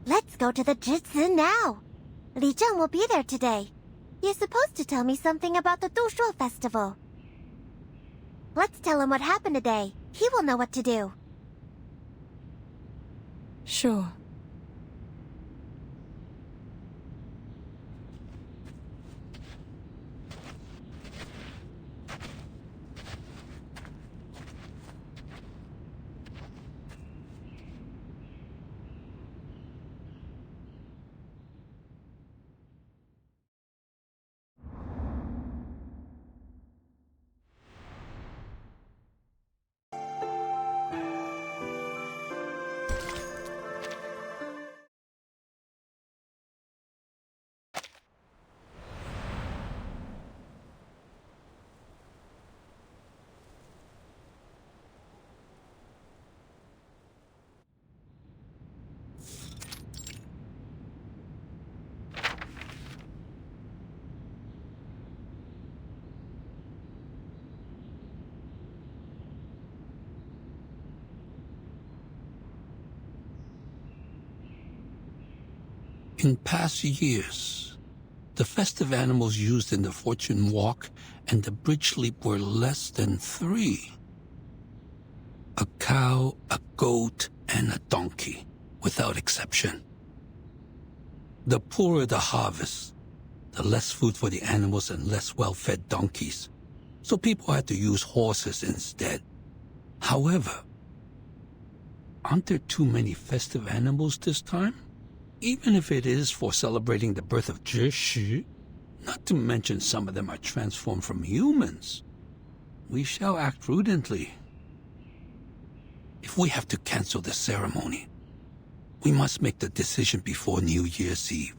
Let's go to the Jitsu now. Li Zheng will be there today. He's supposed to tell me something about the Dushuo festival. Let's tell him what happened today. He will know what to do. Sure. In past years, the festive animals used in the Fortune Walk and the Bridge Leap were less than 3. A cow, a goat, and a donkey, without exception. The poorer the harvest, the less food for the animals and less well-fed donkeys, so people had to use horses instead. However, aren't there too many festive animals this time? Even if it is for celebrating the birth of Zhi, not to mention some of them are transformed from humans. We shall act prudently. If we have to cancel the ceremony, we must make the decision before New Year's Eve.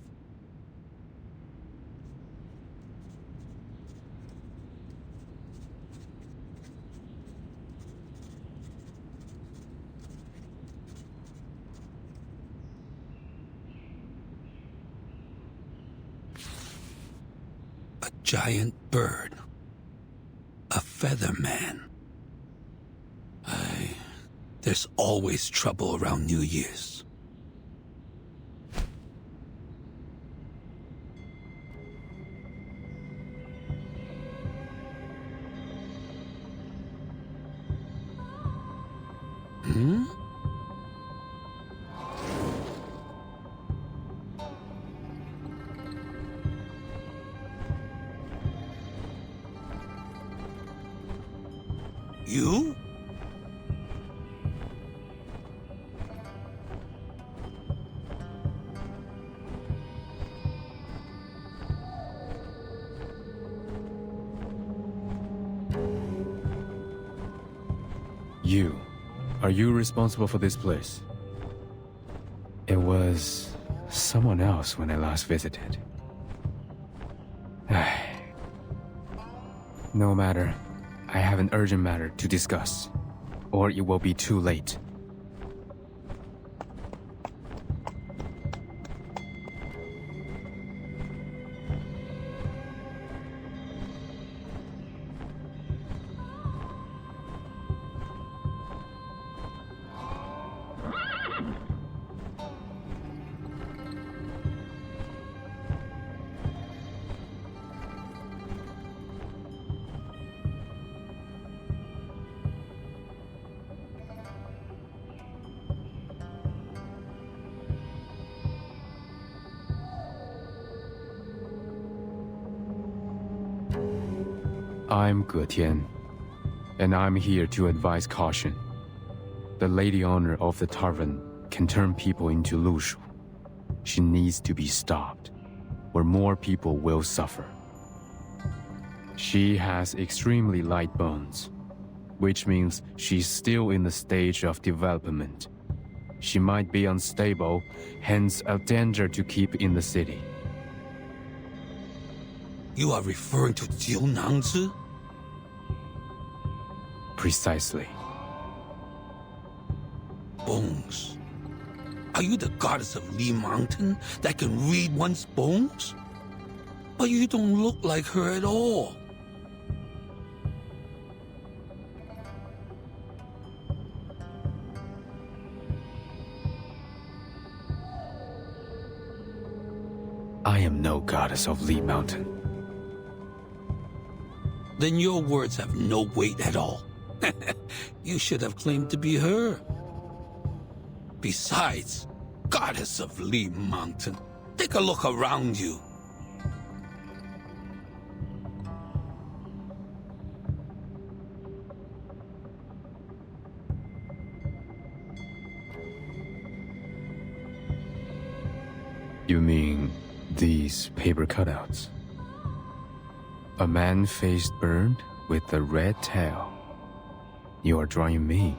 A giant bird. A feather man. There's always trouble around New Year's. Hmm? You? You. Are you responsible for this place? It was someone else when I last visited. No matter. I have an urgent matter to discuss, or it will be too late. I'm Getian, and I'm here to advise caution. The lady owner of the tavern can turn people into Lushu. She needs to be stopped, or more people will suffer. She has extremely light bones, which means she's still in the stage of development. She might be unstable, hence a danger to keep in the city. You are referring to Jiu Nangzi? Precisely. Bones. Are you the goddess of Li Mountain that can read one's bones? But you don't look like her at all. I am no goddess of Li Mountain. Then your words have no weight at all. You should have claimed to be her. Besides, goddess of Li Mountain, take a look around you. You mean these paper cutouts? A man face burned with a red tail. You are drawing me.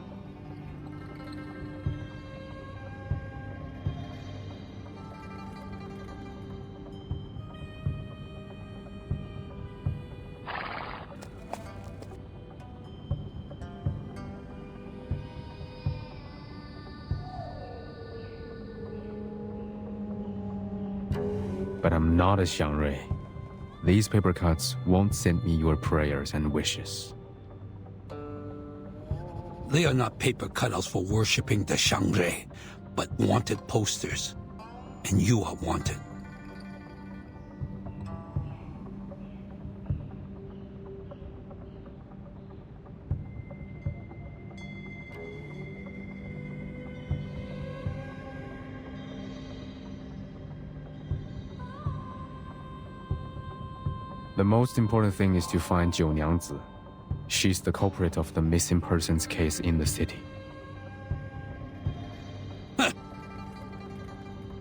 But I'm not a Xiangrui. These paper cuts won't send me your prayers and wishes. They are not paper cutouts for worshipping the Xiangrui, but wanted posters. And you are wanted. The most important thing is to find Jiu Niangzi. She's the culprit of the missing persons case in the city.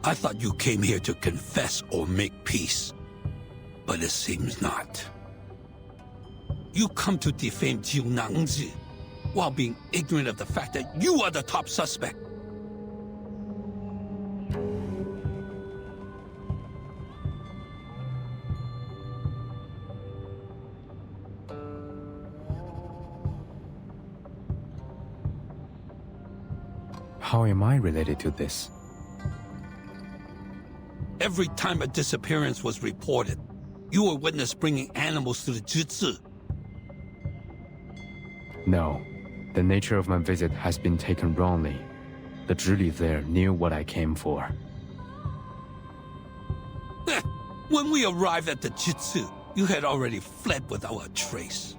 I thought you came here to confess or make peace. But it seems not. You come to defame Jiu Nangzi while being ignorant of the fact that you are the top suspect. How am I related to this? Every time a disappearance was reported, you were witness bringing animals to the Jitsu. No, The nature of my visit has been taken wrongly. The Zhili there knew what I came for. When we arrived at the Jitsu, you had already fled without a trace.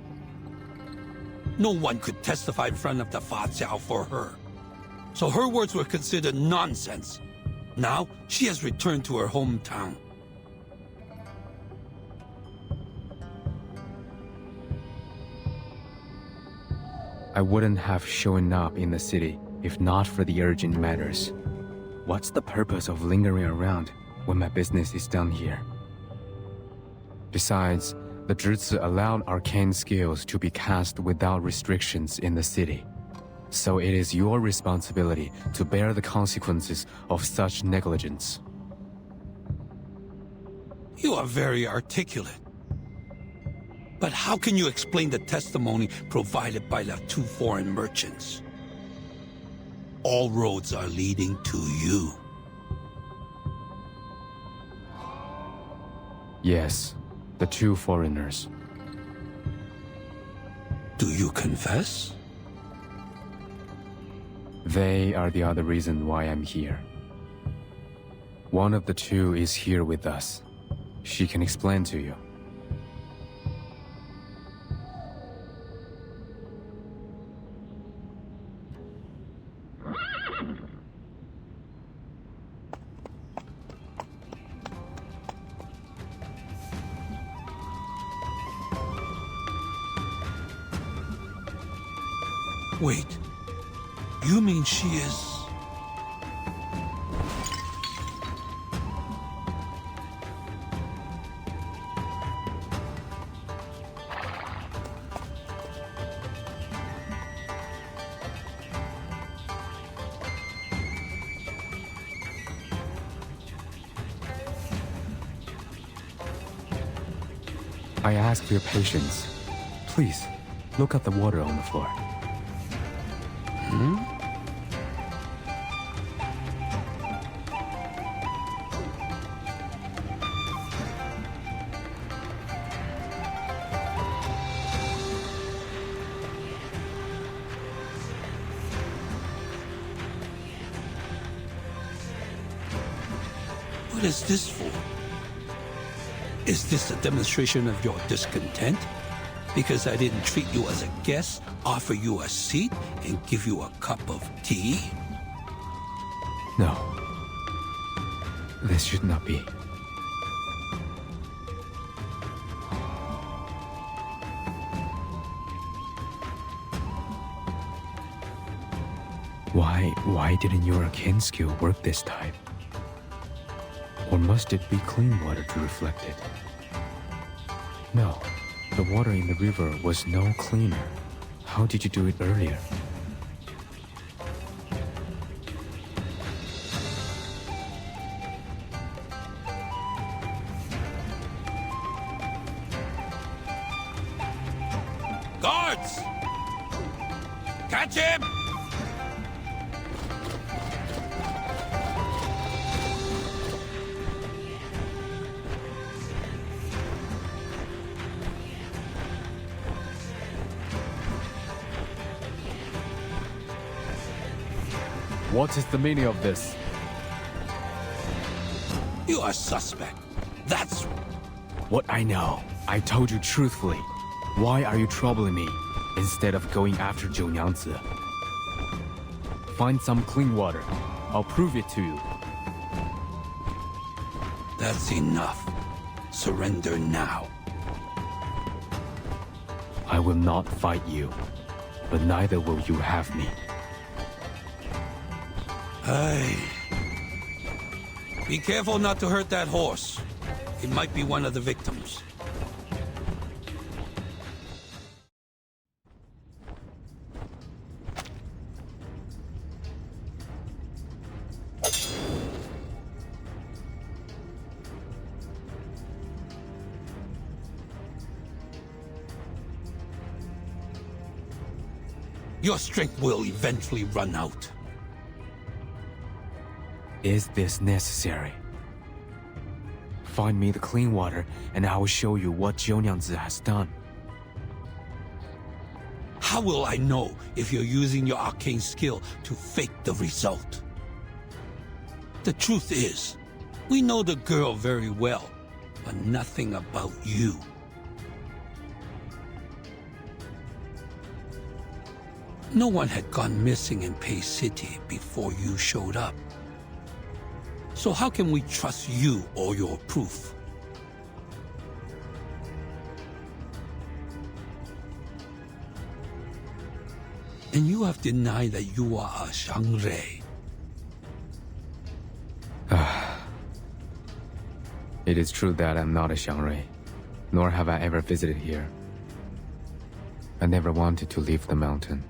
No one could testify in front of the Fa Jiao for her. So her words were considered nonsense. Now, she has returned to her hometown. I wouldn't have shown up in the city if not for the urgent matters. What's the purpose of lingering around when my business is done here? Besides, the Zhizi allowed arcane skills to be cast without restrictions in the city. So it is your responsibility to bear the consequences of such negligence. You are very articulate. But how can you explain the testimony provided by the two foreign merchants? All roads are leading to you. Yes, the two foreigners. Do you confess? They are the other reason why I'm here. One of the two is here with us. She can explain to you. Wait, you mean she is... I ask for your patience. Please, look at the water on the floor. What is this for? Is this a demonstration of your discontent? Because I didn't treat you as a guest, offer you a seat, and give you a cup of tea? No. This should not be. Why didn't your arcane skill work this time? Or must it be clean water to reflect it? No, the water in the river was no cleaner. How did you do it earlier? Guards! Catch him! What is the meaning of this? You are suspect. That's... What I know. I told you truthfully. Why are you troubling me instead of going after Zhou Nyangzi? Find some clean water. I'll prove it to you. That's enough. Surrender now. I will not fight you, but neither will you have me. Hey. Be careful not to hurt that horse. It might be one of the victims. Your strength will eventually run out. Is this necessary? Find me the clean water, and I will show you what Zhou Nyangzi has done. How will I know if you're using your arcane skill to fake the result? The truth is, we know the girl very well, but nothing about you. No one had gone missing in Pei City before you showed up. So how can we trust you or your proof? And you have denied that you are a Shangre. It is true that I'm not a Xiangrui, nor have I ever visited here. I never wanted to leave the mountain.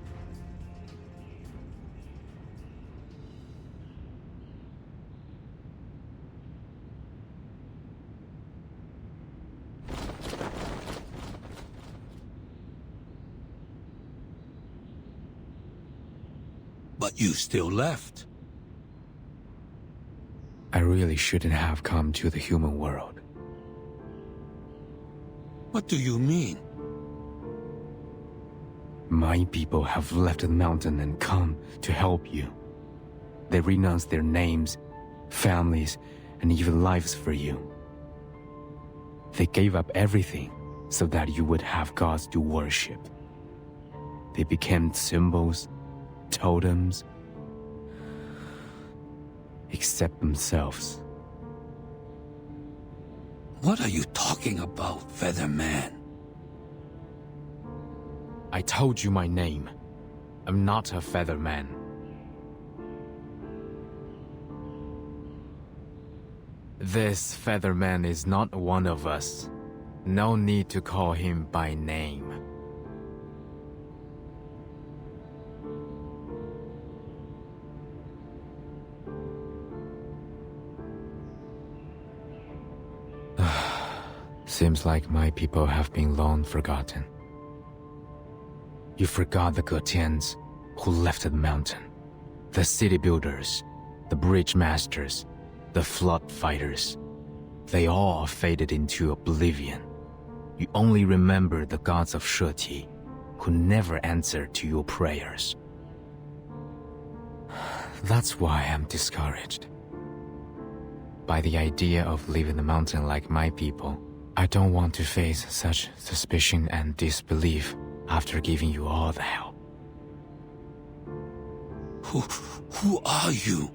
But you still left. I really shouldn't have come to the human world. What do you mean? My people have left the mountain and come to help you. They renounced their names, families, and even lives for you. They gave up everything so that you would have gods to worship. They became symbols, totems, except themselves. What are you talking about, Featherman? I told you my name. I'm not a Featherman. This Featherman is not one of us. No need to call him by name. Seems like my people have been long forgotten. You forgot the Getians who left the mountain, the city builders, the bridge masters, the flood fighters. They all faded into oblivion. You only remember the gods of Shuori, who never answered to your prayers. That's why I'm discouraged by the idea of leaving the mountain like my people. I don't want to face such suspicion and disbelief after giving you all the help. Who are you?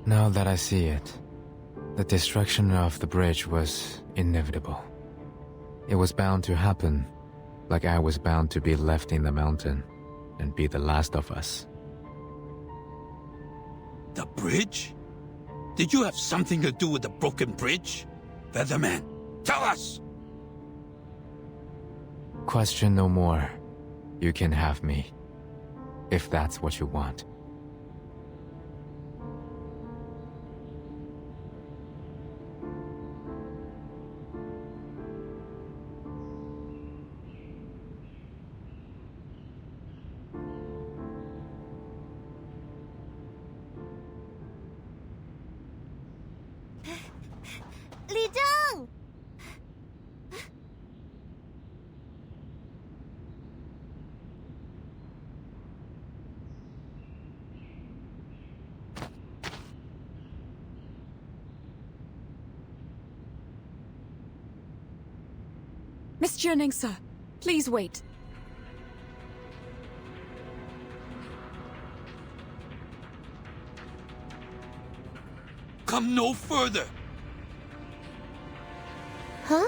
Now that I see it, the destruction of the bridge was inevitable. It was bound to happen, like I was bound to be left in the mountain and be the last of us. The bridge? Did you have something to do with the broken bridge? Featherman, tell us! Question no more. You can have me, if that's what you want. Li Zheng! Miss Jianing, sir, please wait. Come no further! Huh?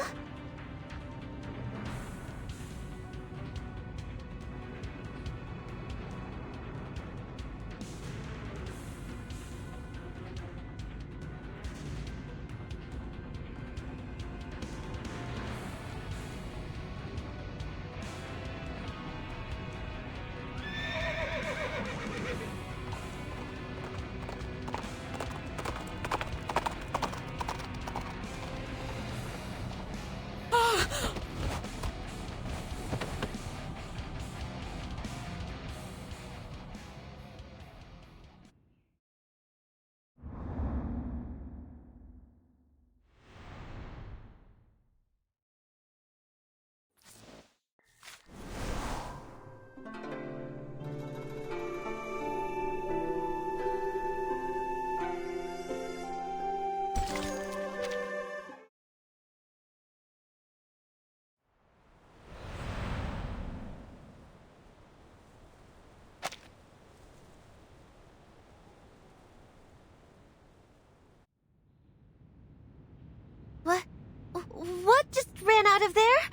just ran out of there.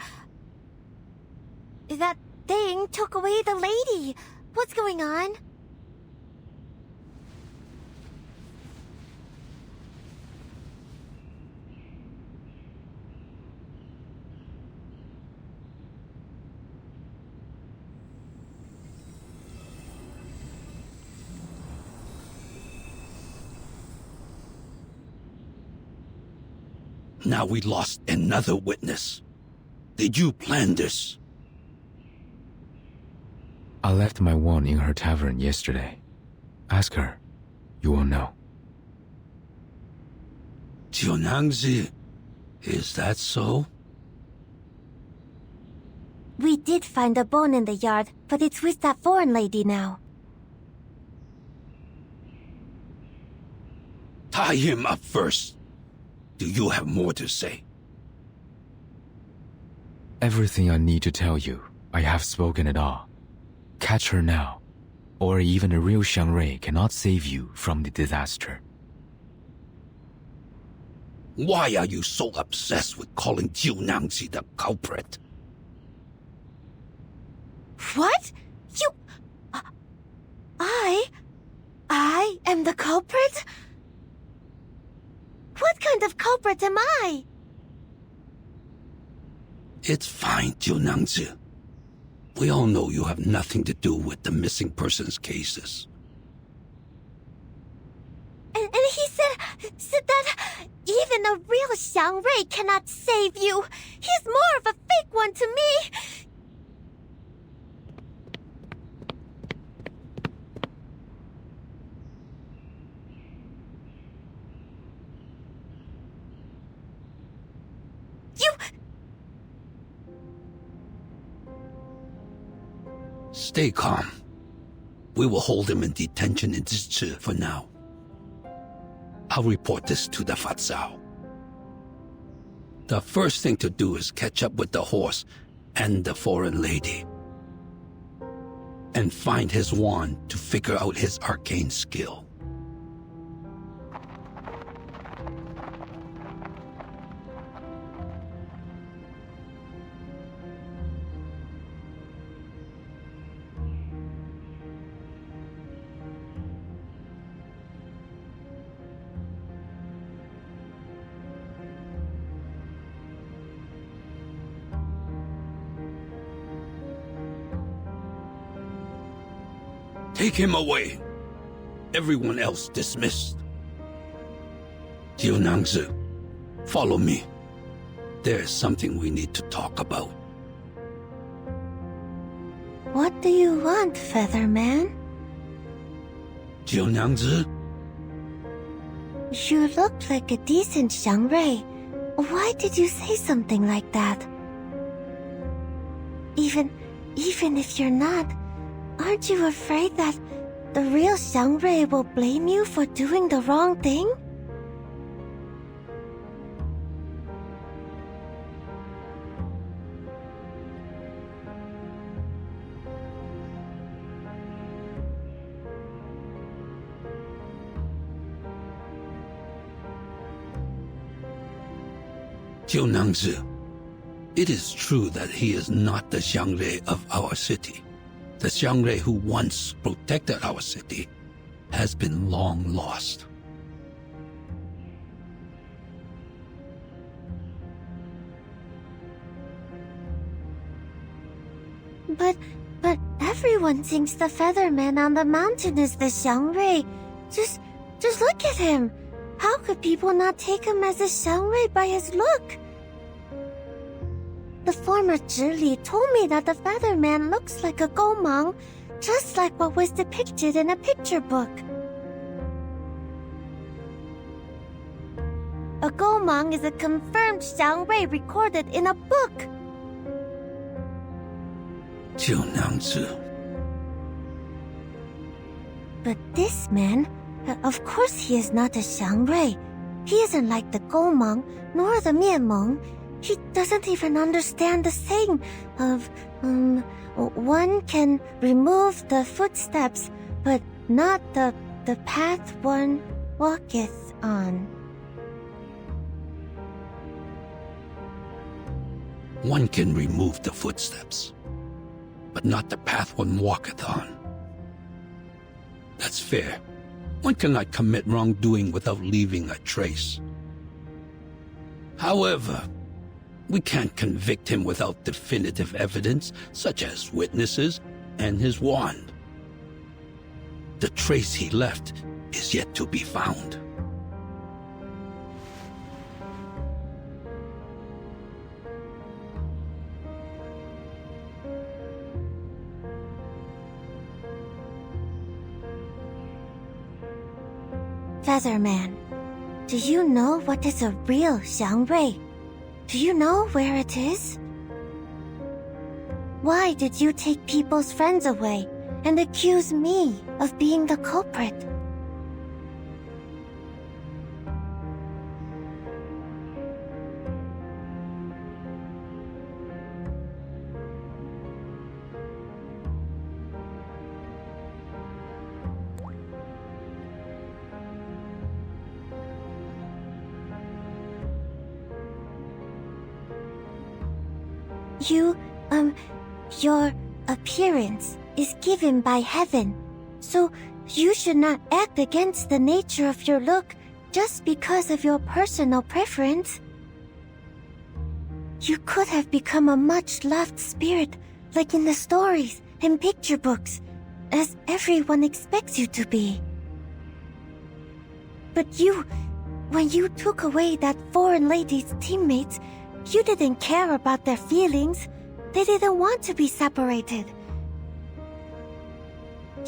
That thing took away the lady. What's going on? Now we lost another witness. Did you plan this? I left my wand in her tavern yesterday. Ask her. You will know. Xironaya, is that so? We did find a bone in the yard, but it's with that foreign lady now. Tie him up first. Do you have more to say? Everything I need to tell you, I have spoken it all. Catch her now, or even a real Shuori cannot save you from the disaster. Why are you so obsessed with calling Xironaya the culprit? What? You... I am the culprit? What kind of culprit am I? It's fine, Xironaya. We all know you have nothing to do with the missing persons cases. And he said that even a real Shuori cannot save you. He's more of a fake one to me. Stay calm. We will hold him in detention in Zhichi for now. I'll report this to the Fatsao. The first thing to do is catch up with the horse and the foreign lady. And find his wand to figure out his arcane skill. Take him away. Everyone else dismissed. Xironaya, follow me. There's something we need to talk about. What do you want, Featherman? Xironaya? You look like a decent Shuori. Why did you say something like that? Even if you're not, aren't you afraid that the real Shuori will blame you for doing the wrong thing? Xironaya, it is true that he is not the Shuori of our city. The Shuori who once protected our city has been long lost. But everyone thinks the Featherman on the mountain is the Shuori. Just look at him. How could people not take him as a Shuori by his look? The former Zhili told me that the Featherman looks like a Gomang, just like what was depicted in a picture book. A Gomang is a confirmed Shuori recorded in a book. Xironaya. But this man, of course he is not a Shuori. He isn't like the Gomang, nor the Mianmeng. He doesn't even understand the saying of, one can remove the footsteps, but not the path one walketh on. One can remove the footsteps, but not the path one walketh on. That's fair. One cannot commit wrongdoing without leaving a trace. However, we can't convict him without definitive evidence, such as witnesses and his wand. The trace he left is yet to be found. Featherman, do you know what is a real Xiangrui? Do you know where it is? Why did you take people's friends away and accuse me of being the culprit? Your appearance is given by heaven, so you should not act against the nature of your look just because of your personal preference. You could have become a much-loved spirit, like in the stories and picture books, as everyone expects you to be. But when you took away that foreign lady's teammates, you didn't care about their feelings. They didn't want to be separated.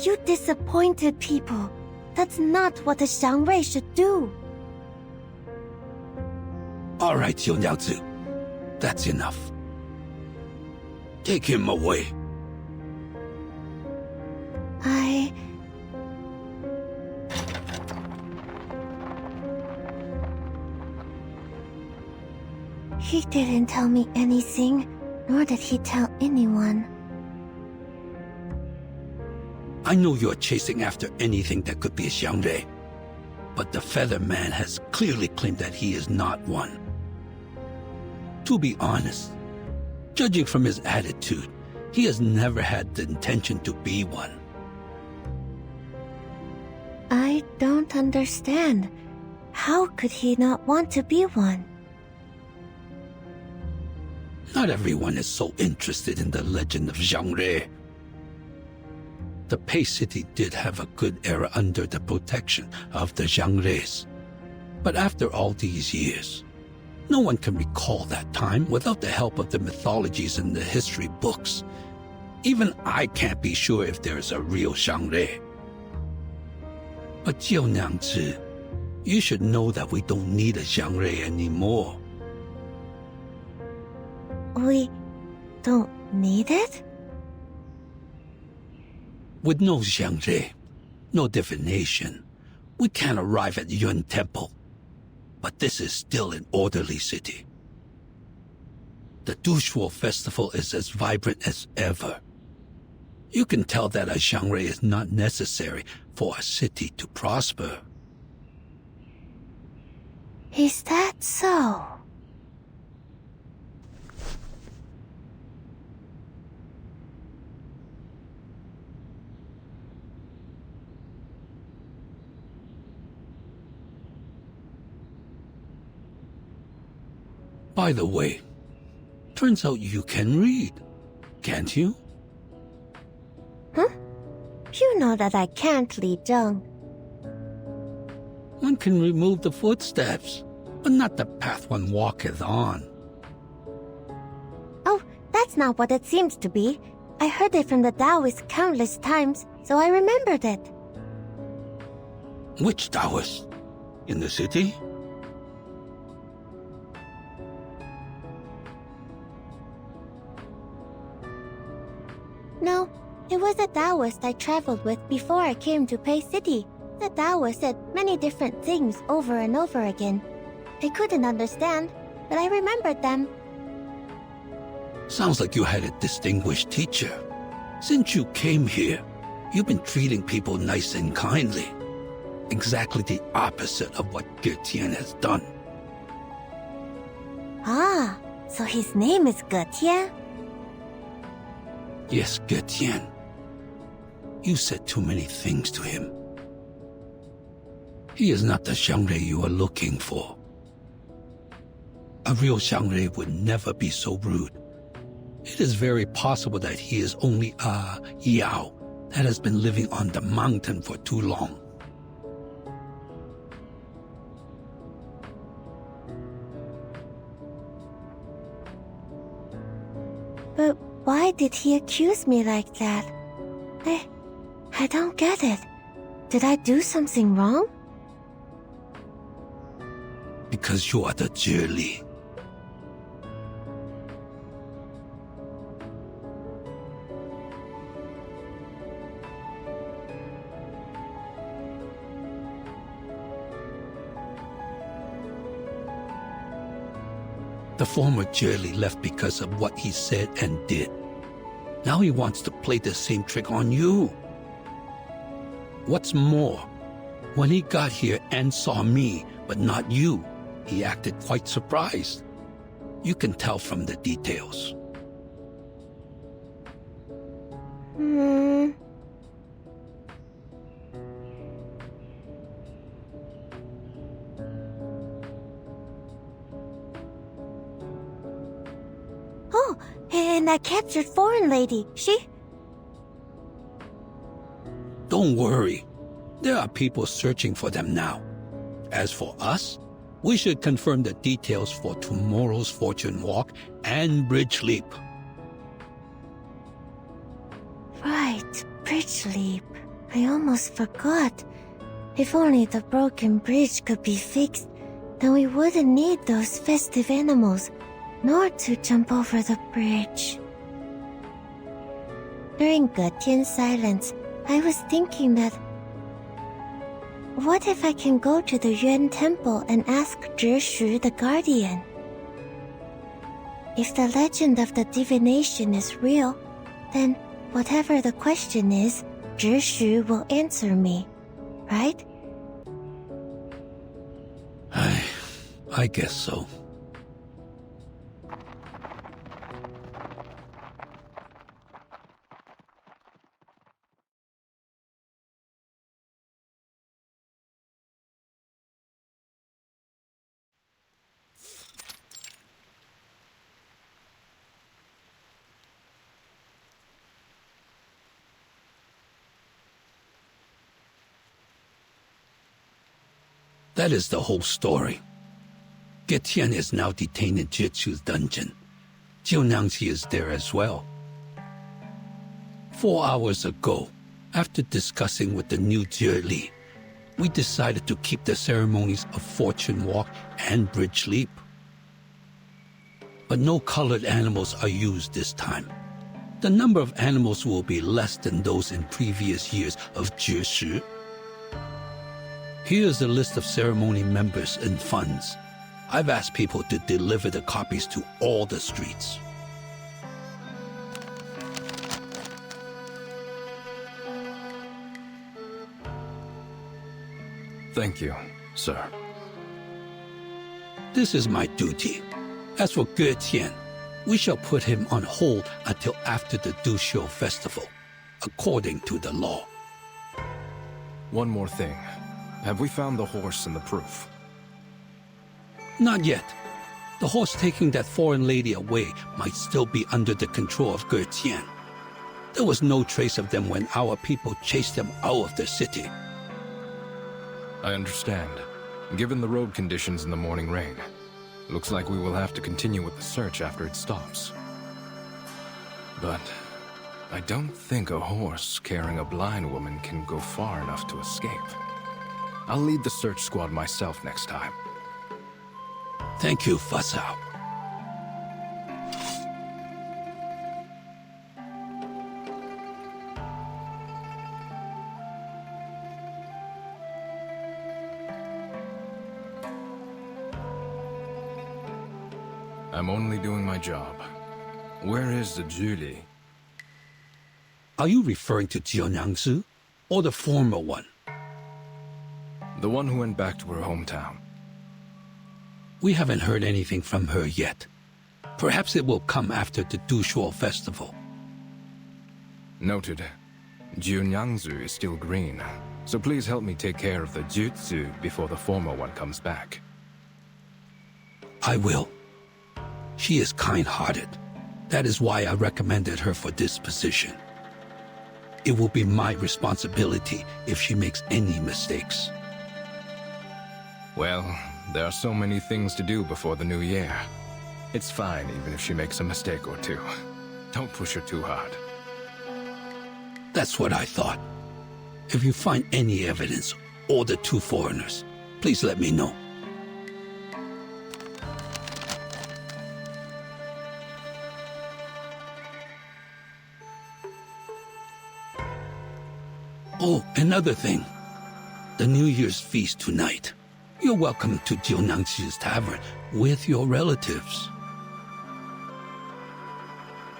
You disappointed people. That's not what a Xiangrui should do. All right, Xiunyao. That's enough. Take him away. He didn't tell me anything, nor did he tell anyone. I know you're chasing after anything that could be a Xiangrui, but the Feather Man has clearly claimed that he is not one. To be honest, judging from his attitude, he has never had the intention to be one. I don't understand. How could he not want to be one? Not everyone is so interested in the legend of Xiangrui. The Pei City did have a good era under the protection of the Xiangruis. But after all these years, no one can recall that time without the help of the mythologies and the history books. Even I can't be sure if there is a real Xiangrui. But Jiunyangzi, you should know that we don't need a Xiangrui anymore. We don't need it? With no Xiangrui, no divination, we can't arrive at Yun Temple. But this is still an orderly city. The Dushuo festival is as vibrant as ever. You can tell that a Xiangrui is not necessary for a city to prosper. Is that so? By the way, turns out you can read, can't you? Huh? You know that I can't, Li Zheng. One can remove the footsteps, but not the path one walketh on. Oh, that's not what it seems to be. I heard it from the Taoist countless times, so I remembered it. Which Taoist? In the city? No, it was a Taoist I traveled with before I came to Pei City. The Taoist said many different things over and over again. I couldn't understand, but I remembered them. Sounds like you had a distinguished teacher. Since you came here, you've been treating people nice and kindly. Exactly the opposite of what Ge Tian has done. Ah, So his name is Getian? Yes, Getian. You said too many things to him. He is not the Xiangrui you are looking for. A real Xiangrui would never be so rude. It is very possible that he is only a Yao that has been living on the mountain for too long. But why did he accuse me like that? I don't get it. Did I do something wrong? Because you are the Zhili. The former Zhili left because of what he said and did. Now he wants to play the same trick on you. What's more, when he got here and saw me, but not you, he acted quite surprised. You can tell from the details. Oh, and that captured foreign lady, she... Don't worry. There are people searching for them now. As for us, we should confirm the details for tomorrow's fortune walk and bridge leap. Right, bridge leap. I almost forgot. If only the broken bridge could be fixed, then we wouldn't need those festive animals, nor to jump over the bridge. During Getian's silence, I was thinking that what if I can go to the Yuan Temple and ask Zhishu the Guardian? If the legend of the divination is real, then whatever the question is, Zhishu will answer me, right? I guess so. That is the whole story. Getian is now detained in Jitsu's dungeon. Jiunangxi is there as well. 4 hours ago, after discussing with the new Zhili, we decided to keep the ceremonies of fortune walk and bridge leap. But no colored animals are used this time. The number of animals will be less than those in previous years of Jishu. Here's a list of ceremony members and funds. I've asked people to deliver the copies to all the streets. Thank you, sir. This is my duty. As for Getian, we shall put him on hold until after the Duxiu festival, according to the law. One more thing. Have we found the horse and the proof? Not yet. The horse taking that foreign lady away might still be under the control of Getian. There was no trace of them when our people chased them out of the city. I understand. Given the road conditions in the morning rain, looks like we will have to continue with the search after it stops. But I don't think a horse carrying a blind woman can go far enough to escape. I'll lead the search squad myself next time. Thank you, Fasao. I'm only doing my job. Where is the Zhili? Are you referring to Jiunangsu or the former one? The one who went back to her hometown. We haven't heard anything from her yet. Perhaps it will come after the Dushuo festival. Noted. Jiunyangzu is still green, so please help me take care of the Jutsu before the former one comes back. I will. She is kind-hearted. That is why I recommended her for this position. It will be my responsibility if she makes any mistakes. Well, there are so many things to do before the new year. It's fine even if she makes a mistake or two. Don't push her too hard. That's what I thought. If you find any evidence or the two foreigners, please let me know. Oh, another thing. The New Year's feast tonight. You're welcome to Jiunyangzi's tavern with your relatives.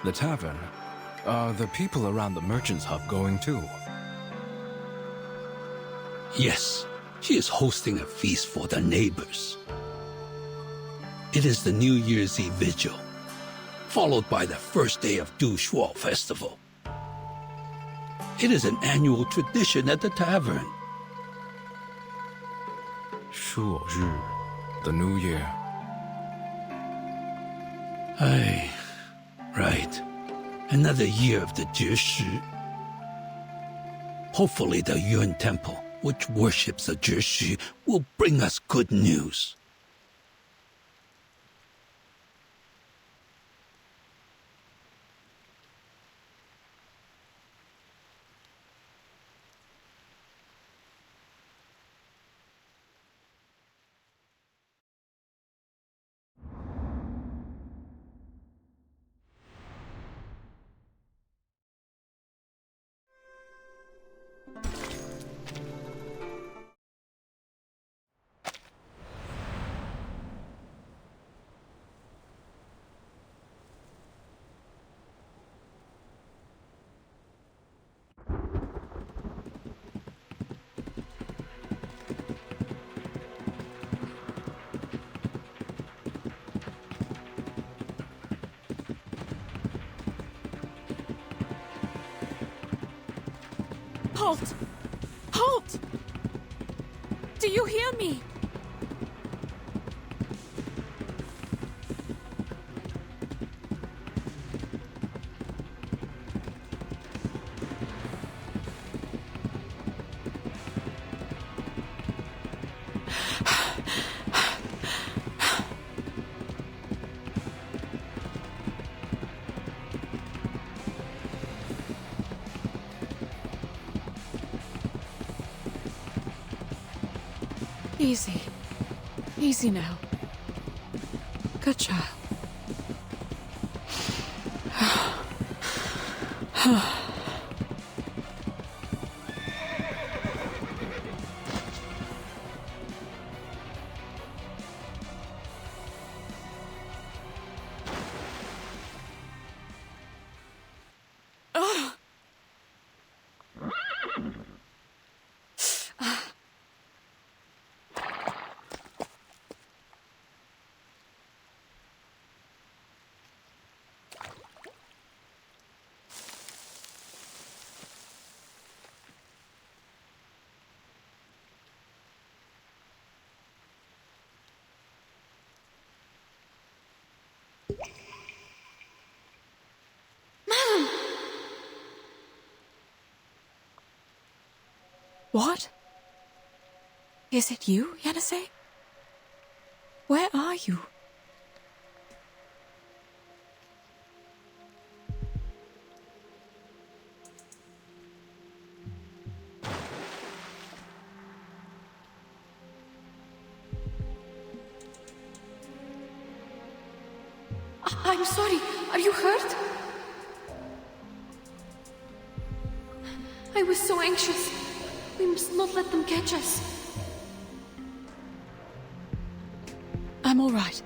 The tavern? Are the people around the merchant's hub going too? Yes, she is hosting a feast for the neighbors. It is the New Year's Eve vigil, followed by the first day of Dushuo festival. It is an annual tradition at the tavern. Shuori, the new year. Aye, right. Another year of the Jieshi. Hopefully the Yuan Temple, which worships the Jieshi, will bring us good news. Halt! Halt! Do you hear me? Easy. Easy now. Good child. What? Is it you, Yanase? Where are you? I'm sorry. Are you hurt? I was so anxious. We must not let them catch us. I'm all right.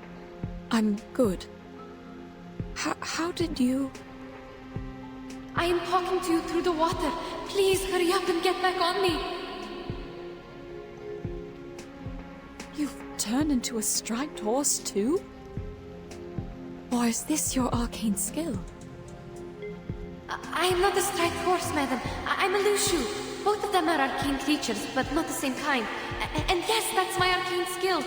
I'm good. How did you... I am talking to you through the water. Please hurry up and get back on me. You've turned into a striped horse too? Or is this your arcane skill? I am not a striped horse, madam. I'm a Lushu. Both of them are arcane creatures, but not the same kind. And yes, that's my arcane skill.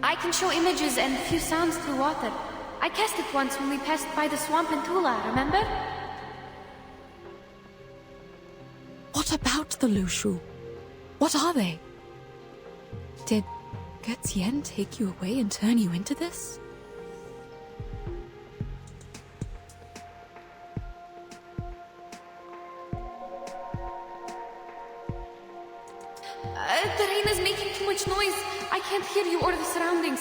I can show images and few sounds through water. I cast it once when we passed by the swamp in Tula, remember? What about the Lushu? What are they? Did Getien take you away and turn you into this? The rain is making too much noise. I can't hear you or the surroundings.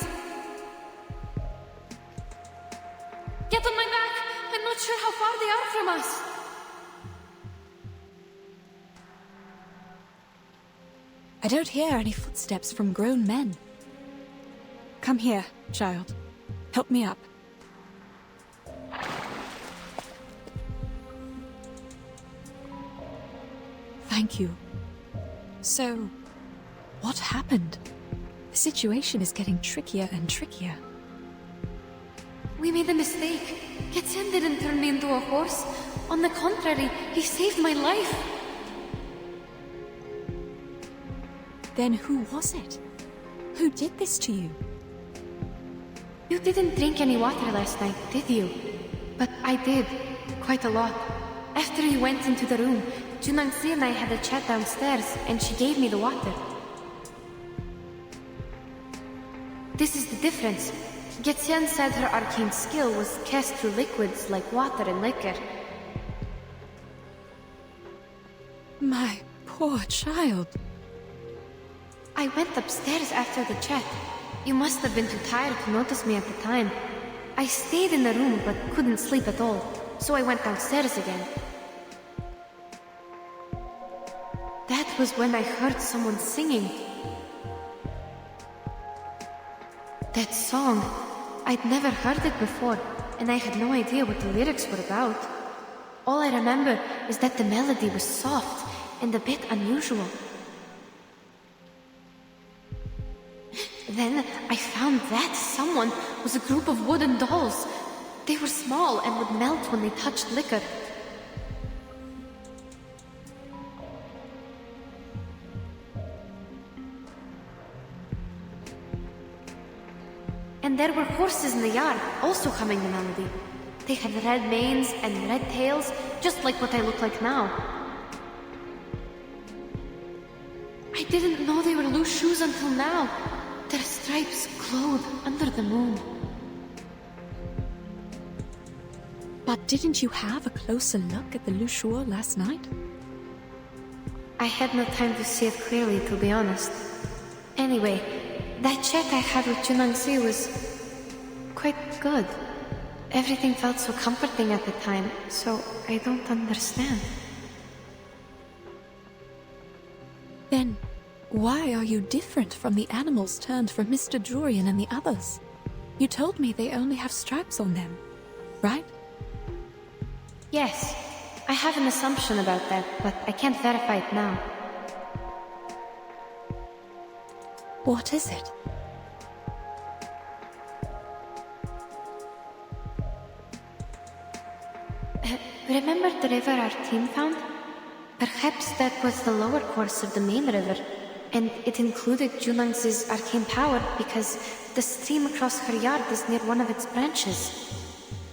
Get on my back. I'm not sure how far they are from us. I don't hear any footsteps from grown men. Come here, child. Help me up. Thank you. So, what happened? The situation is getting trickier and trickier. We made a mistake. Getien didn't turn me into a horse. On the contrary, he saved my life. Then who was it? Who did this to you? You didn't drink any water last night, did you? But I did. Quite a lot. After you went into the room, Junangsi and I had a chat downstairs, and she gave me the water. This is the difference. Getien said her arcane skill was cast through liquids like water and liquor. My poor child. I went upstairs after the chat. You must have been too tired to notice me at the time. I stayed in the room but couldn't sleep at all, so I went downstairs again. That was when I heard someone singing. That song, I'd never heard it before, and I had no idea what the lyrics were about. All I remember is that the melody was soft and a bit unusual. Then I found that someone was a group of wooden dolls. They were small and would melt when they touched liquor. And there were horses in the yard, also humming the melody. They had red manes and red tails, just like what I look like now. I didn't know they were loose shoes until now. Their stripes glowed under the moon. But didn't you have a closer look at the Lushuo last night? I had no time to see it clearly, to be honest. Anyway, that chat I had with Junangsi was quite good. Everything felt so comforting at the time, so I don't understand. Then, why are you different from the animals turned from Mr. Durian and the others? You told me they only have stripes on them, right? Yes, I have an assumption about that, but I can't verify it now. What is it? Remember the river our team found? Perhaps that was the lower course of the main river, and it included Junang's arcane power because the stream across her yard is near one of its branches.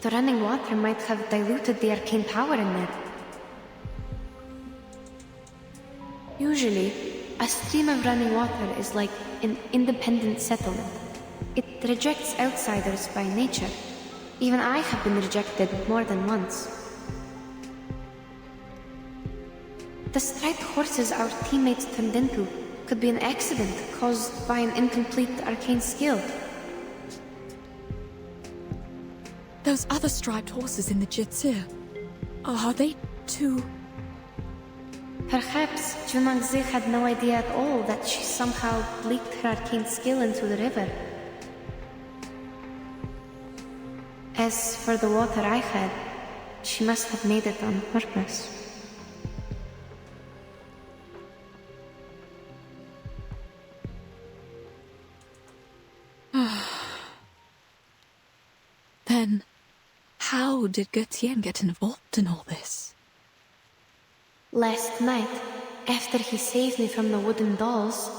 The running water might have diluted the arcane power in there. Usually, a stream of running water is like an independent settlement. It rejects outsiders by nature. Even I have been rejected more than once. The striped horses our teammates turned into could be an accident caused by an incomplete arcane skill. Those other striped horses in the Jitsu, are they too... Perhaps Junangzi had no idea at all that she somehow leaked her arcane skill into the river. As for the water I had, she must have made it on purpose. Then, how did Götien get involved in all this? Last night, after he saved me from the wooden dolls,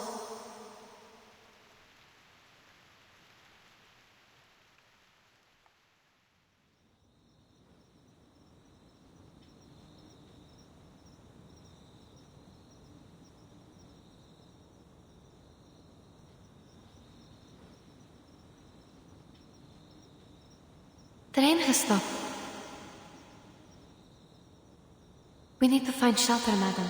train has stopped. We need to find shelter, madam.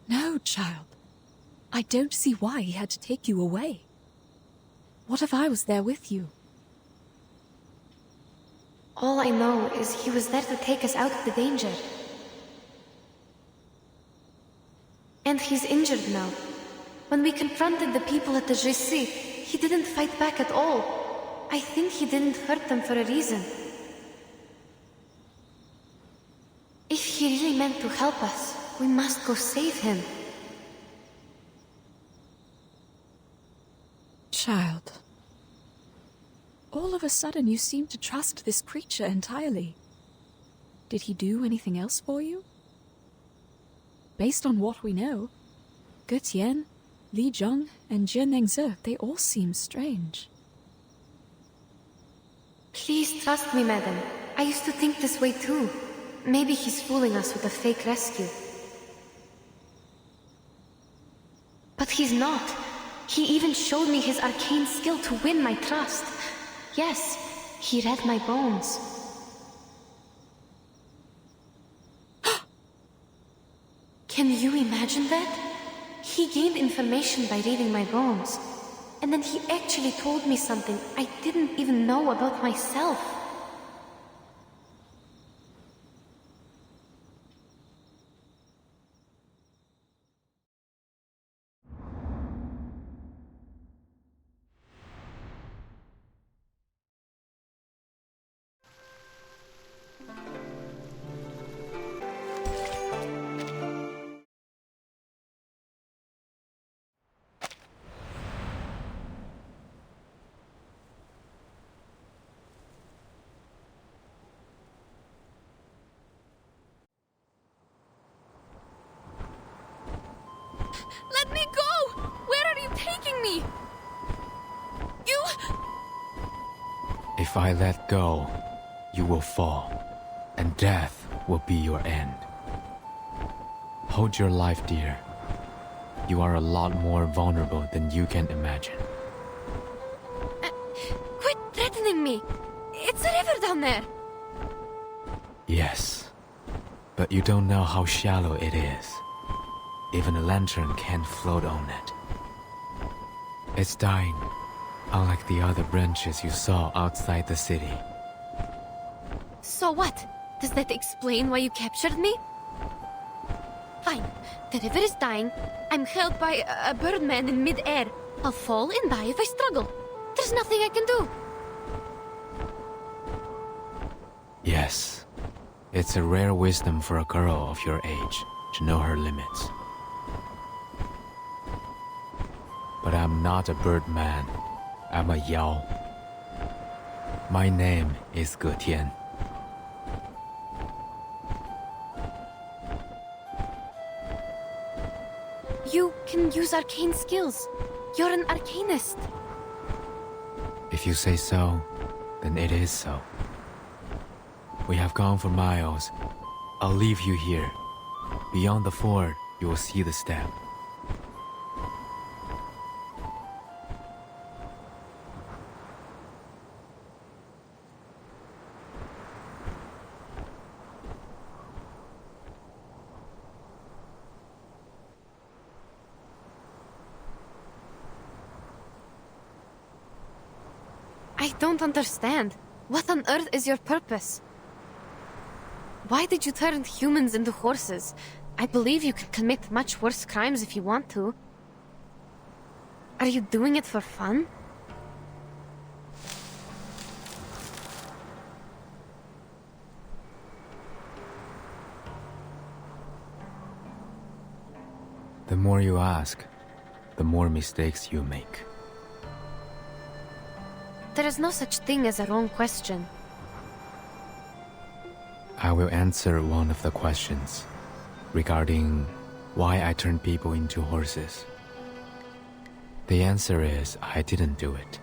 No, child. I don't see why he had to take you away. What if I was there with you? All I know is he was there to take us out of the danger. And he's injured now. When we confronted the people at the Jessi, he didn't fight back at all. I think he didn't hurt them for a reason. If he really meant to help us, we must go save him. Child. All of a sudden you seem to trust this creature entirely. Did he do anything else for you? Based on what we know, Götien, Li Zhong, and Jie Nengze, they all seem strange. Please trust me, madam. I used to think this way too. Maybe he's fooling us with a fake rescue. But he's not. He even showed me his arcane skill to win my trust. Yes, he read my bones. Can you imagine that? He gained information by reading my bones. And then he actually told me something I didn't even know about myself. Let me go! Where are you taking me? You... If I let go, you will fall, and death will be your end. Hold your life, dear. You are a lot more vulnerable than you can imagine. Quit threatening me! It's a river down there! Yes, but you don't know how shallow it is. Even a lantern can't float on it. It's dying, unlike the other branches you saw outside the city. So what? Does that explain why you captured me? Fine. The river is dying. I'm held by a birdman in mid-air. I'll fall and die if I struggle. There's nothing I can do. Yes, it's a rare wisdom for a girl of your age to know her limits. But I'm not a birdman. I'm a Yao. My name is Götien. You can use arcane skills. You're an arcanist. If you say so, then it is so. We have gone for miles. I'll leave you here. Beyond the ford, you will see the step. I don't understand. What on earth is your purpose? Why did you turn humans into horses? I believe you can commit much worse crimes if you want to. Are you doing it for fun? The more you ask, the more mistakes you make. there is no such thing as a wrong question. I will answer one of the questions regarding why I turned people into horses. The answer is I didn't do it.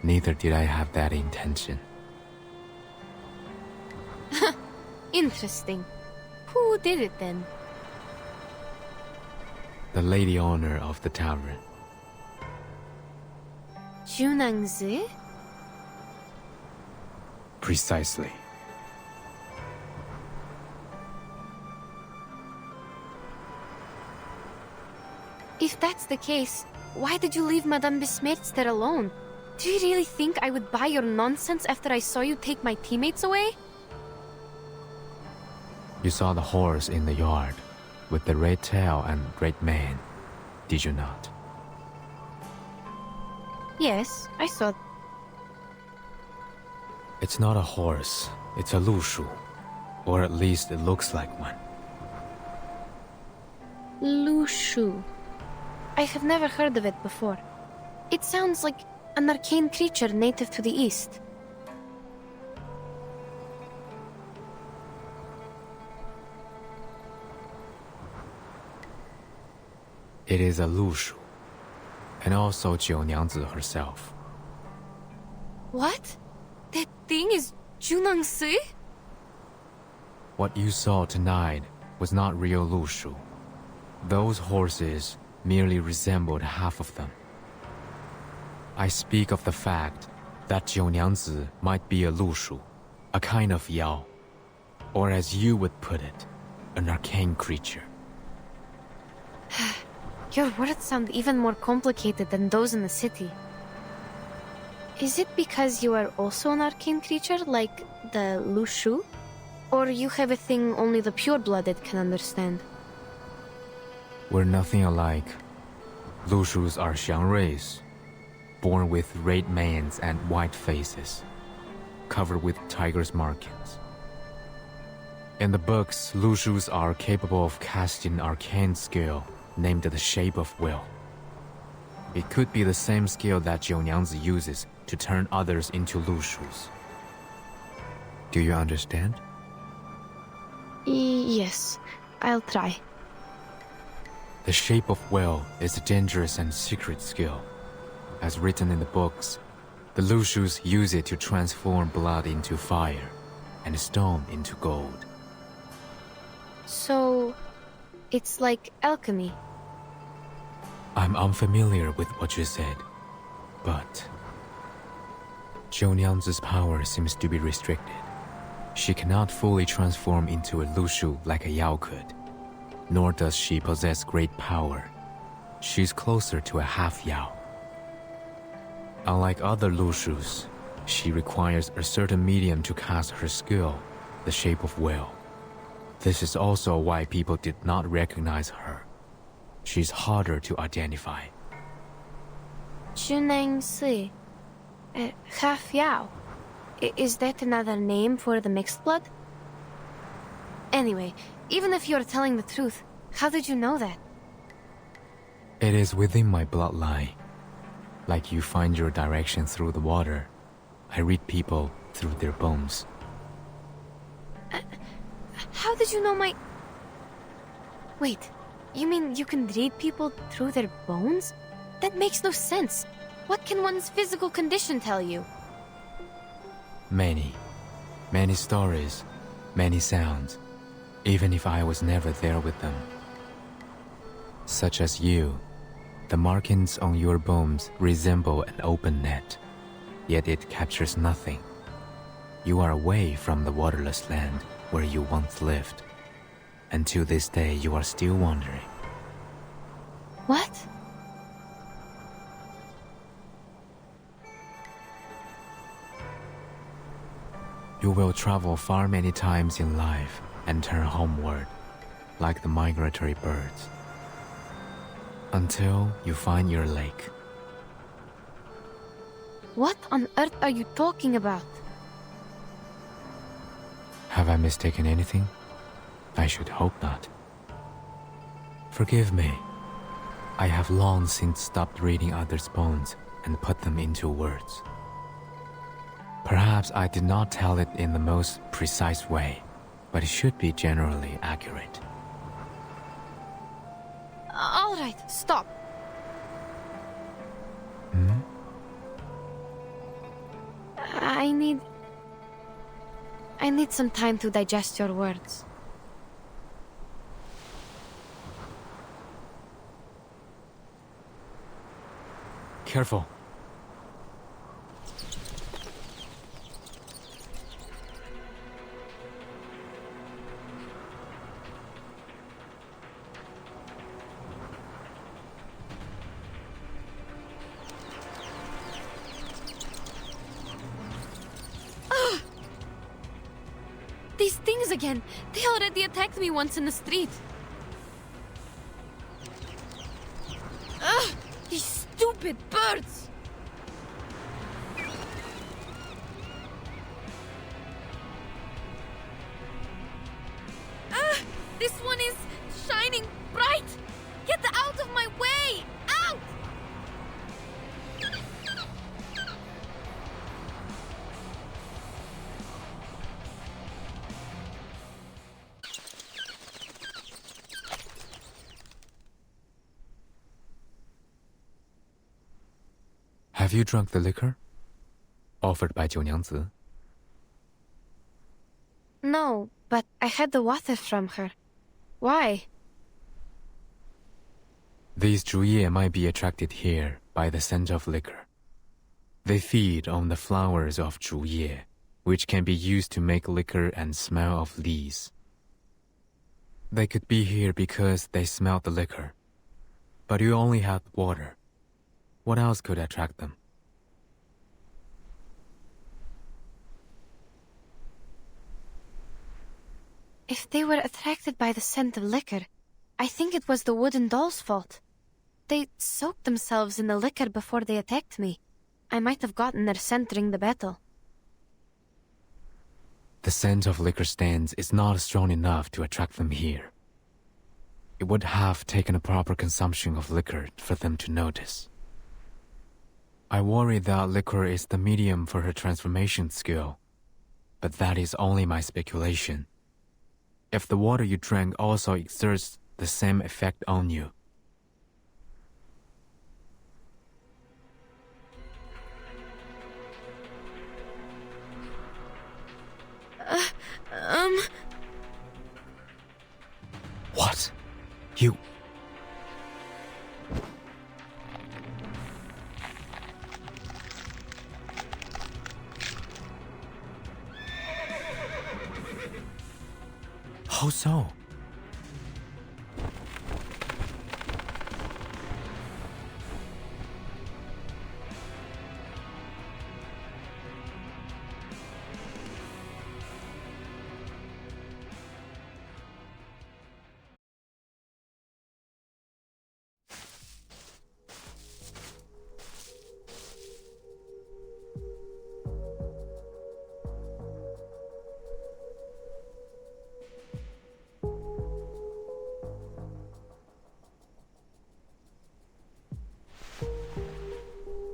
Neither did I have that intention. Interesting. Who did it then? The lady owner of the tavern. Junangzi? Precisely. If that's the case, why did you leave Madame Besmetz there alone? Do you really think I would buy your nonsense after I saw you take my teammates away? You saw the horse in the yard with the red tail and red mane, did you not? Yes, I saw. It's not a horse, it's a lushu. Or at least it looks like one. Lushu. I have never heard of it before. It sounds like an arcane creature native to the east. It is a lushu, and also Jiu herself. What? That thing is Junangsi? What you saw tonight was not real lushu. Those horses merely resembled half of them. I speak of the fact that Jiu might be a lushu, a kind of yao, or as you would put it, an arcane creature. Your words sound even more complicated than those in the city. Is it because you are also an arcane creature, like the Lushu? Or you have a thing only the pure-blooded can understand? We're nothing alike. Lushus are Xiangruis, born with red manes and white faces, covered with tiger's markings. In the books, Lushus are capable of casting arcane skill named the Shape of Will. It could be the same skill that Jiu uses to turn others into Lushus. Do you understand? Yes, I'll try. The Shape of Will is a dangerous and secret skill. As written in the books, the Lushus use it to transform blood into fire and stone into gold. So, it's like alchemy. I'm unfamiliar with what you said, but Jiu power seems to be restricted. She cannot fully transform into a Lushu like a Yao could, nor does she possess great power. She's closer to a half Yao. Unlike other Lushus, she requires a certain medium to cast her skill, the Shape of Will. This is also why people did not recognize her. She's harder to identify. Junangsi. Half Yao. Is that another name for the mixed blood? Anyway, even if you're telling the truth, how did you know that? It is within my bloodline. Like you find your direction through the water, I read people through their bones. How did you know my... Wait, you mean you can read people through their bones? That makes no sense. What can one's physical condition tell you? Many stories, many sounds, even if I was never there with them. Such as you, the markings on your bones resemble an open net, yet it captures nothing. You are away from the waterless land where you once lived, and to this day you are still wandering. What? You will travel far many times in life and turn homeward, like the migratory birds, until you find your lake. What on earth are you talking about? Have I mistaken anything? I should hope not. Forgive me. I have long since stopped reading others' bones and put them into words. Perhaps I did not tell it in the most precise way, but it should be generally accurate. All right, stop. Hmm? I need some time to digest your words. Careful. These things again. They already attacked me once in the street. Ugh! These stupid birds! Ugh! This one is shining bright! Get out of my way! Out! Have you drunk the liquor? Offered by 九娘子? No, but I had the water from her. Why? These 竹叶 might be attracted here by the scent of liquor. They feed on the flowers of 竹叶, which can be used to make liquor and smell of leaves. They could be here because they smelled the liquor. But you only had water. What else could attract them? If they were attracted by the scent of liquor, I think it was the wooden doll's fault. They soaked themselves in the liquor before they attacked me. I might have gotten their scent during the battle. The scent of liquor stands is not strong enough to attract them here. It would have taken a proper consumption of liquor for them to notice. I worry that liquor is the medium for her transformation skill, but that is only my speculation. If the water you drank also exerts the same effect on you. What? You... How so?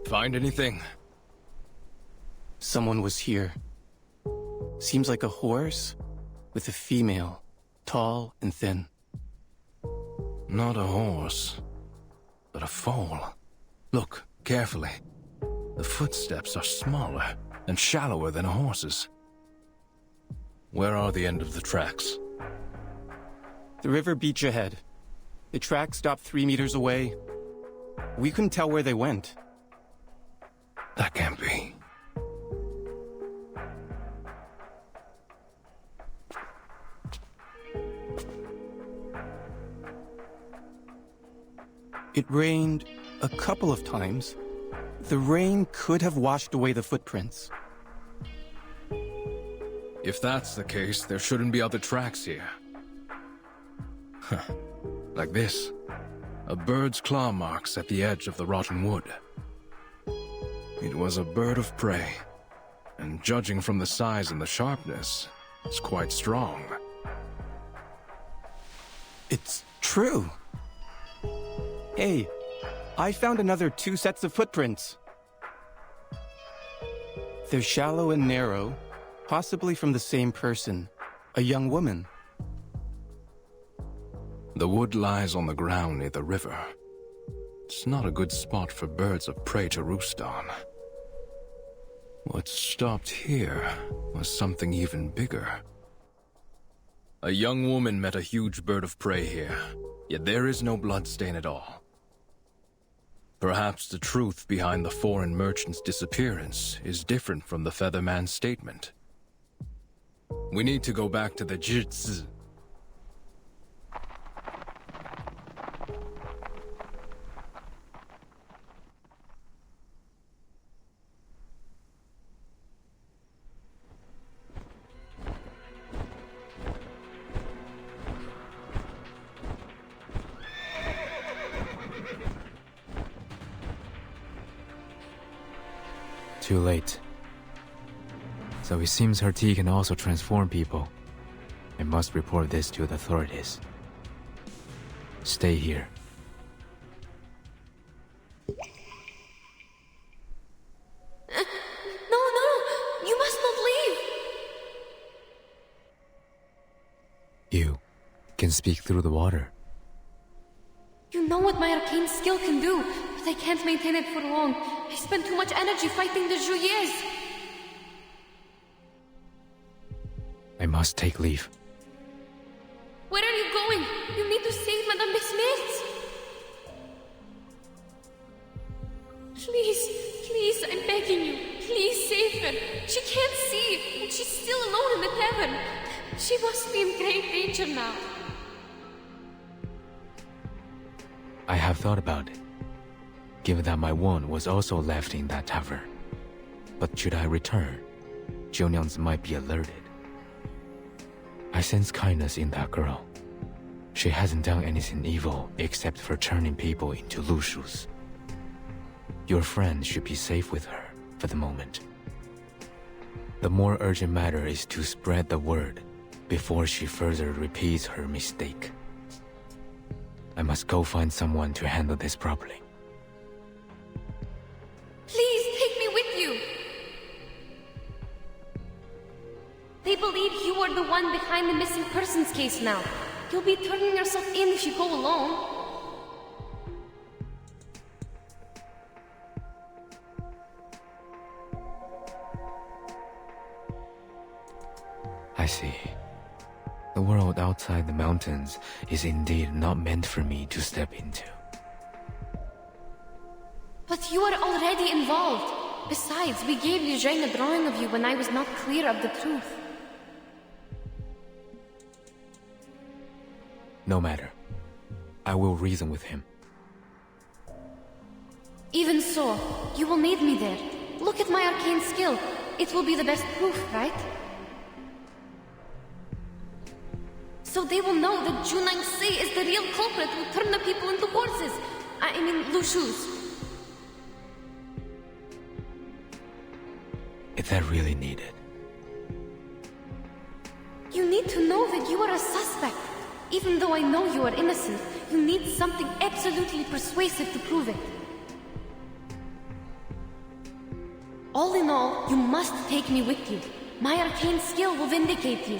Find anything? Someone was here. Seems like a horse with a female, tall and thin. Not a horse, but a foal. Look carefully. The footsteps are smaller and shallower than a horse's. Where are the end of the tracks? The river beach ahead. The track stopped 3 meters away. We couldn't tell where they went. That can't be. It rained a couple of times. The rain could have washed away the footprints. If that's the case, there shouldn't be other tracks here. Huh. Like this. A bird's claw marks at the edge of the rotten wood. It was a bird of prey, and judging from the size and the sharpness, it's quite strong. It's true. Hey, I found another 2 sets of footprints. They're shallow and narrow, possibly from the same person, a young woman. The wood lies on the ground near the river. It's not a good spot for birds of prey to roost on. What stopped here was something even bigger. A young woman met a huge bird of prey here, yet there is no bloodstain at all. Perhaps the truth behind the foreign merchant's disappearance is different from the Featherman's statement. We need to go back to the Jitsu. Too late. So it seems her tea can also transform people. I must report this to the authorities. Stay here. No, you must not leave. You can speak through the water. You know what my arcane skill can do, but I can't maintain it for long. I spend too much energy fighting the Juliers. I must take leave. Where are you going? You need to save Madame Besmirtz. Please, I'm begging you. Please save her. She can't see, and she's still alone in the tavern. She must be in great danger now. I have thought about it, given that my wand was also left in that tavern. But should I return, Zhongyang's might be alerted. I sense kindness in that girl. She hasn't done anything evil except for turning people into Lushus. Your friend should be safe with her for the moment. The more urgent matter is to spread the word before she further repeats her mistake. I must go find someone to handle this properly. Please take me with you. They believe you are the one behind the missing persons case now. You'll be turning yourself in if you go alone. I see. The world outside the mountains is indeed not meant for me to step into. But you are already involved. Besides, we gave Liu Zhang a drawing of you when I was not clear of the truth. No matter. I will reason with him. Even so, you will need me there. Look at my arcane skill. It will be the best proof, right? So they will know that Junang Se is the real culprit who turned the people into horses. I mean, Lushus. Is that really needed? You need to know that you are a suspect. Even though I know you are innocent, you need something absolutely persuasive to prove it. All in all, you must take me with you. My arcane skill will vindicate you.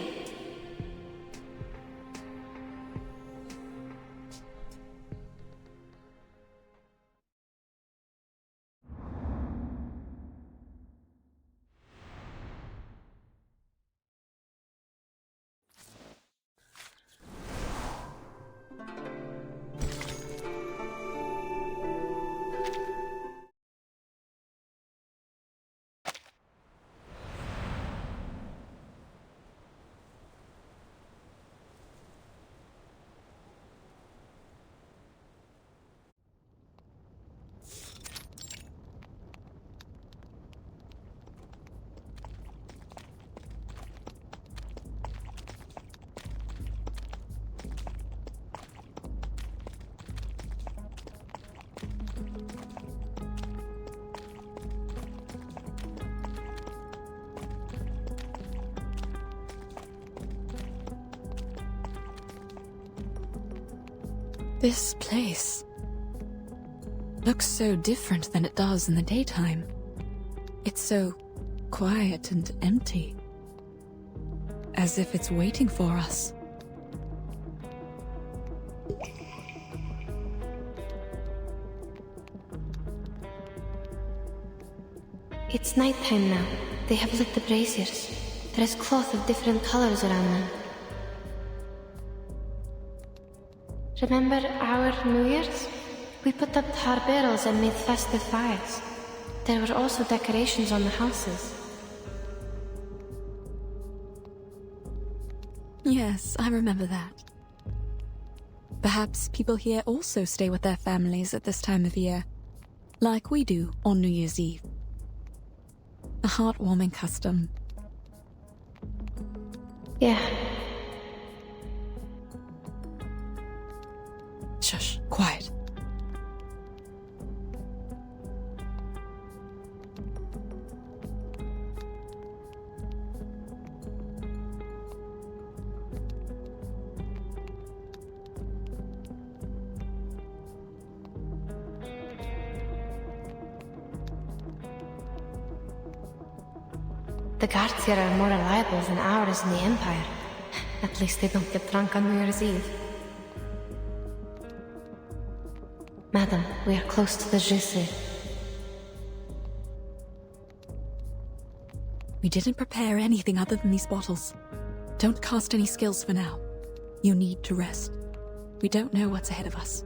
This place looks so different than it does in the daytime. It's so quiet and empty. As if it's waiting for us. It's nighttime now. They have lit the braziers. There is cloth of different colors around them. Remember our New Year's? We put up tar barrels and made festive fires. There were also decorations on the houses. Yes, I remember that. Perhaps people here also stay with their families at this time of year, like we do on New Year's Eve. A heartwarming custom. Yeah. Shush, quiet. The guards here are more reliable than ours in the Empire. At least they don't get drunk on New Year's Eve. Madam, we are close to the Jesse. We didn't prepare anything other than these bottles. Don't cast any skills for now. You need to rest. We don't know what's ahead of us.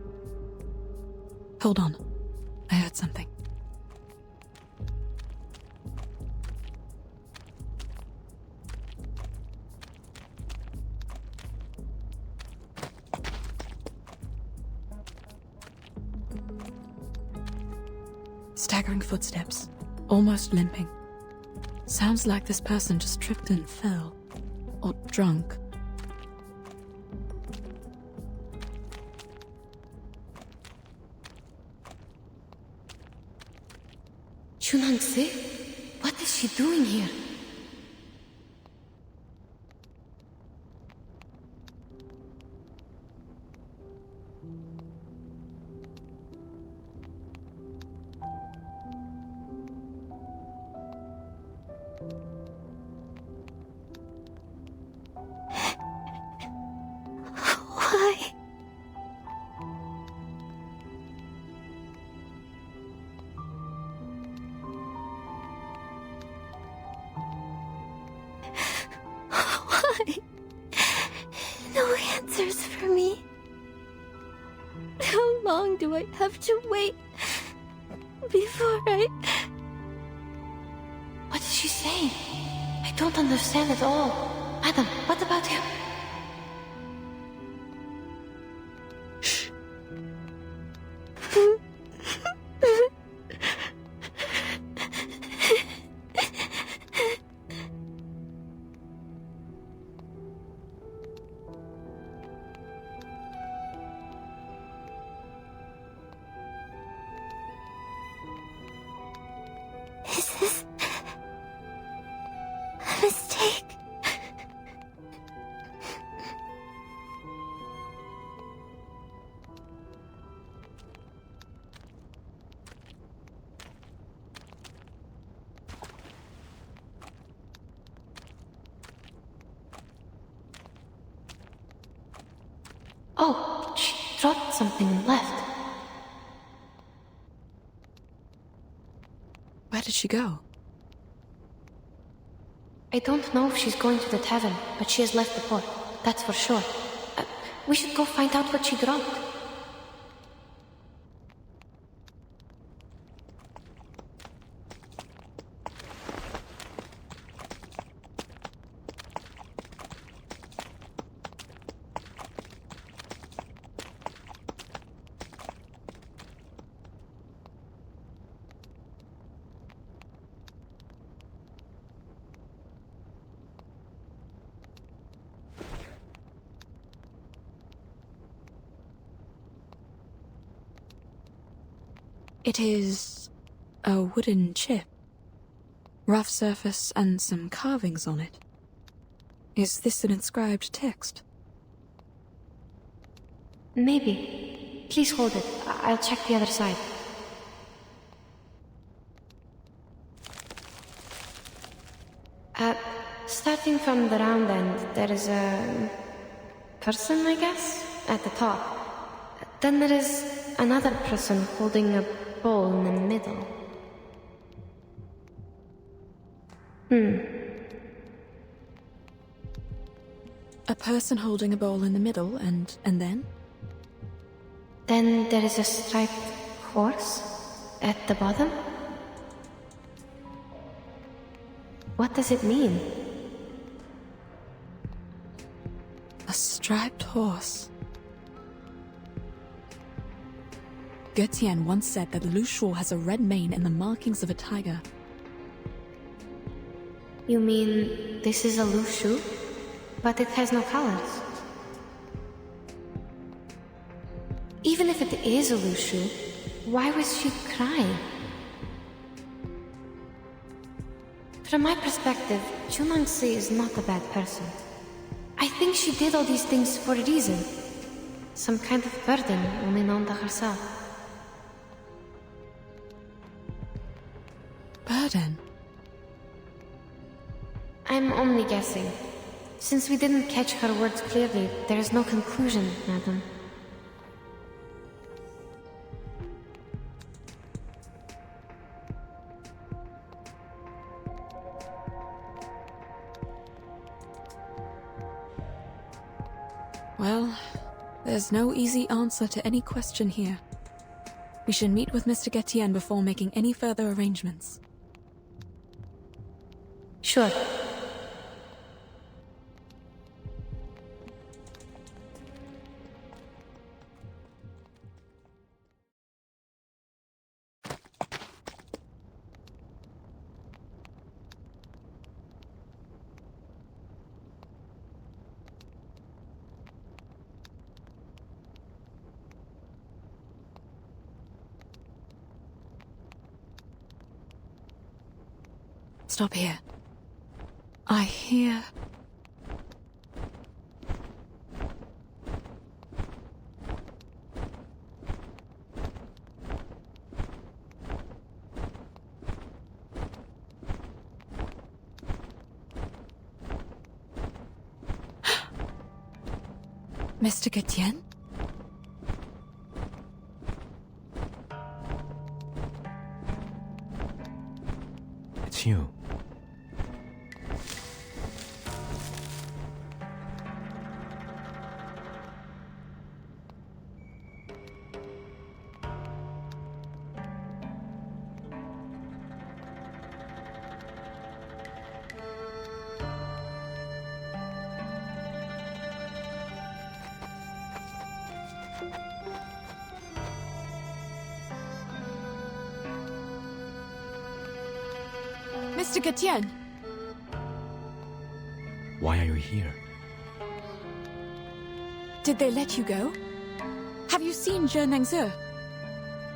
Hold on. I heard something. Staggering footsteps, almost limping. Sounds like this person just tripped and fell. Or drunk. Shunangse? What is she doing here? Why? Why? No answers for me. How long do I have to wait before I... What is she saying? I don't understand at all. Madam, what about him? Is this a mistake? Oh, she dropped something and left. Where did she go? I don't know if she's going to the tavern, but she has left the port. That's for sure. We should go find out what she dropped. It is a wooden chip. Rough surface and some carvings on it. Is this an inscribed text? Maybe. Please hold it. I'll check the other side. Starting from the round end, there is a person, I guess, at the top. Then there is another person holding a bowl in the middle. A person holding a bowl in the middle, and then? Then there is a striped horse at the bottom. What does it mean? A striped horse. Getian once said that Lu Shuo has a red mane and the markings of a tiger. You mean this is a Lu Shu? But it has no colors. Even if it is a Lu Shu, why was she crying? From my perspective, Chunangsi is not a bad person. I think she did all these things for a reason. Some kind of burden only known to herself. Burden? I'm only guessing. Since we didn't catch her words clearly, there is no conclusion, madam. Well, there's no easy answer to any question here. We should meet with Mr. Getian before making any further arrangements. Sure. Stop here. I hear... Mr. Getian? It's you. Mr. Getian! Why are you here? Did they let you go? Have you seen Zhe Nengze?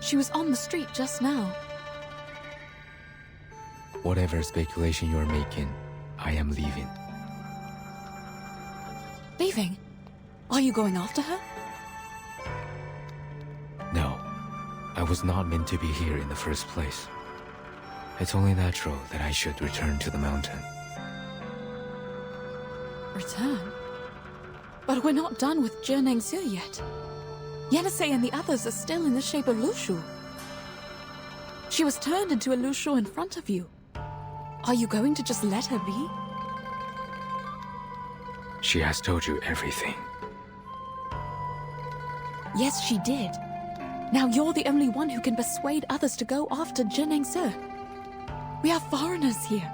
She was on the street just now. Whatever speculation you're making, I am leaving. Leaving? Are you going after her? No, I was not meant to be here in the first place. It's only natural that I should return to the mountain. Return? But we're not done with Zhe Nengze yet. Yenisei and the others are still in the shape of Lu Shu. She was turned into a Lu Shu in front of you. Are you going to just let her be? She has told you everything. Yes, she did. Now you're the only one who can persuade others to go after Zhe Nengze. We are foreigners here.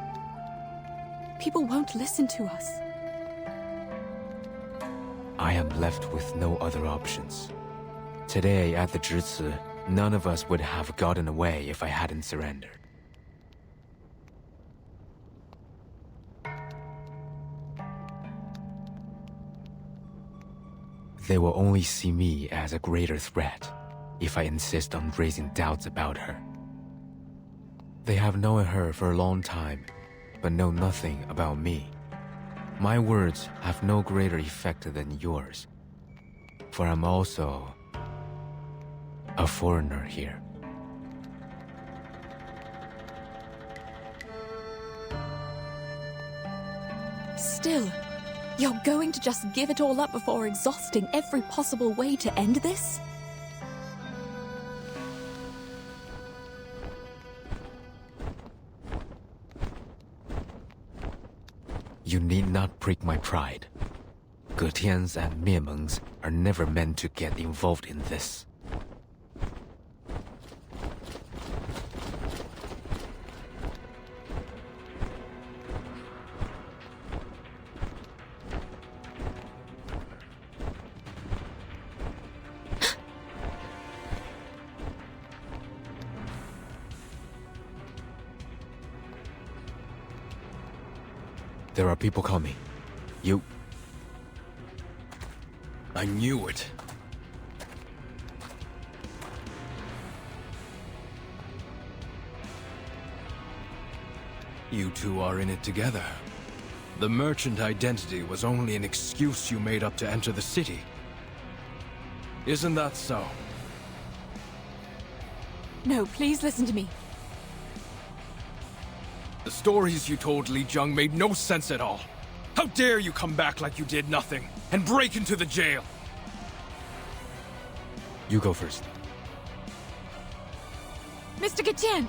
People won't listen to us. I am left with no other options. Today, at the Zhici, none of us would have gotten away if I hadn't surrendered. They will only see me as a greater threat if I insist on raising doubts about her. They have known her for a long time, but know nothing about me. My words have no greater effect than yours, for I'm also a foreigner here. still. You're going to just give it all up before exhausting every possible way to end this? You need not prick my pride. Getians and Miemengs are never meant to get involved in this. There are people coming. You... I knew it. You two are in it together. The merchant identity was only an excuse you made up to enter the city. Isn't that so? No, please listen to me. The stories you told Li Jung made no sense at all. How dare you come back like you did nothing, and break into the jail? You go first. Mr. Getian!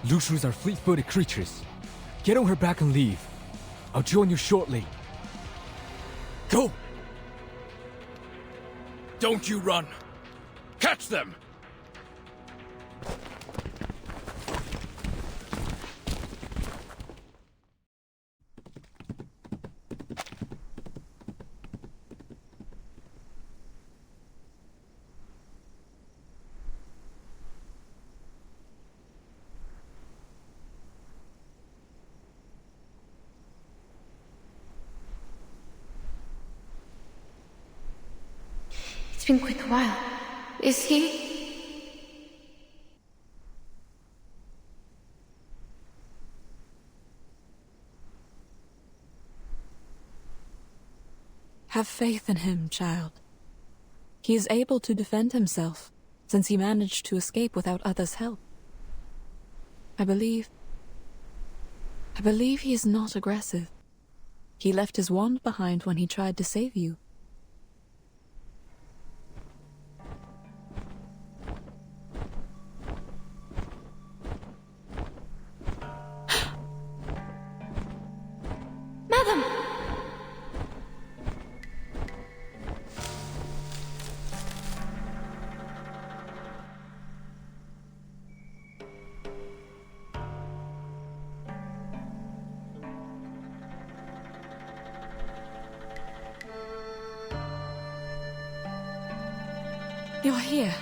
Lushus are fleet-footed creatures. Get on her back and leave. I'll join you shortly. Go! Don't you run! Catch them! It's been quite a while. Is he? Have faith in him, child. He is able to defend himself, since he managed to escape without others' help. I believe he is not aggressive. He left his wand behind when he tried to save you. Madam! You're here.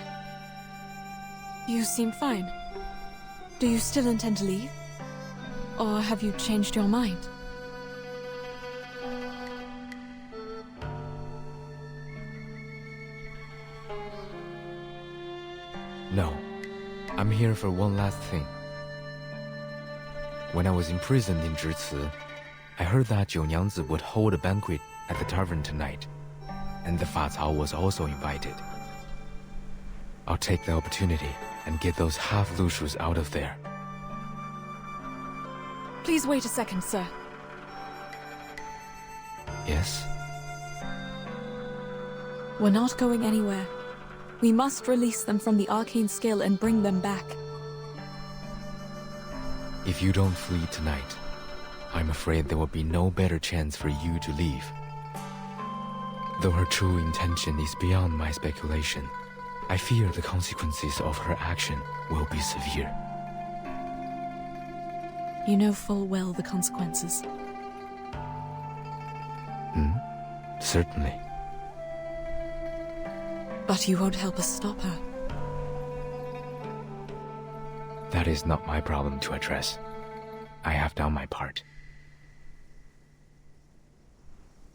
You seem fine. Do you still intend to leave? Or have you changed your mind? No. I'm here for one last thing. When I was imprisoned in Zhici, I heard that Jiu Nyangzi would hold a banquet at the tavern tonight, and the Fa Cao was also invited. I'll take the opportunity and get those half-Lushus out of there. Please wait a second, sir. Yes? We're not going anywhere. We must release them from the arcane skill and bring them back. If you don't flee tonight, I'm afraid there will be no better chance for you to leave. Though her true intention is beyond my speculation, I fear the consequences of her action will be severe. You know full well the consequences. Certainly. But you won't help us stop her. That is not my problem to address. I have done my part.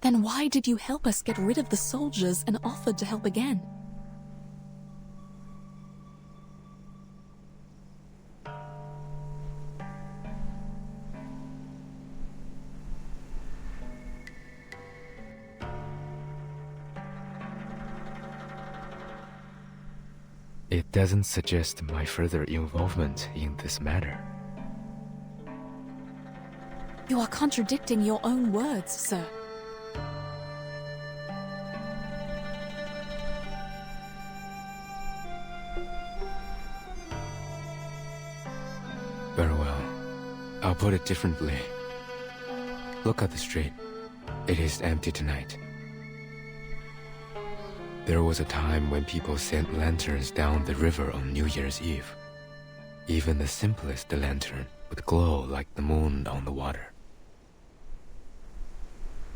Then why did you help us get rid of the soldiers and offered to help again? It doesn't suggest my further involvement in this matter. You are contradicting your own words, sir. Very well. I'll put it differently. Look at the street. It is empty tonight. There was a time when people sent lanterns down the river on New Year's Eve. Even the simplest lantern would glow like the moon on the water.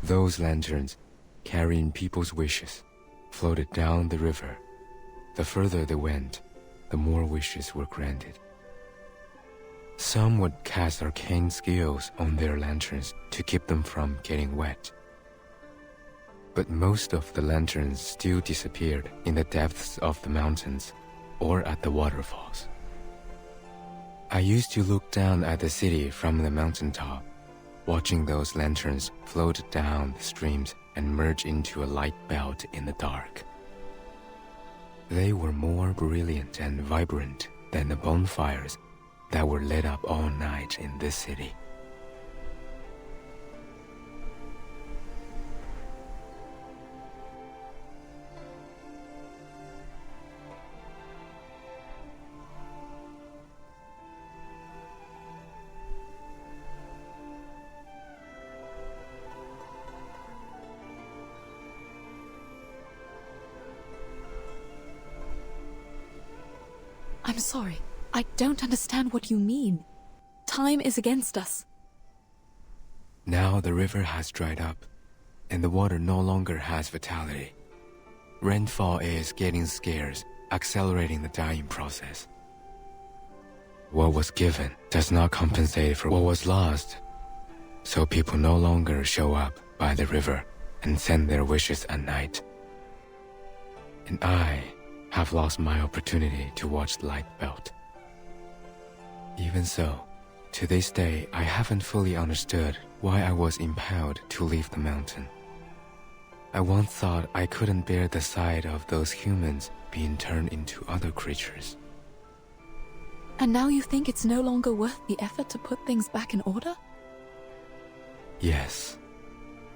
Those lanterns, carrying people's wishes, floated down the river. The further they went, the more wishes were granted. Some would cast arcane skills on their lanterns to keep them from getting wet. But most of the lanterns still disappeared in the depths of the mountains or at the waterfalls. I used to look down at the city from the mountaintop, watching those lanterns float down the streams and merge into a light belt in the dark. They were more brilliant and vibrant than the bonfires that were lit up all night in this city. I'm sorry. I don't understand what you mean. Time is against us. Now the river has dried up, and the water no longer has vitality. Rainfall is getting scarce, accelerating the dying process. What was given does not compensate for what was lost, so people no longer show up by the river and send their wishes at night. And I have lost my opportunity to watch the light belt. Even so, to this day, I haven't fully understood why I was impelled to leave the mountain. I once thought I couldn't bear the sight of those humans being turned into other creatures. And now you think it's no longer worth the effort to put things back in order? Yes.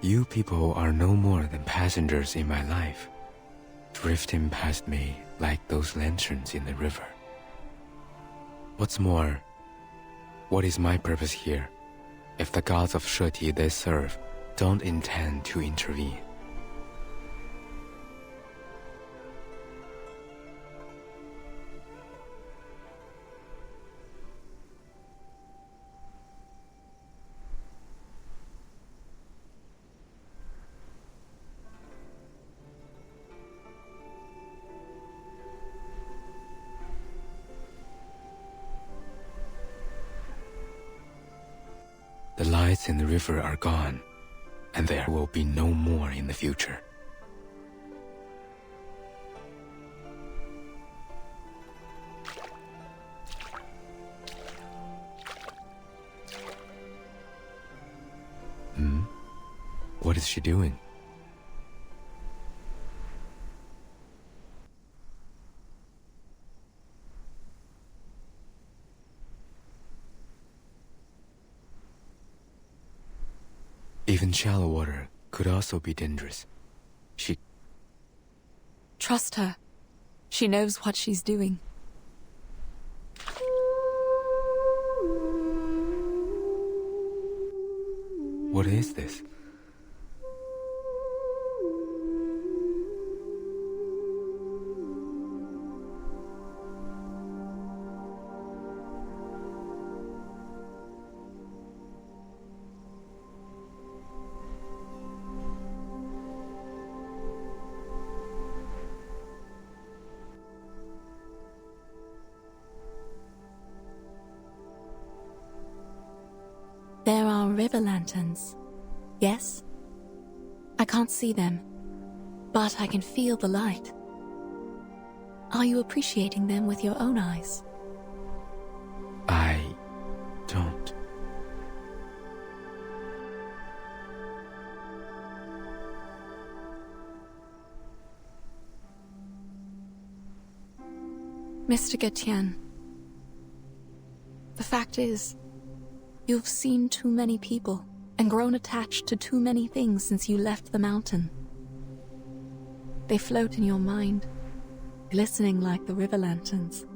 You people are no more than passengers in my life, drifting past me like those lanterns in the river. What's more, what is my purpose here if the gods of Sheti they serve don't intend to intervene? The lights in the river are gone, and there will be no more in the future. What is she doing? Even shallow water could also be dangerous. She... Trust her. She knows what she's doing. What is this? There are river lanterns, yes? I can't see them, but I can feel the light. Are you appreciating them with your own eyes? I don't. Mr. Getian, the fact is, you've seen too many people and grown attached to too many things since you left the mountain. They float in your mind, glistening like the river lanterns.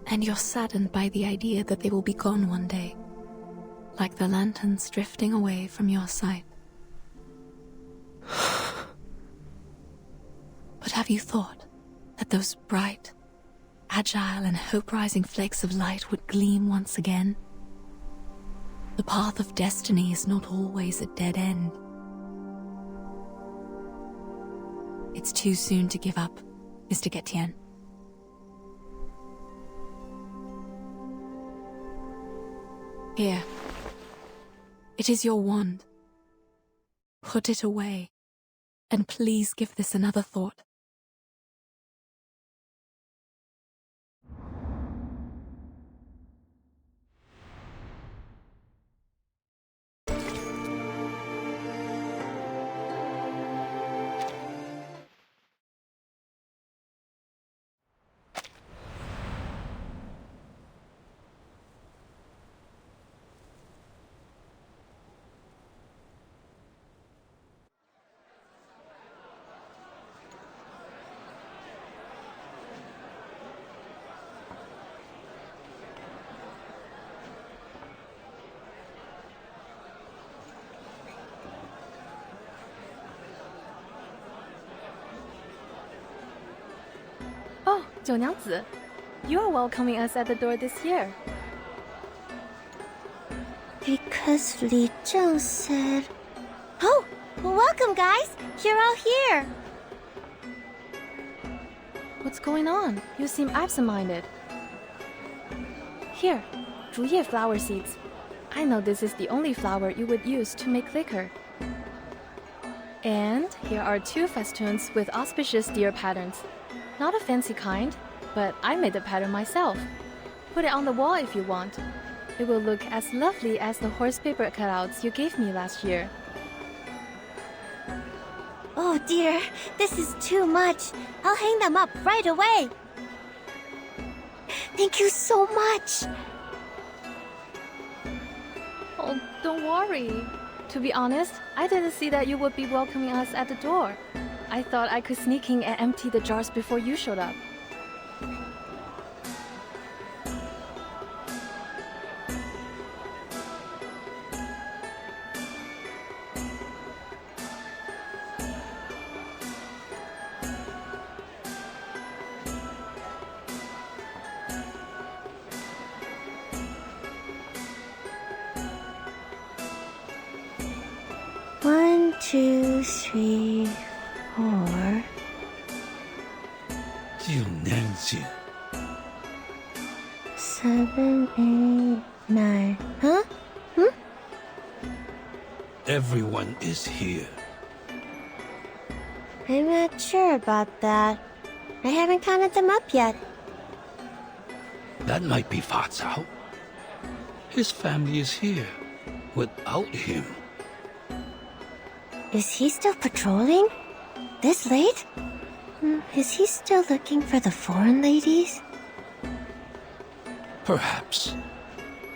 And you're saddened by the idea that they will be gone one day, like the lanterns drifting away from your sight. But have you thought that those bright, agile and hope-rising flakes of light would gleam once again? The path of destiny is not always a dead end. It's too soon to give up, Mr. Getian. Here. It is your wand. Put it away, and please give this another thought. Oh, 九娘子, you are welcoming us at the door this year. Because Li Zheng said... Oh, welcome guys! You're all here! What's going on? You seem absent-minded. Here, 竹叶 flower seeds. I know this is the only flower you would use to make liquor. And here are 2 festoons with auspicious deer patterns. Not a fancy kind, but I made the pattern myself. Put it on the wall if you want. It will look as lovely as the horse paper cutouts you gave me last year. Oh dear, this is too much. I'll hang them up right away. Thank you so much. Oh, don't worry. To be honest, I didn't see that you would be welcoming us at the door. I thought I could sneak in and empty the jars before you showed up. One, two, three, 4. 就那样 7, 8, 9. Huh? Everyone is here. I'm not sure about that. I haven't counted them up yet. That might be Fa Cao. His family is here. Without him. Is he still patrolling? This late? Is he still looking for the foreign ladies? Perhaps.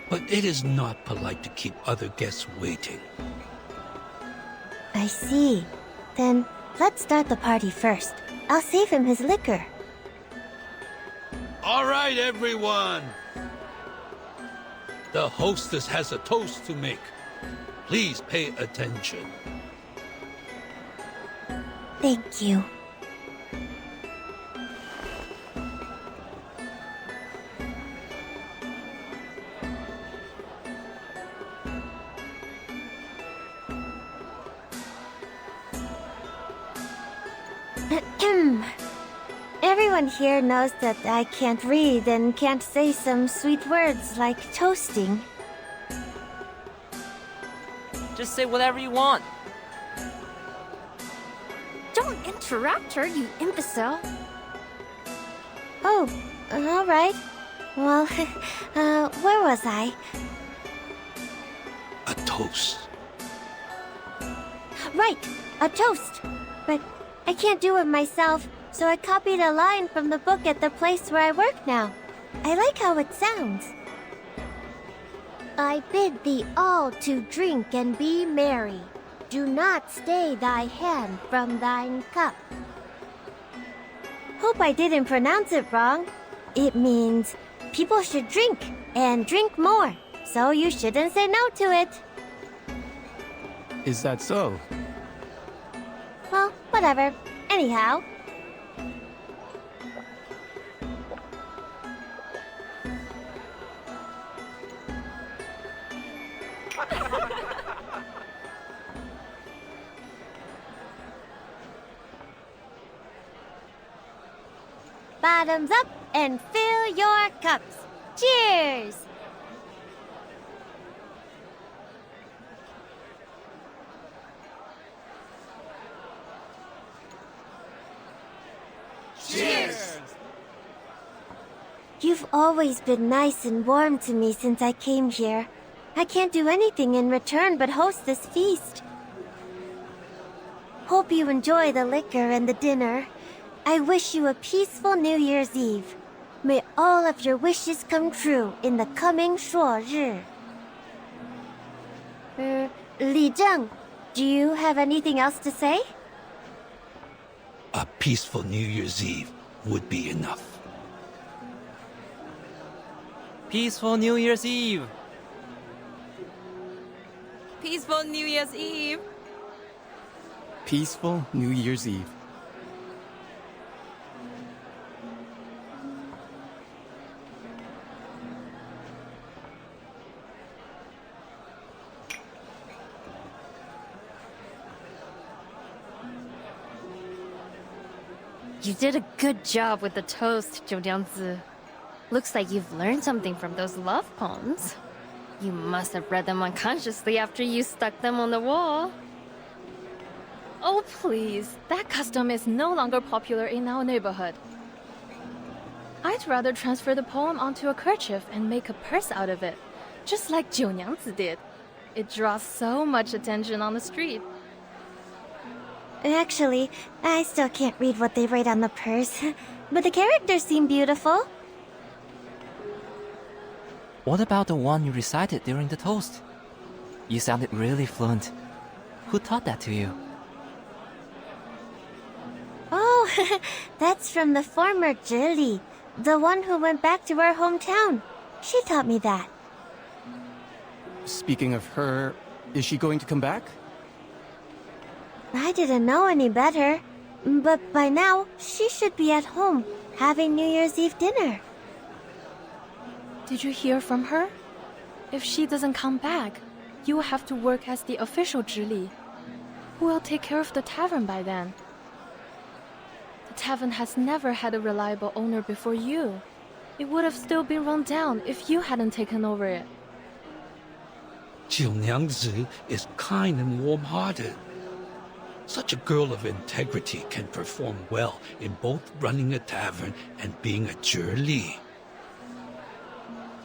But it is not polite to keep other guests waiting. I see. Then let's start the party first. I'll save him his liquor. All right, everyone. The hostess has a toast to make. Please pay attention. Thank you. Everyone here knows that I can't read and can't say some sweet words like toasting. Just say whatever you want. Don't interrupt her, you imbecile. Oh, all right. Well, where was I? A toast. Right, a toast. But I can't do it myself, so I copied a line from the book at the place where I work now. I like how it sounds. I bid thee all to drink and be merry. Do not stay thy hand from thine cup. Hope I didn't pronounce it wrong. It means people should drink, and drink more. So you shouldn't say no to it. Is that so? Well, whatever. Anyhow. Bottoms up and fill your cups. Cheers! Cheers! You've always been nice and warm to me since I came here. I can't do anything in return but host this feast. Hope you enjoy the liquor and the dinner. I wish you a peaceful New Year's Eve. May all of your wishes come true in the coming Shuori. Li Zheng, do you have anything else to say? A peaceful New Year's Eve would be enough. Peaceful New Year's Eve! Peaceful New Year's Eve. Peaceful New Year's Eve. You did a good job with the toast, Zhou Jiangzi. Looks like you've learned something from those love poems. You must have read them unconsciously after you stuck them on the wall. Oh, please. That custom is no longer popular in our neighborhood. I'd rather transfer the poem onto a kerchief and make a purse out of it, just like Zhou Jiangzi did. It draws so much attention on the street. Actually, I still can't read what they write on the purse, but the characters seem beautiful. What about the one you recited during the toast? You sounded really fluent. Who taught that to you? Oh, that's from the former Zhili, the one who went back to our hometown. She taught me that. Speaking of her, is she going to come back? I didn't know any better, but by now, she should be at home, having New Year's Eve dinner. Did you hear from her? If she doesn't come back, you will have to work as the official Zhili. Who will take care of the tavern by then? The tavern has never had a reliable owner before you. It would have still been run down if you hadn't taken over it. ShiroNaya is kind and warm-hearted. Such a girl of integrity can perform well in both running a tavern and being a Zhili.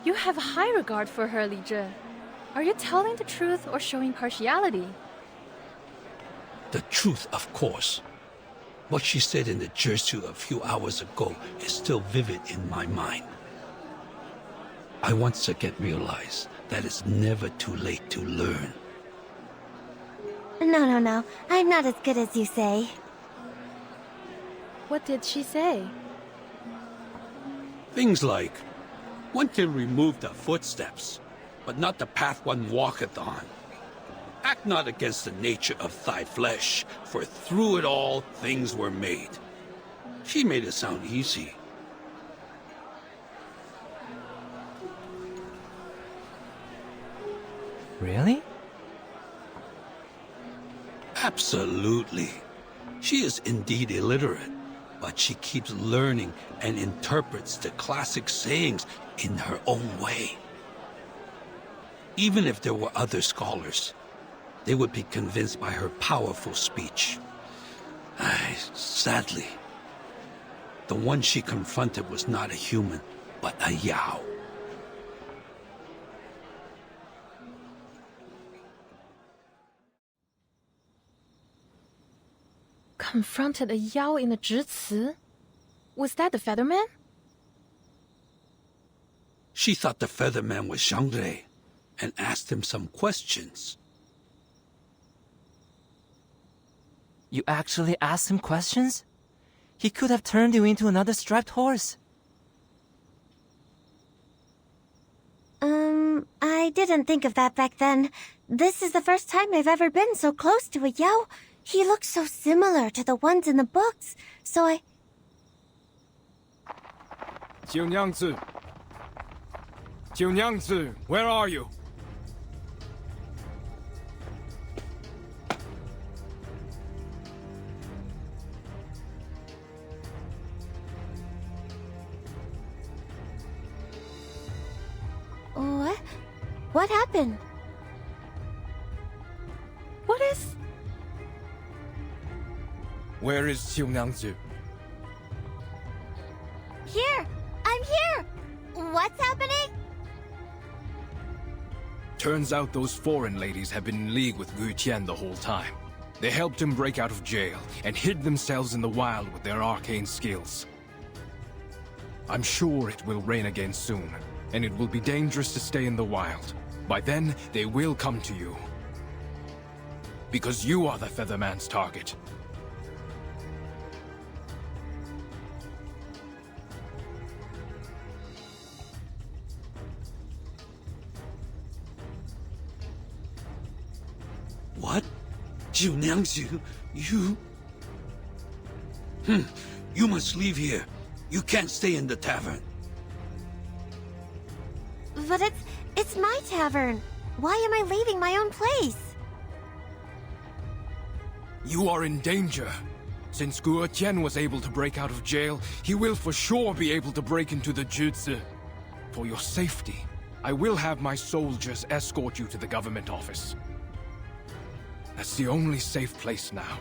You have high regard for her, Li Zhe. Are you telling the truth or showing partiality? The truth, of course. What she said in the Jersu a few hours ago is still vivid in my mind. I once again realized that it's never too late to learn. No. I'm not as good as you say. What did she say? Things like, one can remove the footsteps, but not the path one walketh on. Act not against the nature of thy flesh, for through it all things were made. She made it sound easy. Really? Absolutely. She is indeed illiterate, but she keeps learning and interprets the classic sayings in her own way. Even if there were other scholars, they would be convinced by her powerful speech. Sadly, the one she confronted was not a human, but a Yao. Confronted a Yao in the Zhici? Was that the Featherman? She thought the Featherman was Xiangrui and asked him some questions. You actually asked him questions? He could have turned you into another striped horse. I didn't think of that back then. This is the first time I've ever been so close to a Yao. He looks so similar to the ones in the books, so I... Jiunyangzi! Jiunyangzi, where are you? What? What happened? What is... Where is Jiunyangzi? Here! I'm here! What's happening? Turns out those foreign ladies have been in league with Gu Tian the whole time. They helped him break out of jail and hid themselves in the wild with their arcane skills. I'm sure it will rain again soon, and it will be dangerous to stay in the wild. By then, they will come to you. Because you are the Featherman's target. What? Jiunyangzi, you... You must leave here. You can't stay in the tavern. But it's my tavern. Why am I leaving my own place? You are in danger. Since Gu Tian was able to break out of jail, he will for sure be able to break into the Zhici. For your safety, I will have my soldiers escort you to the government office. That's the only safe place now.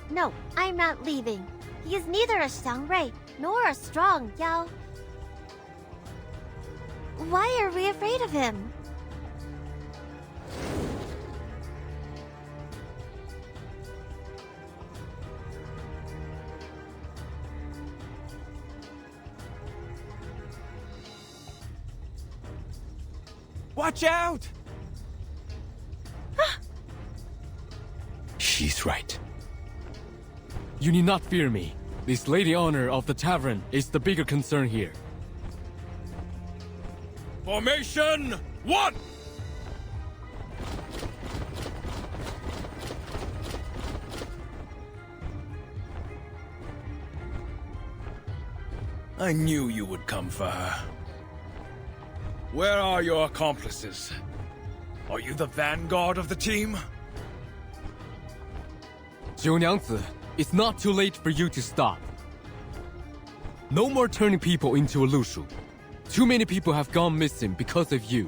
No, I'm not leaving. He is neither a Xiangrui nor a strong Yao. Why are we afraid of him? Watch out! She's right. You need not fear me. This lady owner of the tavern is the bigger concern here. Formation 1! I knew you would come for her. Where are your accomplices? Are you the vanguard of the team? Jiunyangzi, it's not too late for you to stop. No more turning people into a Lushu. Too many people have gone missing because of you.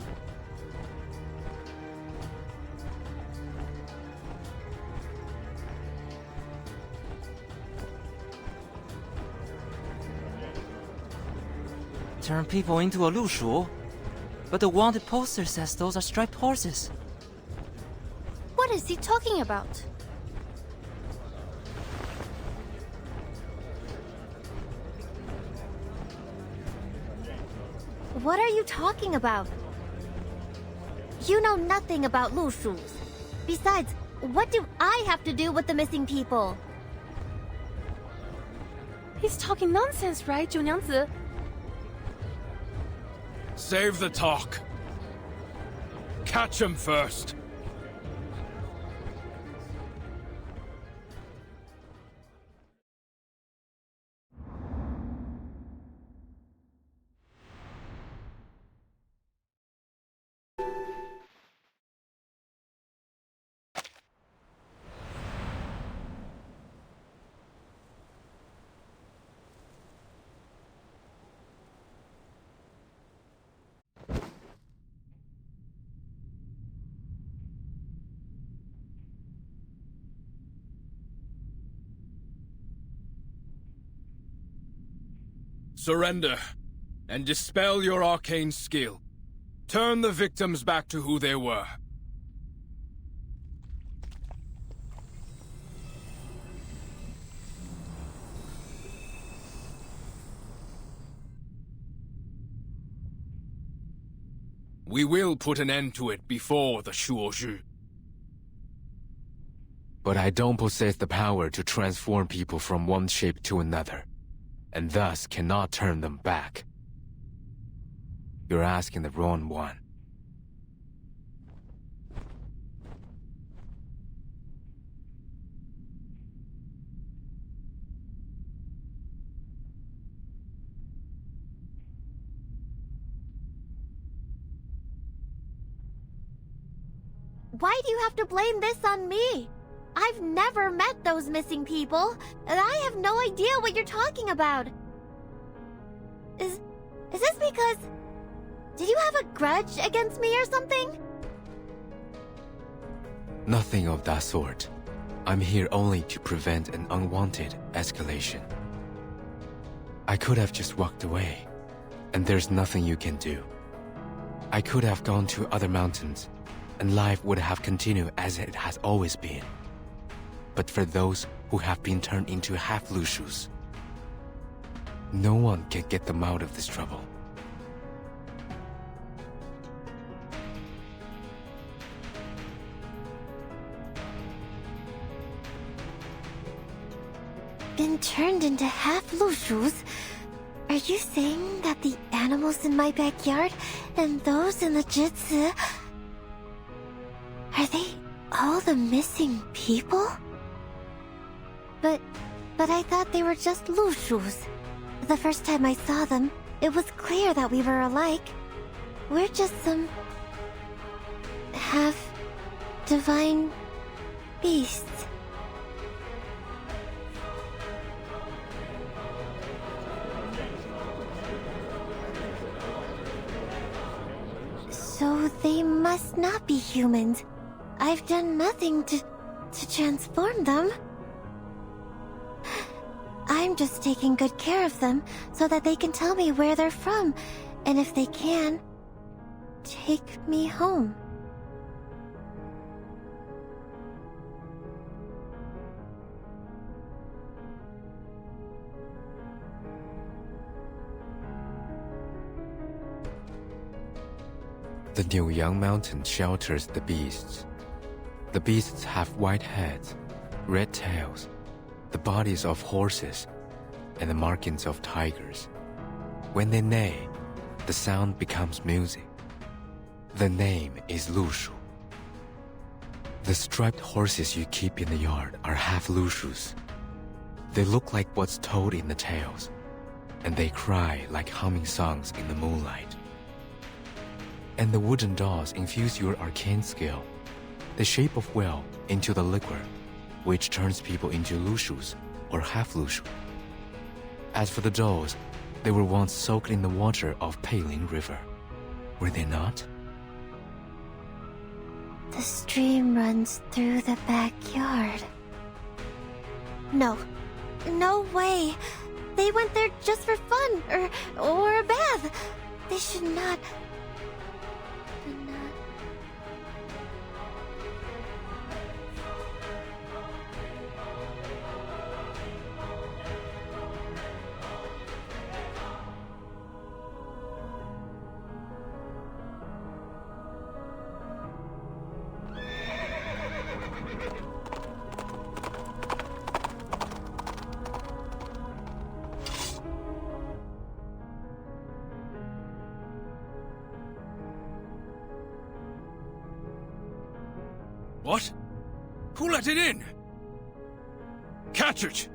Turn people into a Lushu? But the wanted poster says those are striped horses. What is he talking about? What are you talking about? You know nothing about Lushus. Besides, what do I have to do with the missing people? He's talking nonsense, right, Jiunyangzi? Save the talk. Catch him first. Surrender, and dispel your arcane skill. Turn the victims back to who they were. We will put an end to it before the Shuori. But I don't possess the power to transform people from one shape to another, and thus cannot turn them back. You're asking the wrong one. Why do you have to blame this on me? I've never met those missing people, and I have no idea what you're talking about. Is this because... Did you have a grudge against me or something? Nothing of that sort. I'm here only to prevent an unwanted escalation. I could have just walked away, and there's nothing you can do. I could have gone to other mountains, and life would have continued as it has always been. But for those who have been turned into half-Lushus, no one can get them out of this trouble. Been turned into half-Lushus? Are you saying that the animals in my backyard and those in the Jitsu... Are they all the missing people? But I thought they were just Lushus. The first time I saw them, it was clear that we were alike. We're just some... half-divine beasts. So they must not be humans. I've done nothing to transform them. I'm just taking good care of them so that they can tell me where they're from, and if they can, take me home. The Niuyang Mountain shelters the beasts. The beasts have white heads, red tails, the bodies of horses, and the markings of tigers. When they neigh, the sound becomes music. The name is Lushu. The striped horses you keep in the yard are half Lushus. They look like what's told in the tales, and they cry like humming songs in the moonlight. And the wooden dolls infuse your arcane skill, the shape of well, into the liquor, which turns people into Lushus or half-Lushu. As for the dolls, they were once soaked in the water of Peiling River. Were they not? The stream runs through the backyard. No. No way. They went there just for fun, or a bath. They should not... What? Who let it in? Catch it!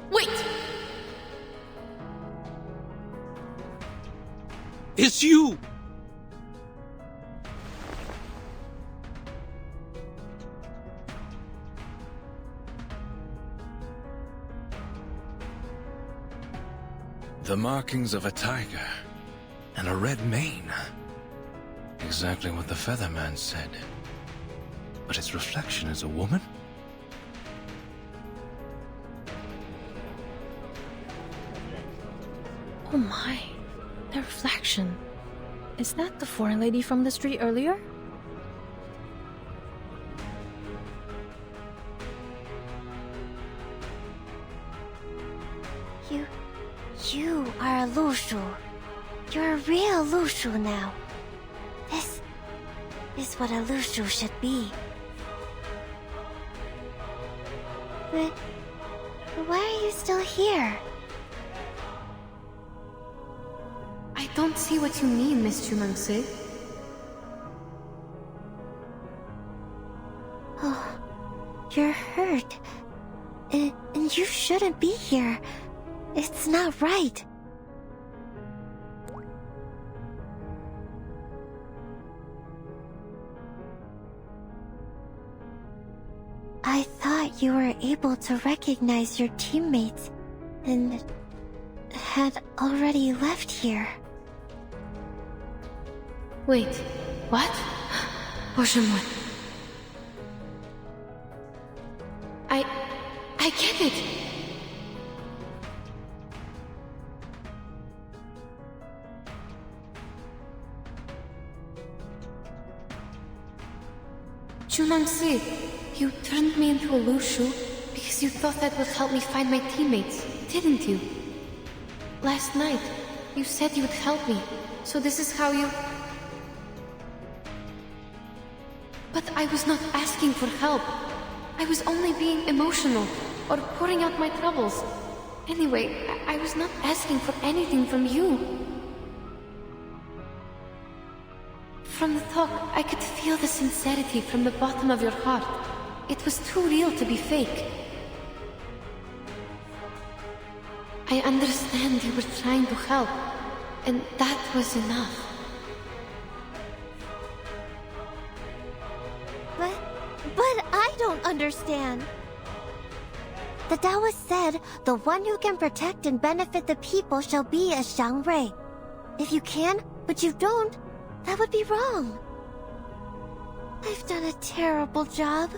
Wait! It's you! The markings of a tiger. And a red mane. Exactly what the Featherman said. But its reflection is a woman? Oh my, the reflection. Is that the foreign lady from the street earlier? You are a Lushu. You're a real Lushu now. This is what a Lushu should be. But why are you still here? I don't see what you mean, Miss Chumangse. Oh, you're hurt. And you shouldn't be here. It's not right. I thought you were able to recognize your teammates and had already left here. Wait, what? Boshimon. I get it. Chunangse, you turned me into a Lushu because you thought that would help me find my teammates, didn't you? Last night, you said you would help me, so this is how you... But I was not asking for help. I was only being emotional, or pouring out my troubles. Anyway, I was not asking for anything from you. From the talk, I could feel the sincerity from the bottom of your heart. It was too real to be fake. I understand you were trying to help, and that was enough. But I don't understand. The Taoist said, the one who can protect and benefit the people shall be a Xiangrui. If you can, but you don't, that would be wrong. I've done a terrible job.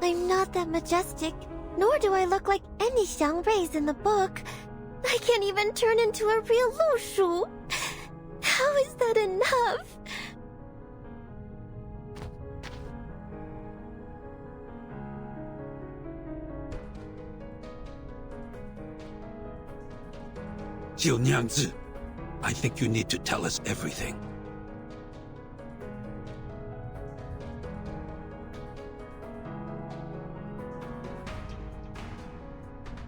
I'm not that majestic, nor do I look like any Xiangruis in the book. I can't even turn into a real Lushu. How is that enough? Jiu I think you need to tell us everything.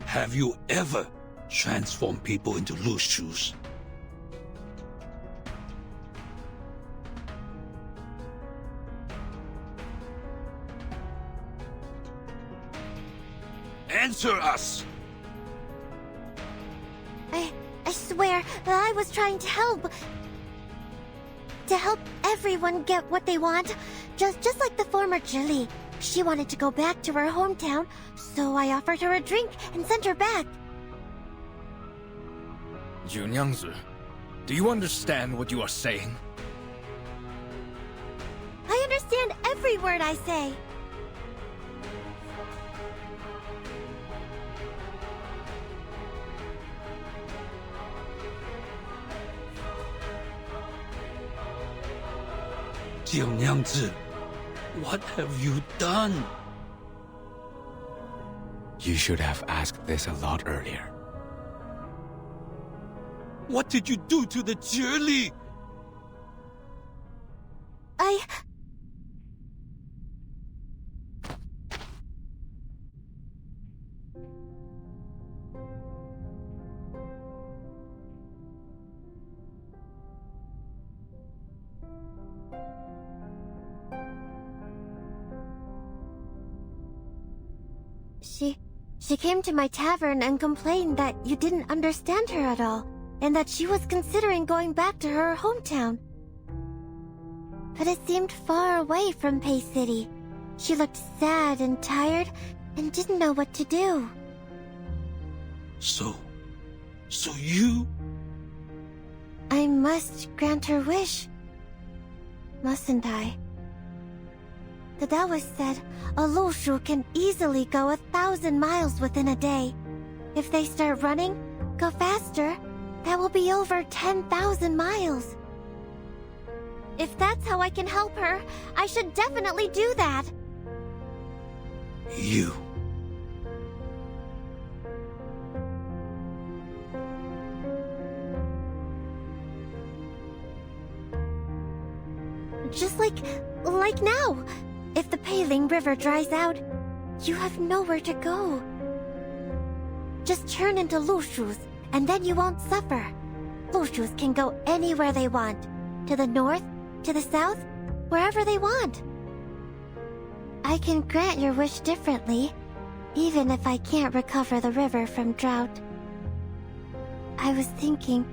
Have you ever transformed people into Lushus? Answer us! I swear, I was trying to help. To help everyone get what they want. Just like the former Jili. She wanted to go back to her hometown, so I offered her a drink and sent her back. Junyangzi, do you understand what you are saying? I understand every word I say. Jiu what have you done? You should have asked this a lot earlier. What did you do to the Jili? She came to my tavern and complained that you didn't understand her at all, and that she was considering going back to her hometown. But it seemed far away from Pei City. She looked sad and tired, and didn't know what to do. So you... I must grant her wish, mustn't I? The Taoist said a Lushu can easily go 1,000 miles within a day. If they start running, go faster, that will be over 10,000 miles. If that's how I can help her, I should definitely do that. You. Just like now. If the Peiling River dries out, you have nowhere to go. Just turn into Lushus, and then you won't suffer. Lushus can go anywhere they want. To the north, to the south, wherever they want. I can grant your wish differently, even if I can't recover the river from drought. I was thinking,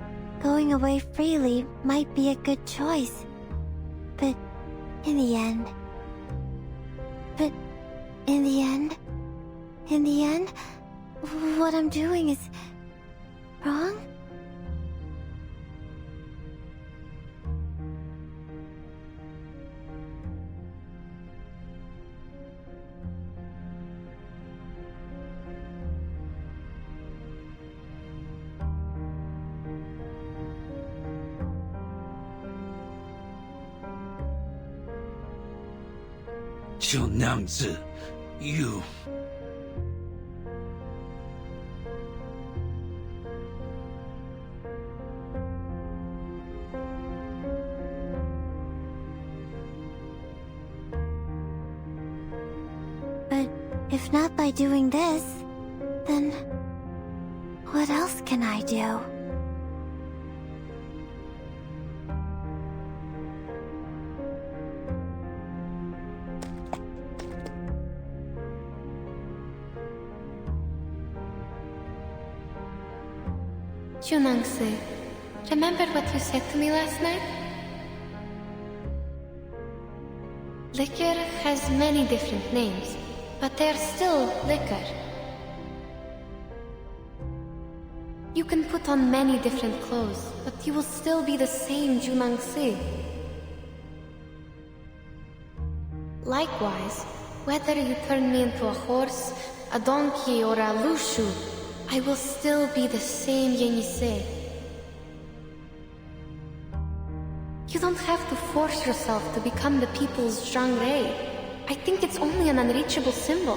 going away freely might be a good choice. But in the end, what I'm doing is wrong? ShiroNaya, you... But if not by doing this, then what else can I do? Junangse, remember what you said to me last night? Liquor has many different names, but they're still liquor. You can put on many different clothes, but you will still be the same Junangse. Likewise, whether you turn me into a horse, a donkey, or a Lushu, I will still be the same Yenisei. You don't have to force yourself to become the people's Zhangrei. I think it's only an unreachable symbol.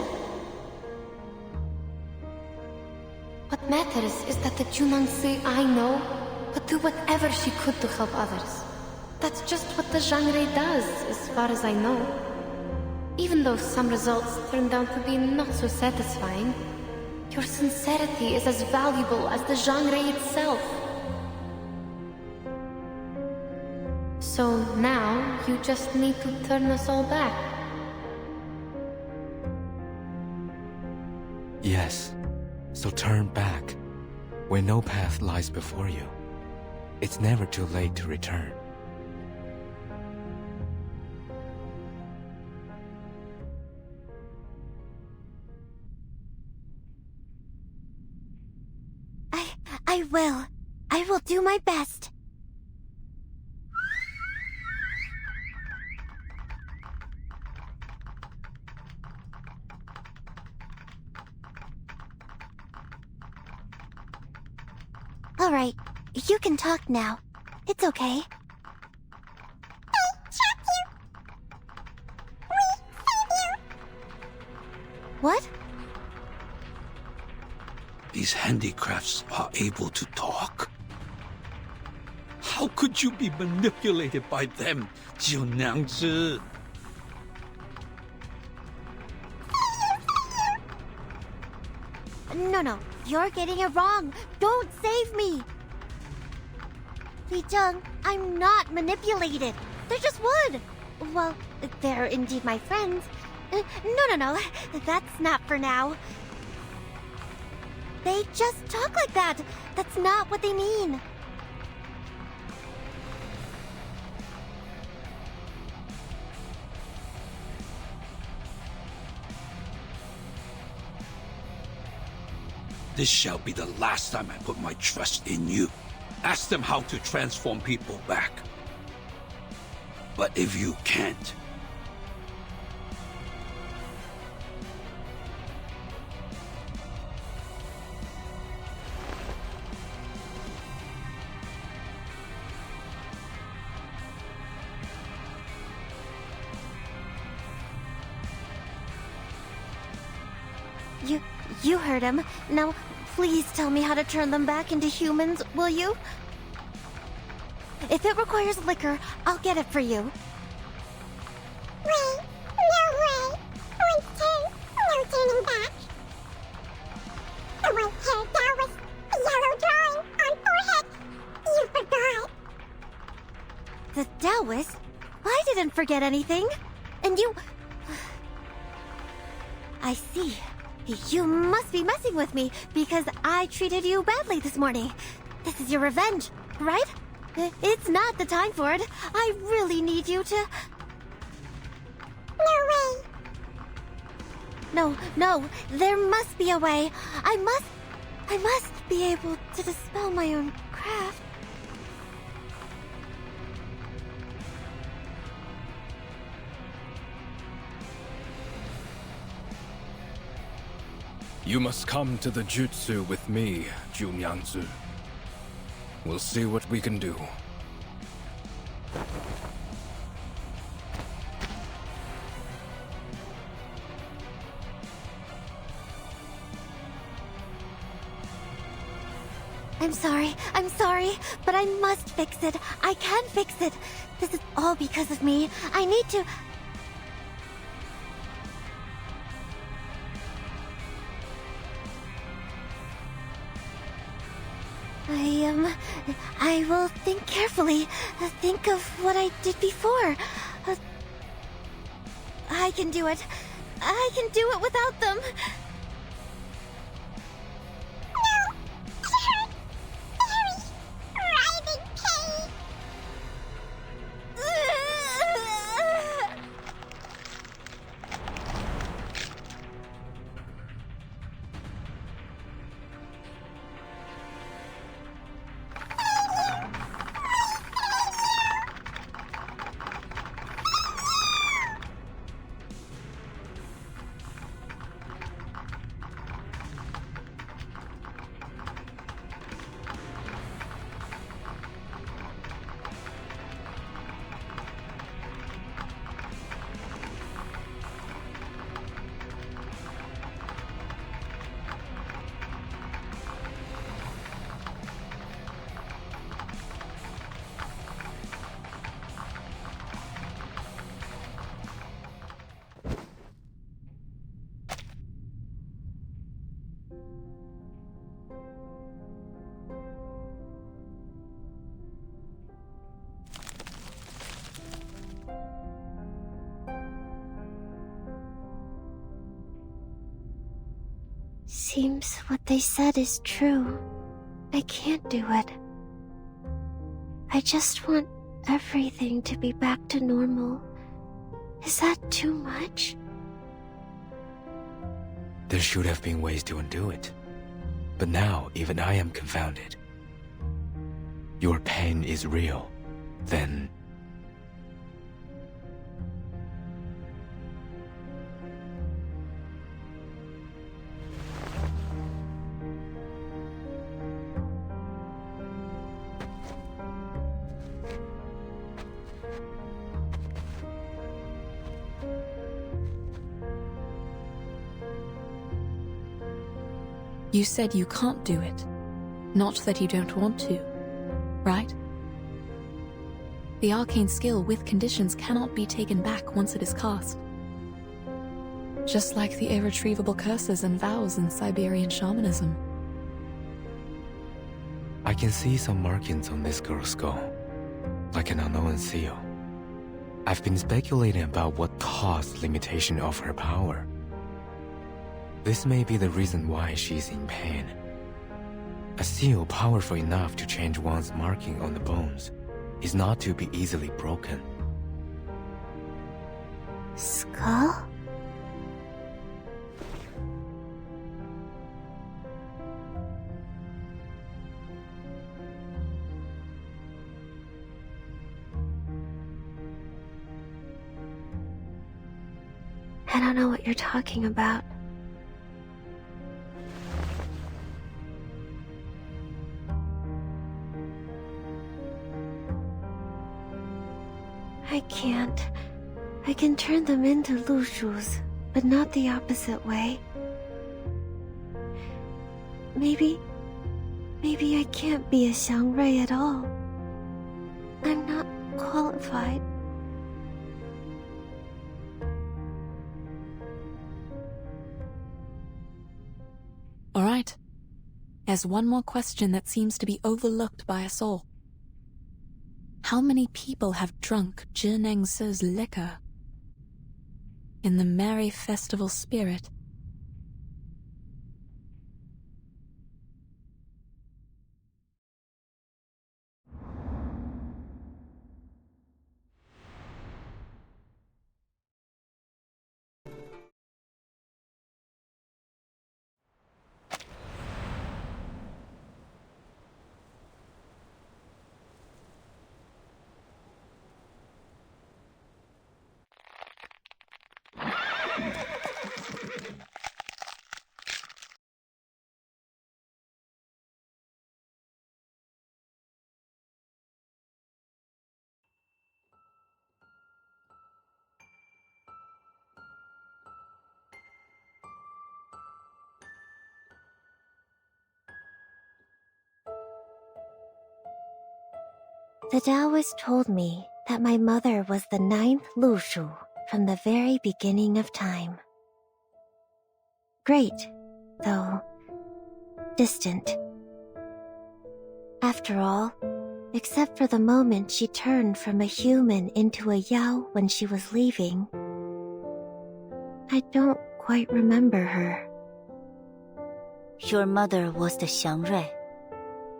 What matters is that the Junangse I know would do whatever she could to help others. That's just what the Zhangrei does, as far as I know. Even though some results turned out to be not so satisfying, your sincerity is as valuable as the Zhangrei itself. So now, you just need to turn us all back. Yes, so turn back, where no path lies before you. It's never too late to return. I will do my best. All right, you can talk now. It's okay. What? These handicrafts are able to talk? How could you be manipulated by them, ShiroNaya? No, you're getting it wrong. Don't save me. Li-Zheng, I'm not manipulated. They're just wood. Well, they're indeed my friends. No. That's not for now. They just talk like that. That's not what they mean. This shall be the last time I put my trust in you. Ask them how to transform people back. But if you can't, You heard him. Now, please tell me how to turn them back into humans, will you? If it requires liquor, I'll get it for you. Wait, no way. White hair, no turning back. The white hair, that was a yellow drawing on forehead. You forgot. The Taoist? I didn't forget anything. And you... I see. You must be messing with me because I treated you badly this morning. This is your revenge, right? It's not the time for it. I really need you to... No way. No, there must be a way. I must be able to dispel my own craft. You must come to the jutsu with me, Junyangzi. We'll see what we can do. I'm sorry, but I must fix it. I can fix it. This is all because of me. I need to... I will think carefully. Think of what I did before. I can do it. I can do it without them. Seems what they said is true. I can't do it. I just want everything to be back to normal. Is that too much? There should have been ways to undo it. But now, even I am confounded. Your pain is real. Then... You said you can't do it. Not that you don't want to, right? The arcane skill with conditions cannot be taken back once it is cast. Just like the irretrievable curses and vows in Siberian shamanism. I can see some markings on this girl's skull, like an unknown seal. I've been speculating about what caused limitation of her power. This may be the reason why she's in pain. A seal powerful enough to change one's marking on the bones is not to be easily broken. Skull? I don't know what you're talking about. I can't. I can turn them into Lushus, but not the opposite way. Maybe I can't be a Xiangrui at all. I'm not qualified. All right. There's one more question that seems to be overlooked by us all. How many people have drunk Zhinengse's liquor? In the merry festival spirit, The Taoist told me that my mother was the 9th Lushu from the very beginning of time. Great, though distant. After all, except for the moment she turned from a human into a Yao when she was leaving, I don't quite remember her. Your mother was the Xiangrui,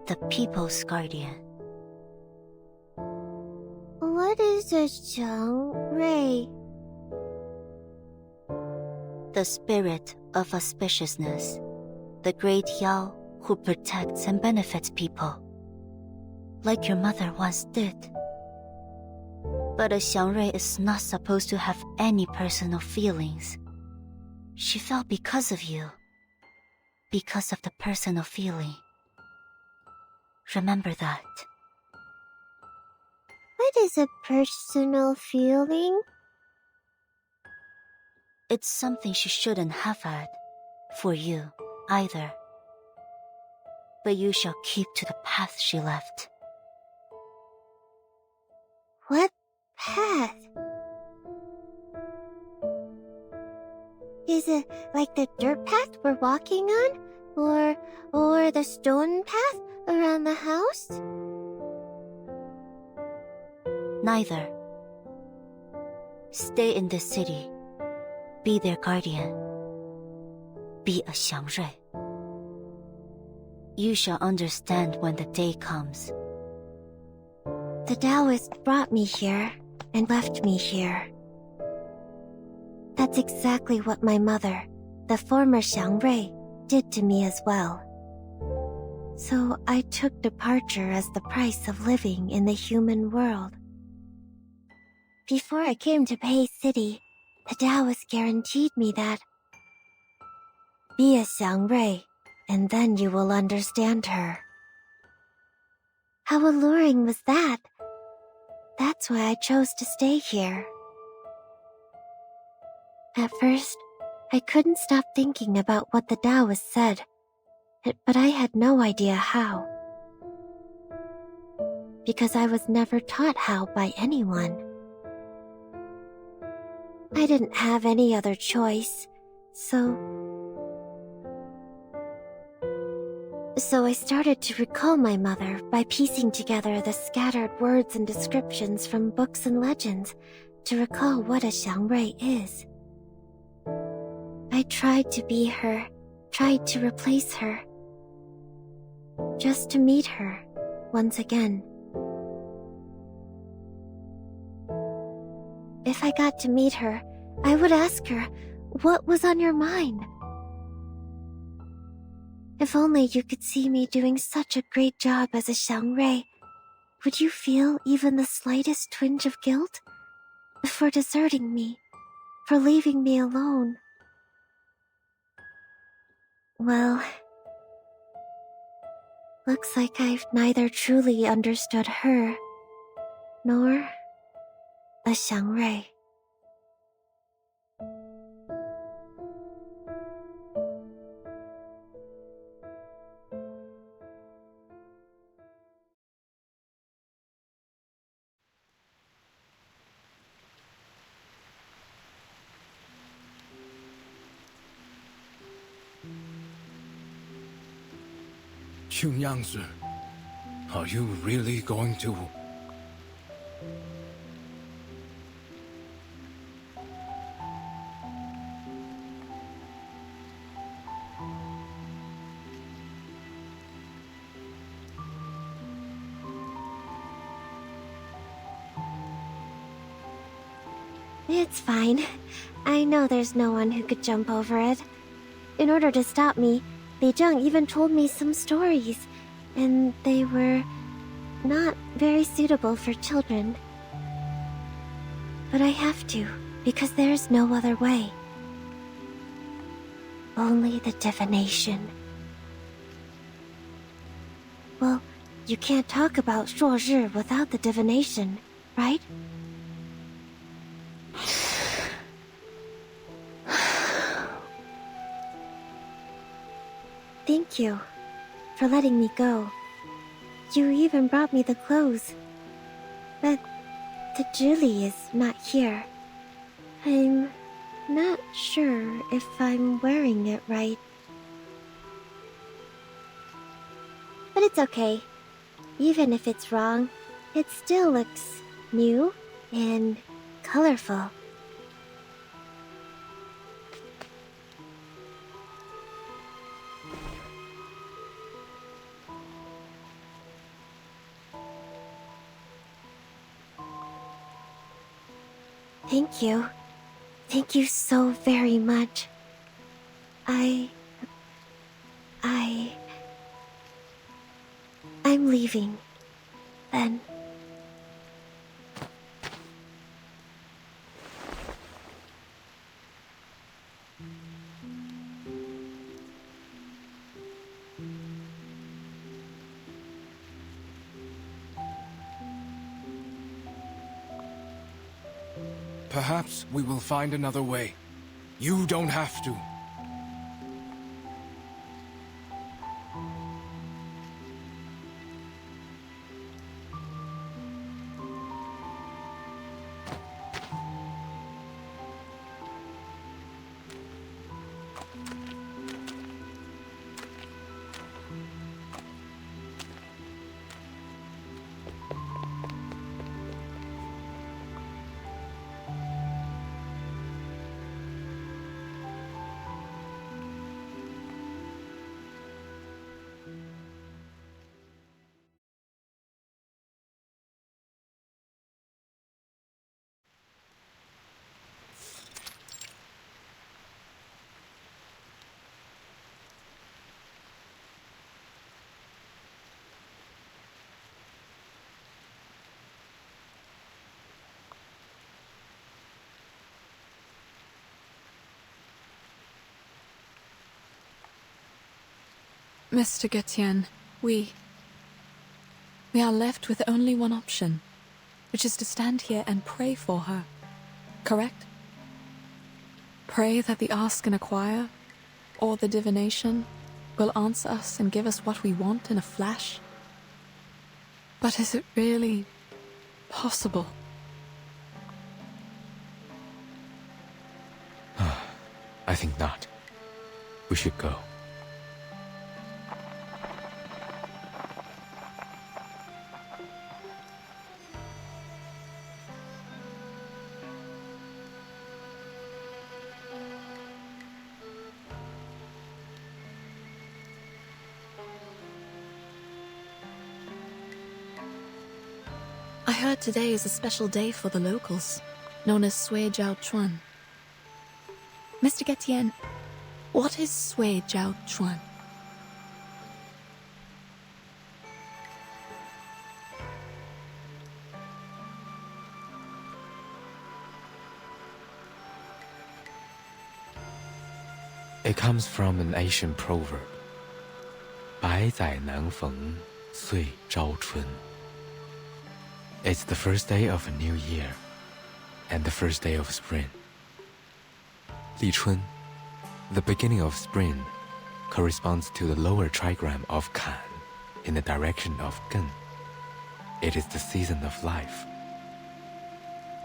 the people's guardian. What is a Xiangrui? The spirit of auspiciousness, the great Yao who protects and benefits people, like your mother once did. But a Xiangrui is not supposed to have any personal feelings. She fell because of you, because of the personal feeling. Remember that. What is a personal feeling? It's something she shouldn't have had, for you, either. But you shall keep to the path she left. What path? Is it like the dirt path we're walking on? Or the stone path around the house? Neither. Stay in the city. Be their guardian. Be a Xiangrui. You shall understand when the day comes. The Taoist brought me here and left me here. That's exactly what my mother, the former Xiangrui, did to me as well. So I took departure as the price of living in the human world. Before I came to Pei City, the Taoist guaranteed me that be a Xiangrui, and then you will understand her. How alluring was that? That's why I chose to stay here. At first, I couldn't stop thinking about what the Taoist said, but I had no idea how. Because I was never taught how by anyone. I didn't have any other choice, so I started to recall my mother by piecing together the scattered words and descriptions from books and legends to recall what a Xiangrui is. I tried to be her, tried to replace her, just to meet her once again. If I got to meet her, I would ask her, what was on your mind? If only you could see me doing such a great job as a Xiangrui, would you feel even the slightest twinge of guilt for deserting me for leaving me alone. Well, looks like I've neither truly understood her nor a Xiangrui. Xunyangzi, are you really going to... It's fine. I know there's no one who could jump over it. In order to stop me, Beijing even told me some stories, and they were not very suitable for children. But I have to, because there's no other way. Only the divination. Well, you can't talk about Shuori without the divination, right? Thank you for letting me go. You even brought me the clothes. But the Julie is not here. I'm not sure if I'm wearing it right. But it's okay. Even if it's wrong, it still looks new and colorful. Thank you. Thank you so very much. I'm leaving, then. Perhaps we will find another way. You don't have to. Mr. Getian, we are left with only one option, which is to stand here and pray for her, correct? Pray that the Ask and Acquire, or the Divination, will answer us and give us what we want in a flash. But is it really possible? I think not. We should go. I heard today is a special day for the locals, known as Sui Jiao Chuan. Mr. Getian, what is Sui Jiao Chuan? It comes from an Asian proverb. 百载难逢，岁朝春. It's the first day of a new year, and the first day of spring. 立春, the beginning of spring, corresponds to the lower trigram of Kan in the direction of Gen. It is the season of life.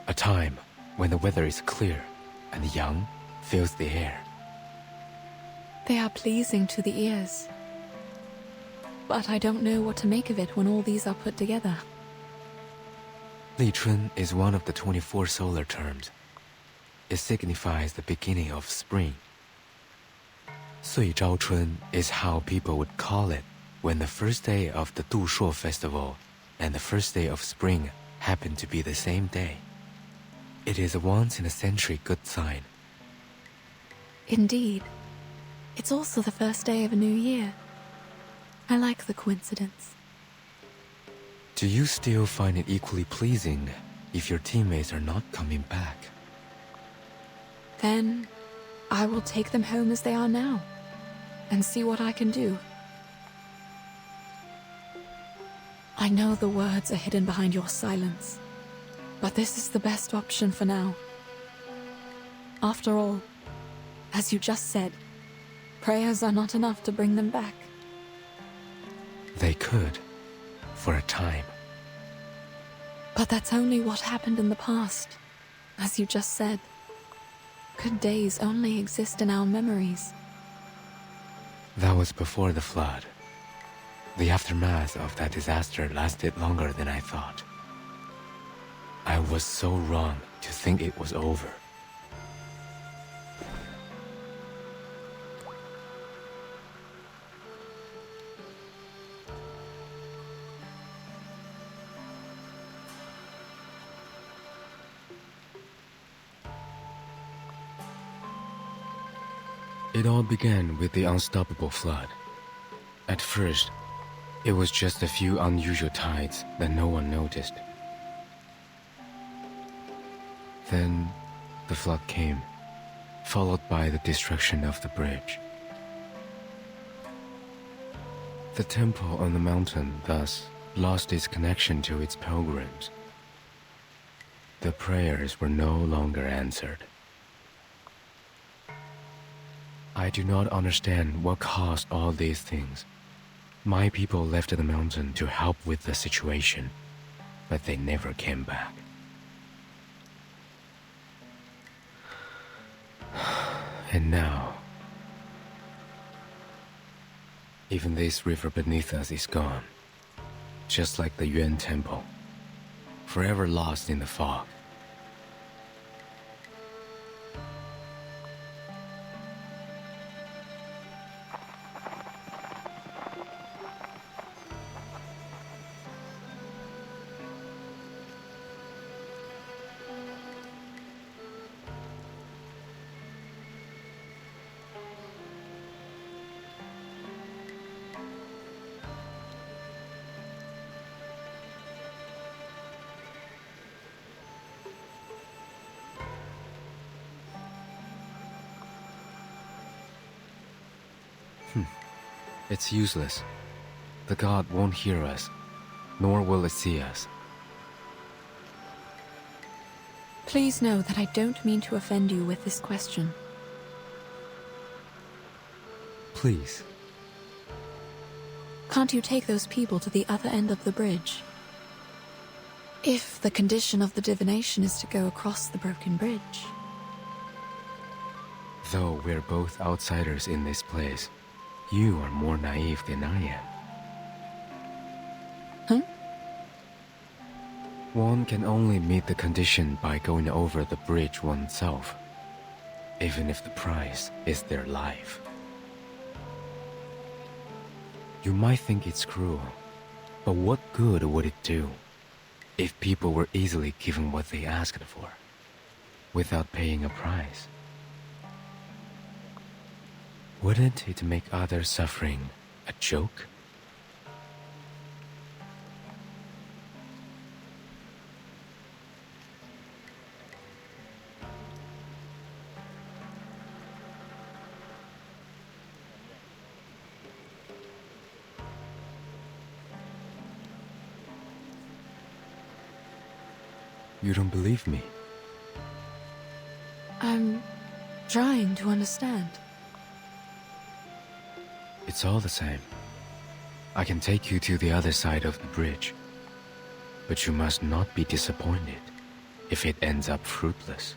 A time when the weather is clear and young fills the air. They are pleasing to the ears. But I don't know what to make of it when all these are put together. 立春 is one of the 24 solar terms. It signifies the beginning of spring. 岁朝春 is how people would call it when the first day of the Du Shuo festival and the first day of spring happen to be the same day. It is a once-in-a-century good sign. Indeed. It's also the first day of a new year. I like the coincidence. Do you still find it equally pleasing if your teammates are not coming back? Then I will take them home as they are now and see what I can do. I know the words are hidden behind your silence, but this is the best option for now. After all, as you just said, prayers are not enough to bring them back. They could, for a time. But that's only what happened in the past, as you just said. Good days only exist in our memories. That was before the flood. The aftermath of that disaster lasted longer than I thought. I was so wrong to think it was over. It all began with the unstoppable flood. At first, it was just a few unusual tides that no one noticed. Then, the flood came, followed by the destruction of the bridge. The temple on the mountain thus lost its connection to its pilgrims. The prayers were no longer answered. I do not understand what caused all these things. My people left the mountain to help with the situation, but they never came back. And now, even this river beneath us is gone, just like the Yuan Temple, forever lost in the fog. It's useless. The god won't hear us, nor will it see us. Please know that I don't mean to offend you with this question. Please. Can't you take those people to the other end of the bridge? If the condition of the divination is to go across the broken bridge. Though we're both outsiders in this place, you are more naive than I am. Huh? One can only meet the condition by going over the bridge oneself, even if the price is their life. You might think it's cruel, but what good would it do if people were easily given what they asked for, without paying a price? Wouldn't it make other suffering a joke? You don't believe me? I'm trying to understand. It's all the same. I can take you to the other side of the bridge. But you must not be disappointed if it ends up fruitless.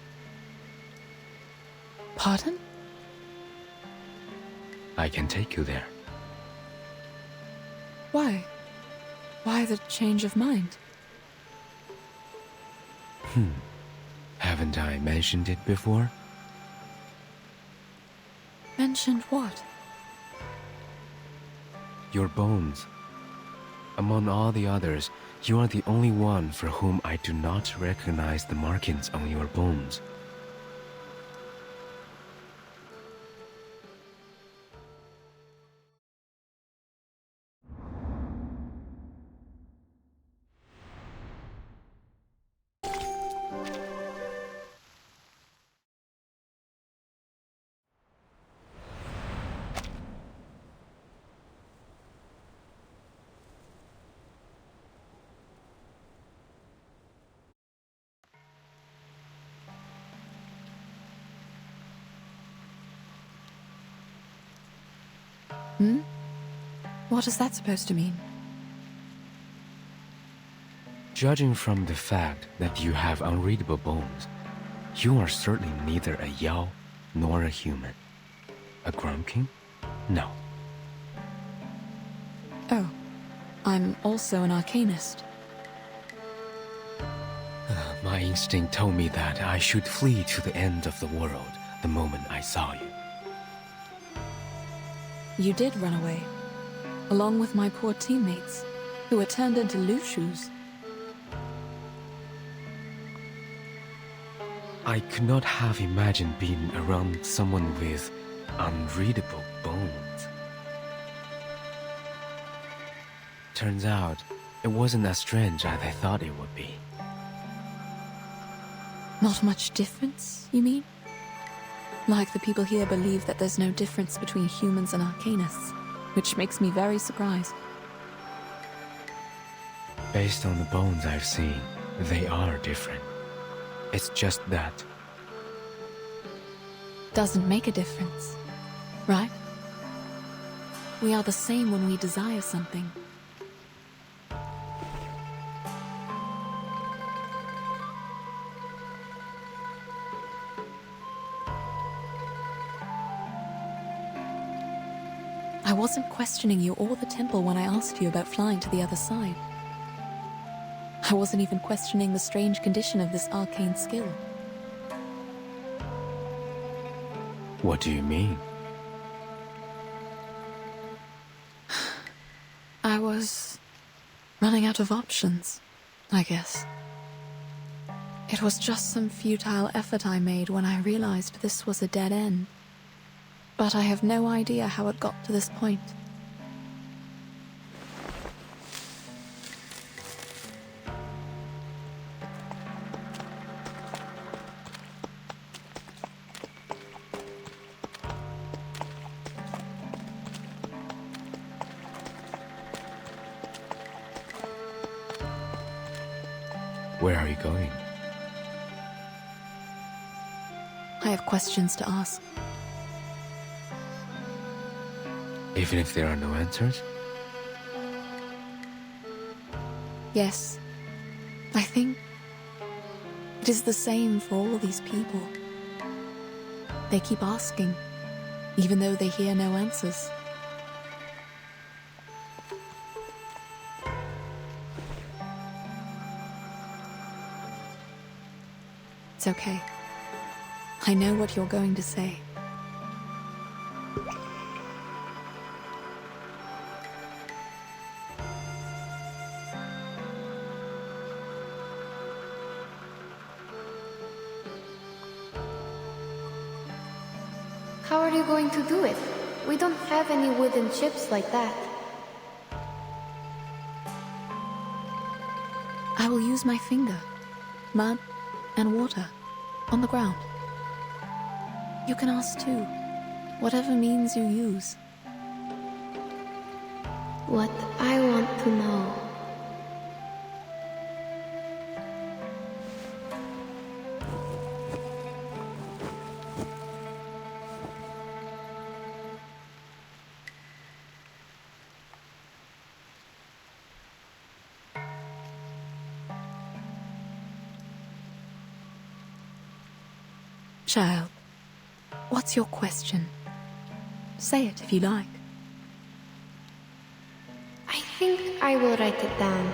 Pardon? I can take you there. Why? Why the change of mind? Haven't I mentioned it before? Mentioned what? Your bones. Among all the others, you are the only one for whom I do not recognize the markings on your bones. What is that supposed to mean? Judging from the fact that you have unreadable bones, you are certainly neither a Yao nor a human. A Grumpkin? No. Oh, I'm also an arcanist. My instinct told me that I should flee to the end of the world the moment I saw you. You did run away, along with my poor teammates, who were turned into Lushus. I could not have imagined being around someone with unreadable bones. Turns out, it wasn't as strange as I thought it would be. Not much difference, you mean? Like the people here believe that there's no difference between humans and arcanists, which makes me very surprised. Based on the bones I've seen, they are different. It's just that. Doesn't make a difference, right? We are the same when we desire something. I wasn't questioning you or the temple when I asked you about flying to the other side. I wasn't even questioning the strange condition of this arcane skill. What do you mean? I was running out of options, I guess. It was just some futile effort I made when I realized this was a dead end. But I have no idea how it got to this point. Where are you going? I have questions to ask. Even if there are no answers? Yes. I think it is the same for all these people. They keep asking, even though they hear no answers. It's okay. I know what you're going to say. How are you going to do it? We don't have any wooden ships like that. I will use my finger, mud, and water on the ground. You can ask too, whatever means you use. What I want to know. Child, what's your question? Say it if you like. I think I will write it down.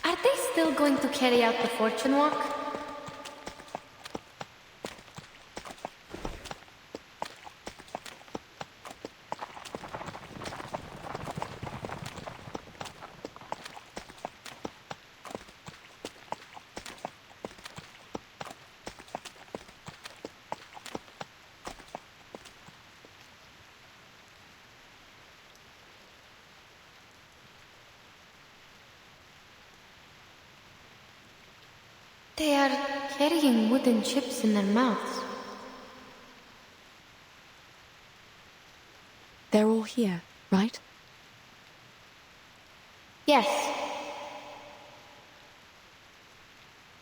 Are they still going to carry out the fortune walk? They are carrying wooden chips in their mouths. They're all here, right? Yes.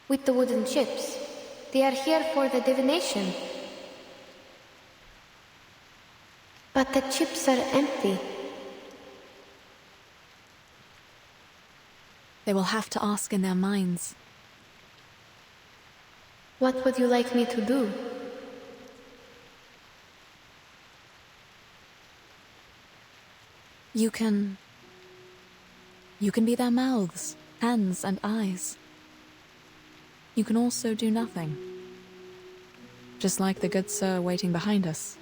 With the wooden chips. They are here for the divination. But the chips are empty. They will have to ask in their minds. What would you like me to do? You can be their mouths, hands, and eyes. You can also do nothing. Just like the good sir waiting behind us.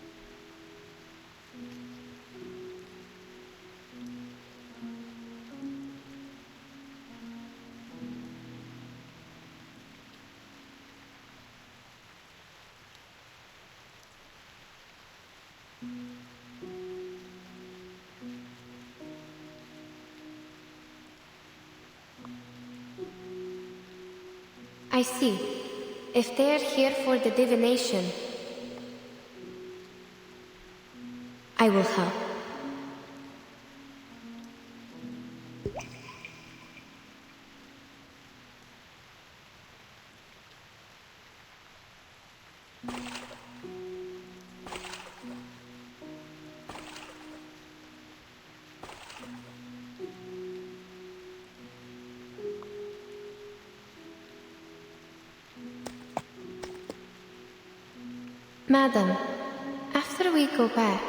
I see. If they are here for the divination, I will help. Madam, after we go back,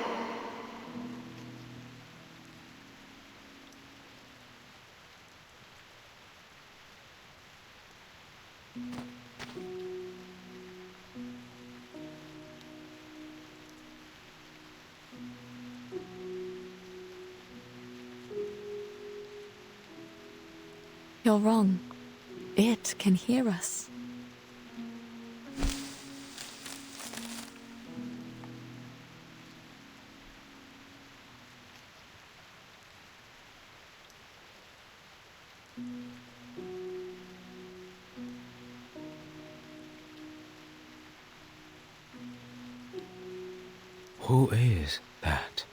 You're wrong. It can hear us. Who is that?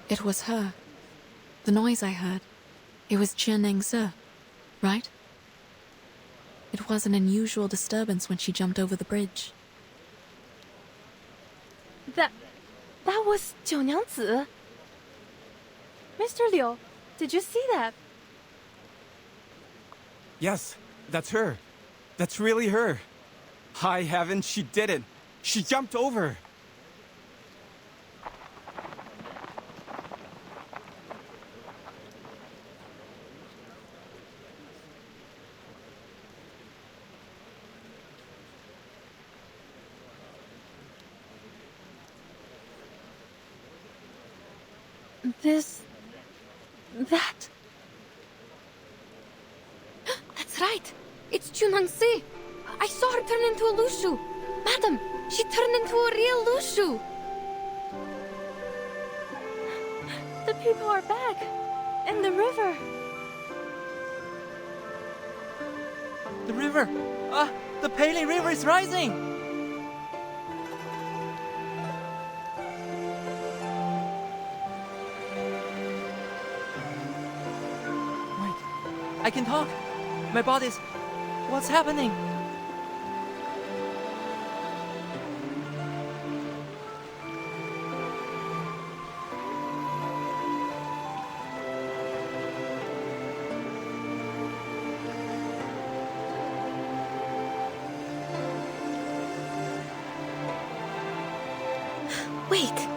It was her. The noise I heard. It was Zi, right? It was an unusual disturbance when she jumped over the bridge. That was 九娘子. Mr. Liu, did you see that? Yes, that's her. That's really her. High heaven, she did it. She jumped over. That... That's right. It's Junangsi. I saw her turn into a Lushu. Madam, she turned into a real Lushu. The people are back. And the river. The river! The Pele River is rising! Wait, I can talk. My body's... What's happening? Wait,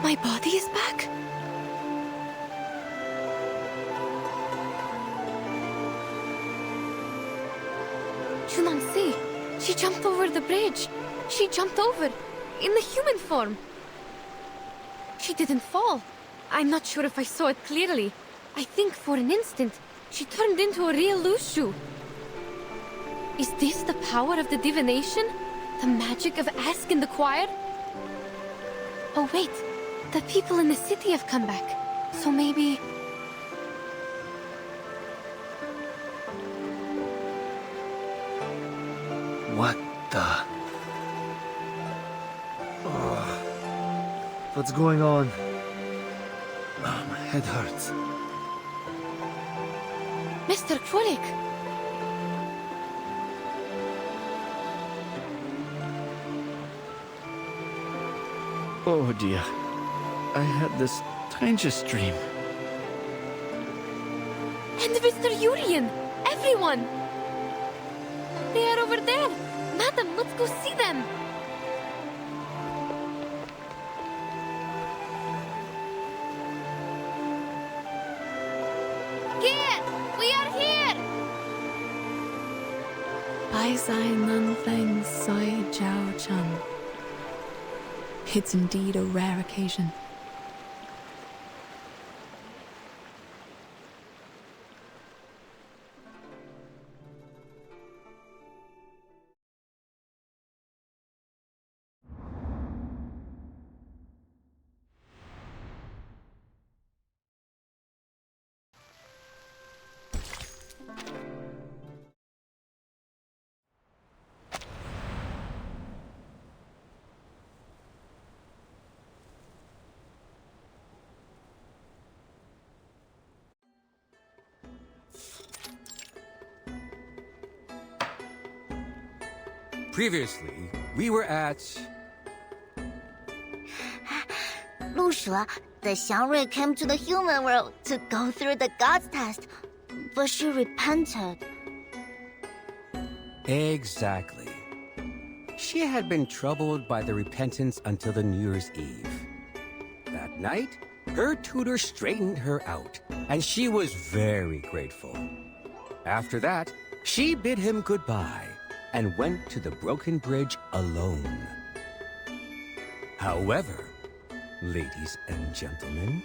my body is back? Junangsi, she jumped over the bridge. She jumped over, in the human form. She didn't fall. I'm not sure if I saw it clearly. I think for an instant, she turned into a real Lushu. Is this the power of the divination? The magic of Ask in the Choir? Oh wait, the people in the city have come back. So maybe... What the... Oh. What's going on? Oh, my head hurts. Mr. Krolik! Oh dear. I had the strangest dream. And Mr. Urian! Everyone! They are over there! Madam, let's go see them! Here! We are here! Bai Zai Nun Feng Soi Jiao Chun. It's indeed a rare occasion. Previously, we were at... Lushu, the Xiangrui came to the human world to go through the God's test, but she repented. Exactly. She had been troubled by the repentance until the New Year's Eve. That night, her tutor straightened her out, and she was very grateful. After that, she bid him goodbye and went to the broken bridge alone. However, ladies and gentlemen,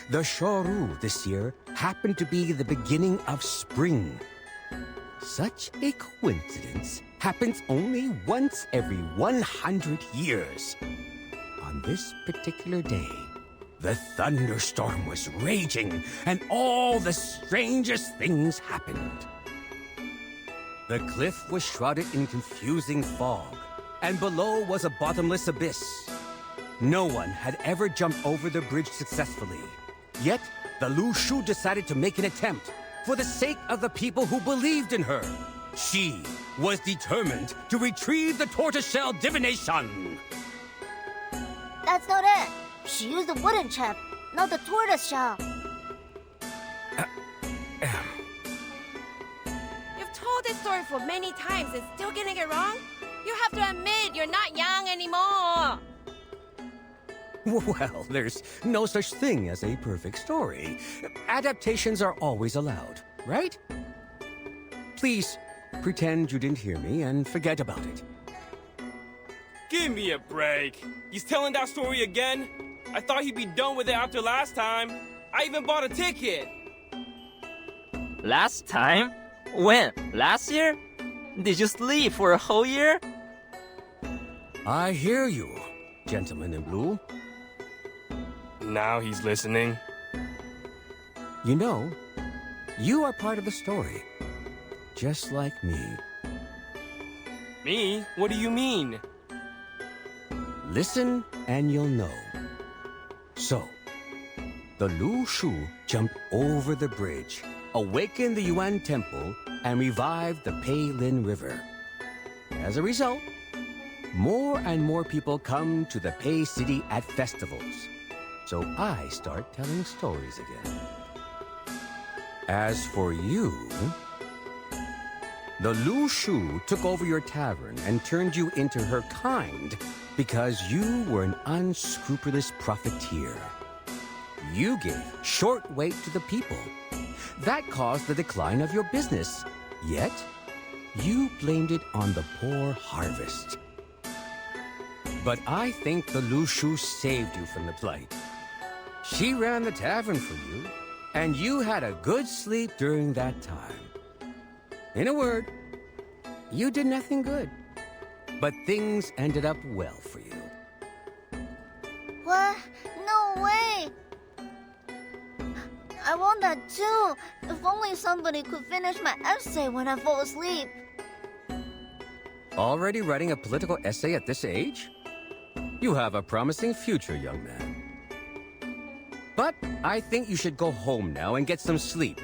the Shuori this year happened to be the beginning of spring. Such a coincidence happens only once every 100 years. On this particular day, the thunderstorm was raging, and all the strangest things happened. The cliff was shrouded in confusing fog, and below was a bottomless abyss. No one had ever jumped over the bridge successfully. Yet, the Lu Shu decided to make an attempt for the sake of the people who believed in her. She was determined to retrieve the tortoiseshell divination. That's not it. She used the wooden chip, not the tortoise shell. You've told this story for many times and still getting it wrong? You have to admit you're not young anymore. Well, there's no such thing as a perfect story. Adaptations are always allowed, right? Please, pretend you didn't hear me and forget about it. Give me a break. He's telling that story again? I thought he'd be done with it after last time. I even bought a ticket. Last time? When? Last year? Did you sleep for a whole year? I hear you, gentleman in blue. Now he's listening. You know, you are part of the story. Just like me. Me? What do you mean? Listen and you'll know. So, the Lu Shu jumped over the bridge, awakened the Yuan Temple, and revived the Pei Lin River. As a result, more and more people come to the Pei City at festivals. So I start telling stories again. As for you, the Lu Shu took over your tavern and turned you into her kind because you were an unscrupulous profiteer. You gave short weight to the people. That caused the decline of your business. Yet, you blamed it on the poor harvest. But I think the Lu Shu saved you from the plight. She ran the tavern for you, and you had a good sleep during that time. In a word, you did nothing good, but things ended up well for you. What? No way! I want that too. If only somebody could finish my essay when I fall asleep. Already writing a political essay at this age? You have a promising future, young man. But I think you should go home now and get some sleep.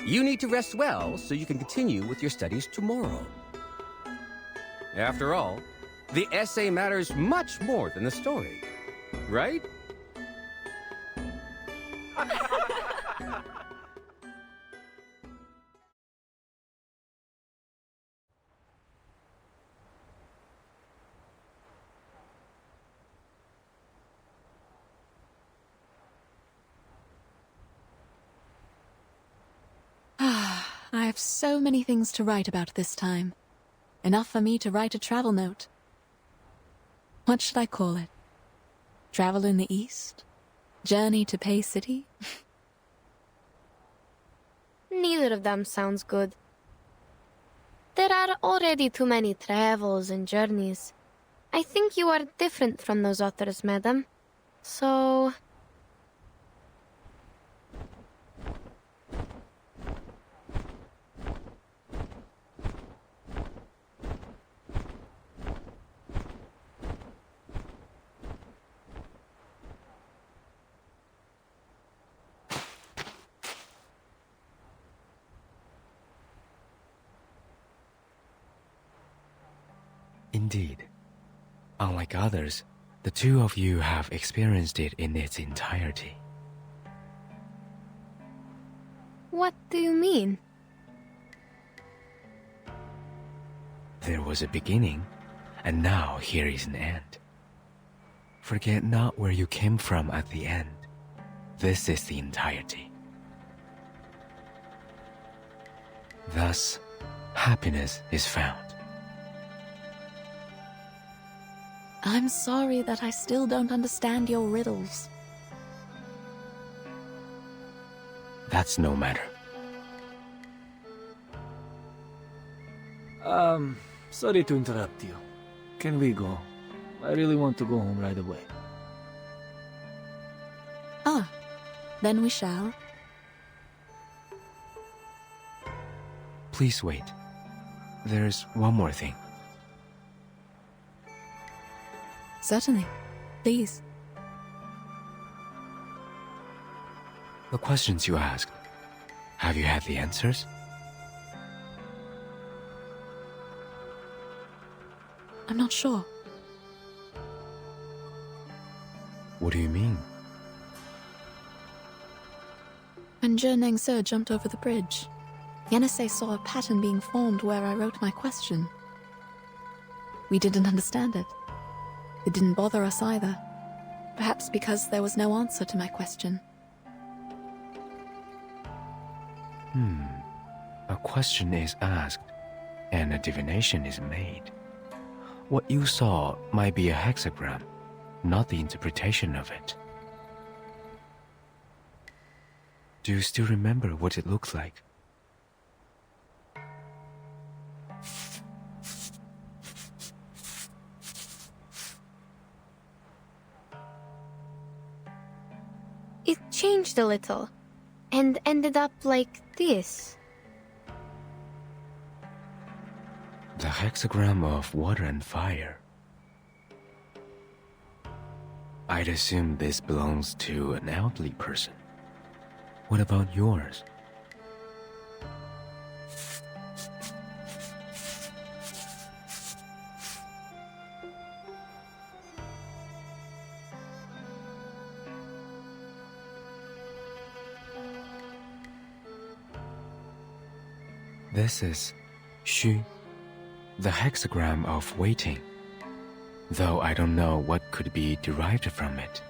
You need to rest well so you can continue with your studies tomorrow. After all, the essay matters much more than the story, right? I have so many things to write about this time. Enough for me to write a travel note. What should I call it? Travel in the East? Journey to Pei City? Neither of them sounds good. There are already too many travels and journeys. I think you are different from those authors, madam. So... Indeed. Unlike others, the two of you have experienced it in its entirety. What do you mean? There was a beginning, and now here is an end. Forget not where you came from at the end. This is the entirety. Thus, happiness is found. I'm sorry that I still don't understand your riddles. That's no matter. Sorry to interrupt you. Can we go? I really want to go home right away. Ah, then we shall. Please wait. There's one more thing. Certainly. Please. The questions you asked, have you had the answers? I'm not sure. What do you mean? When Zhe Nengse jumped over the bridge, Yenisei saw a pattern being formed where I wrote my question. We didn't understand it. It didn't bother us either. Perhaps because there was no answer to my question. A question is asked, and a divination is made. What you saw might be a hexagram, not the interpretation of it. Do you still remember what it looks like? It changed a little, and ended up like this. The hexagram of water and fire. I'd assume this belongs to an elderly person. What about yours? This is Shu, the hexagram of waiting, though I don't know what could be derived from it.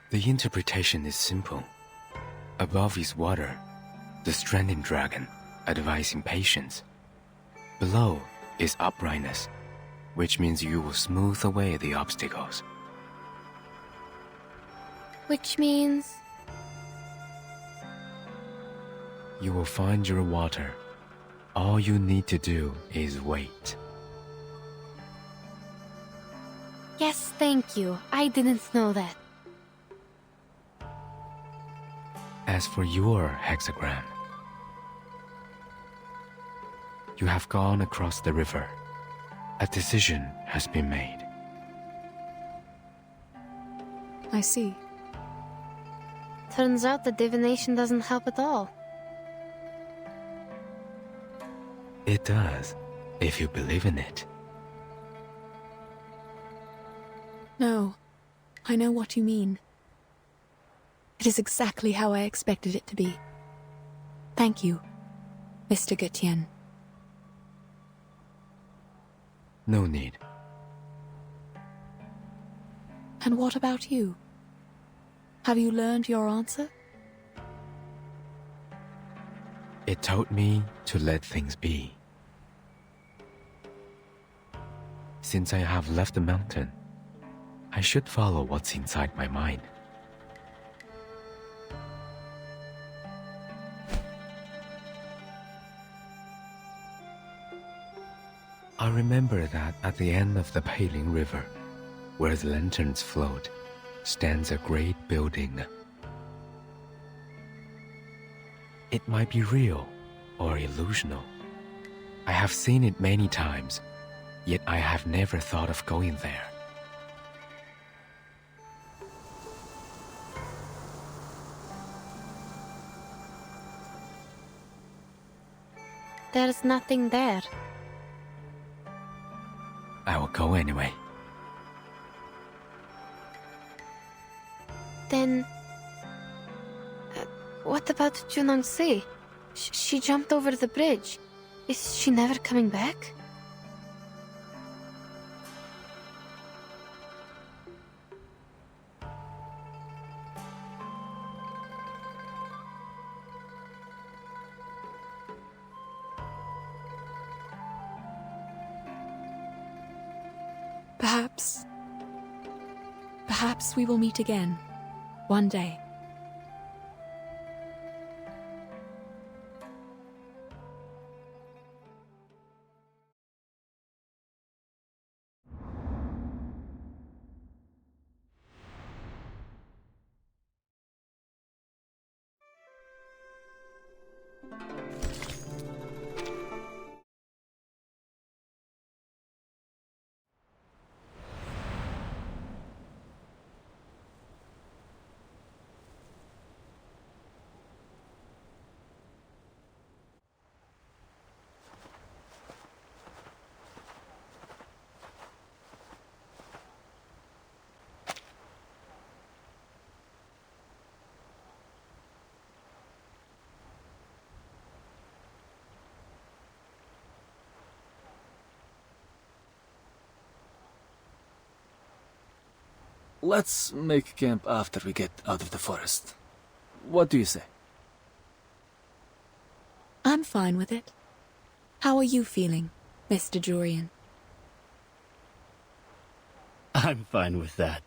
The interpretation is simple. Above is water, the stranding dragon, advising patience. Below is uprightness, which means you will smooth away the obstacles. Which means... You will find your water. All you need to do is wait. Yes, thank you. I didn't know that. As for your hexagram, you have gone across the river. A decision has been made. I see. Turns out the divination doesn't help at all. It does, if you believe in it. No, I know what you mean. It is exactly how I expected it to be. Thank you, Mr. Gutian. No need. And what about you? Have you learned your answer? It told me to let things be. Since I have left the mountain, I should follow what's inside my mind. I remember that at the end of the Peiling River, where the lanterns float, stands a great building. It might be real or illusional. I have seen it many times, yet I have never thought of going there. There's nothing there. I will go anyway. Then... what about Junangsi? She jumped over the bridge. Is she never coming back? Perhaps we will meet again, one day. let's make camp after we get out of the forest. What do you say? I'm fine with it. How are you feeling, Mr. Jorian? I'm fine with that.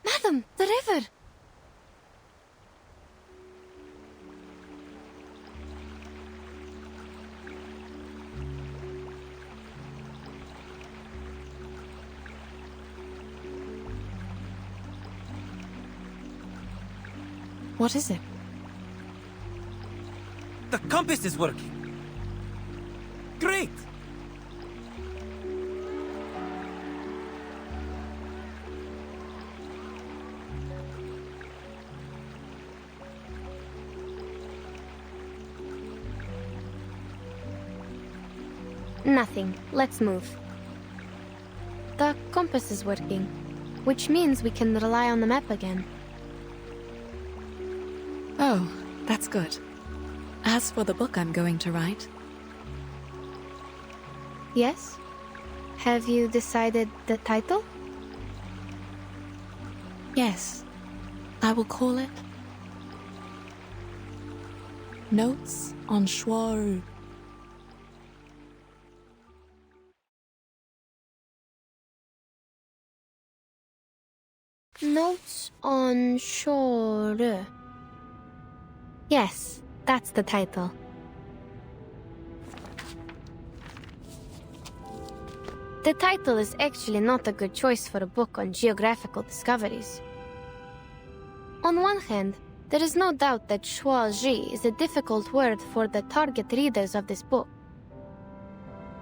Madam, the river! What is it? The compass is working. Great! Nothing. Let's move. The compass is working, which means we can rely on the map again. Oh, that's good. As for the book I'm going to write... Yes? Have you decided the title? Yes. I will call it... Notes on Shuori. Notes on Shuori. Yes, that's the title. The title is actually not a good choice for a book on geographical discoveries. On one hand, there is no doubt that Shuori is a difficult word for the target readers of this book.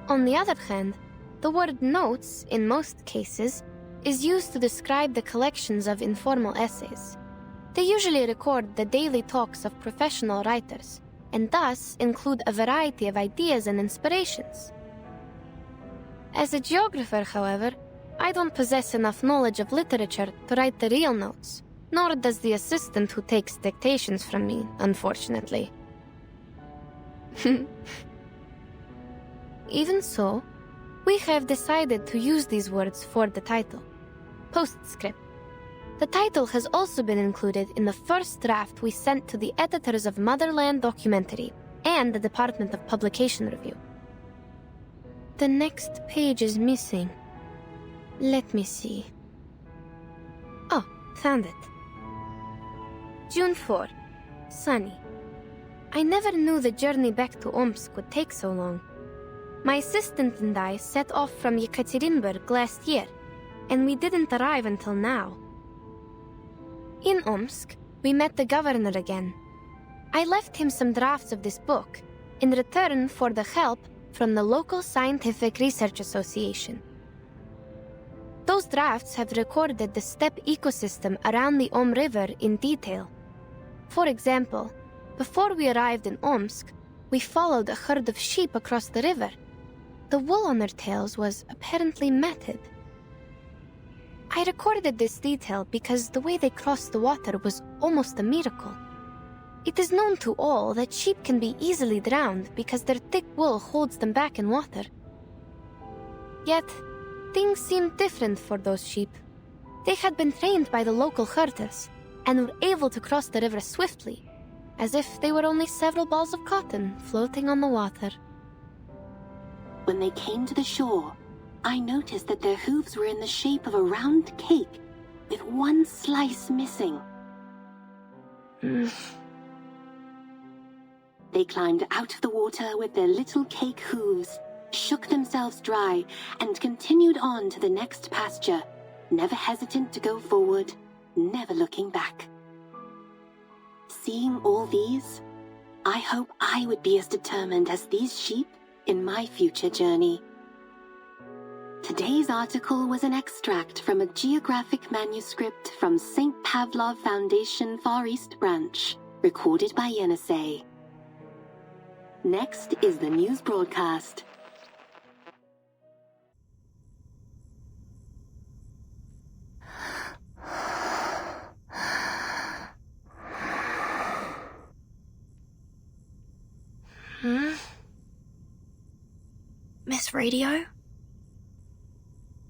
On the other hand, the word notes, in most cases, is used to describe the collections of informal essays. They usually record the daily talks of professional writers, and thus include a variety of ideas and inspirations. As a geographer, however, I don't possess enough knowledge of literature to write the real notes, nor does the assistant who takes dictations from me, unfortunately. Even so, we have decided to use these words for the title. Postscript. The title has also been included in the first draft we sent to the editors of Motherland Documentary and the Department of Publication Review. The next page is missing. Let me see. Oh, found it. June 4. Sunny. I never knew the journey back to Omsk would take so long. My assistant and I set off from Yekaterinburg last year, and we didn't arrive until now. In Omsk, we met the governor again. I left him some drafts of this book in return for the help from the local Scientific Research Association. Those drafts have recorded the steppe ecosystem around the Om River in detail. For example, before we arrived in Omsk, we followed a herd of sheep across the river. The wool on their tails was apparently matted. I recorded this detail because the way they crossed the water was almost a miracle. It is known to all that sheep can be easily drowned because their thick wool holds them back in water. Yet, things seemed different for those sheep. They had been trained by the local herders and were able to cross the river swiftly, as if they were only several balls of cotton floating on the water. When they came to the shore, I noticed that their hooves were in the shape of a round cake, with one slice missing. They climbed out of the water with their little cake hooves, shook themselves dry, and continued on to the next pasture, never hesitant to go forward, never looking back. Seeing all these, I hope I would be as determined as these sheep in my future journey. Today's article was an extract from a geographic manuscript from St. Pavlov Foundation Far East Branch, recorded by Yenisei. Next is the news broadcast. Miss Radio?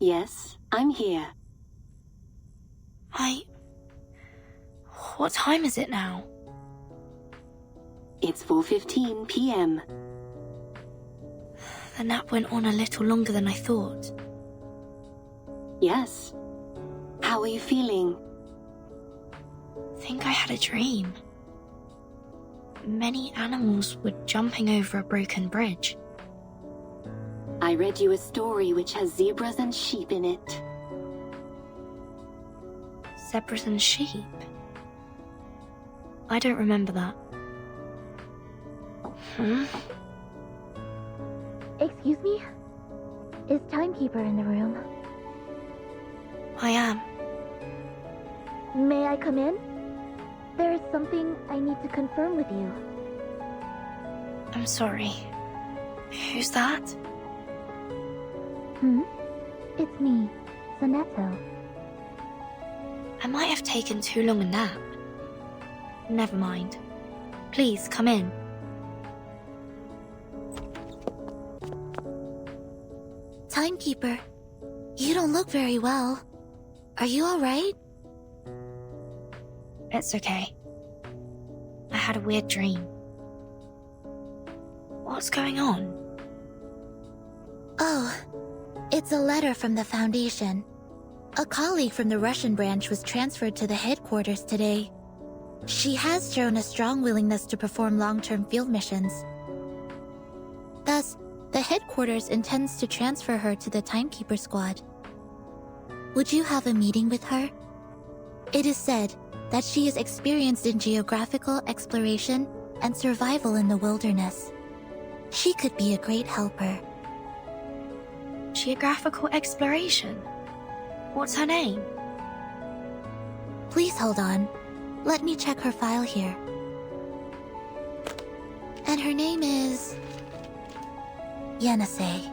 Yes, I'm here. What time is it now? It's 4:15 p.m. The nap went on a little longer than I thought. Yes. How are you feeling? I think I had a dream. Many animals were jumping over a broken bridge. I read you a story which has zebras and sheep in it. Zebras and sheep? I don't remember that. Excuse me? Is Timekeeper in the room? I am. May I come in? There is something I need to confirm with you. I'm sorry. Who's that? It's me, Sonetto. I might have taken too long a nap. Never mind. Please, come in. Timekeeper, you don't look very well. Are you alright? It's okay. I had a weird dream. What's going on? Oh, it's a letter from the Foundation. A colleague from the Russian branch was transferred to the headquarters today. She has shown a strong willingness to perform long-term field missions. Thus, the headquarters intends to transfer her to the Timekeeper squad. Would you have a meeting with her? It is said that she is experienced in geographical exploration and survival in the wilderness. She could be a great helper. Geographical exploration? What's her name? Please hold on. Let me check her file here. And her name is... Yenisei.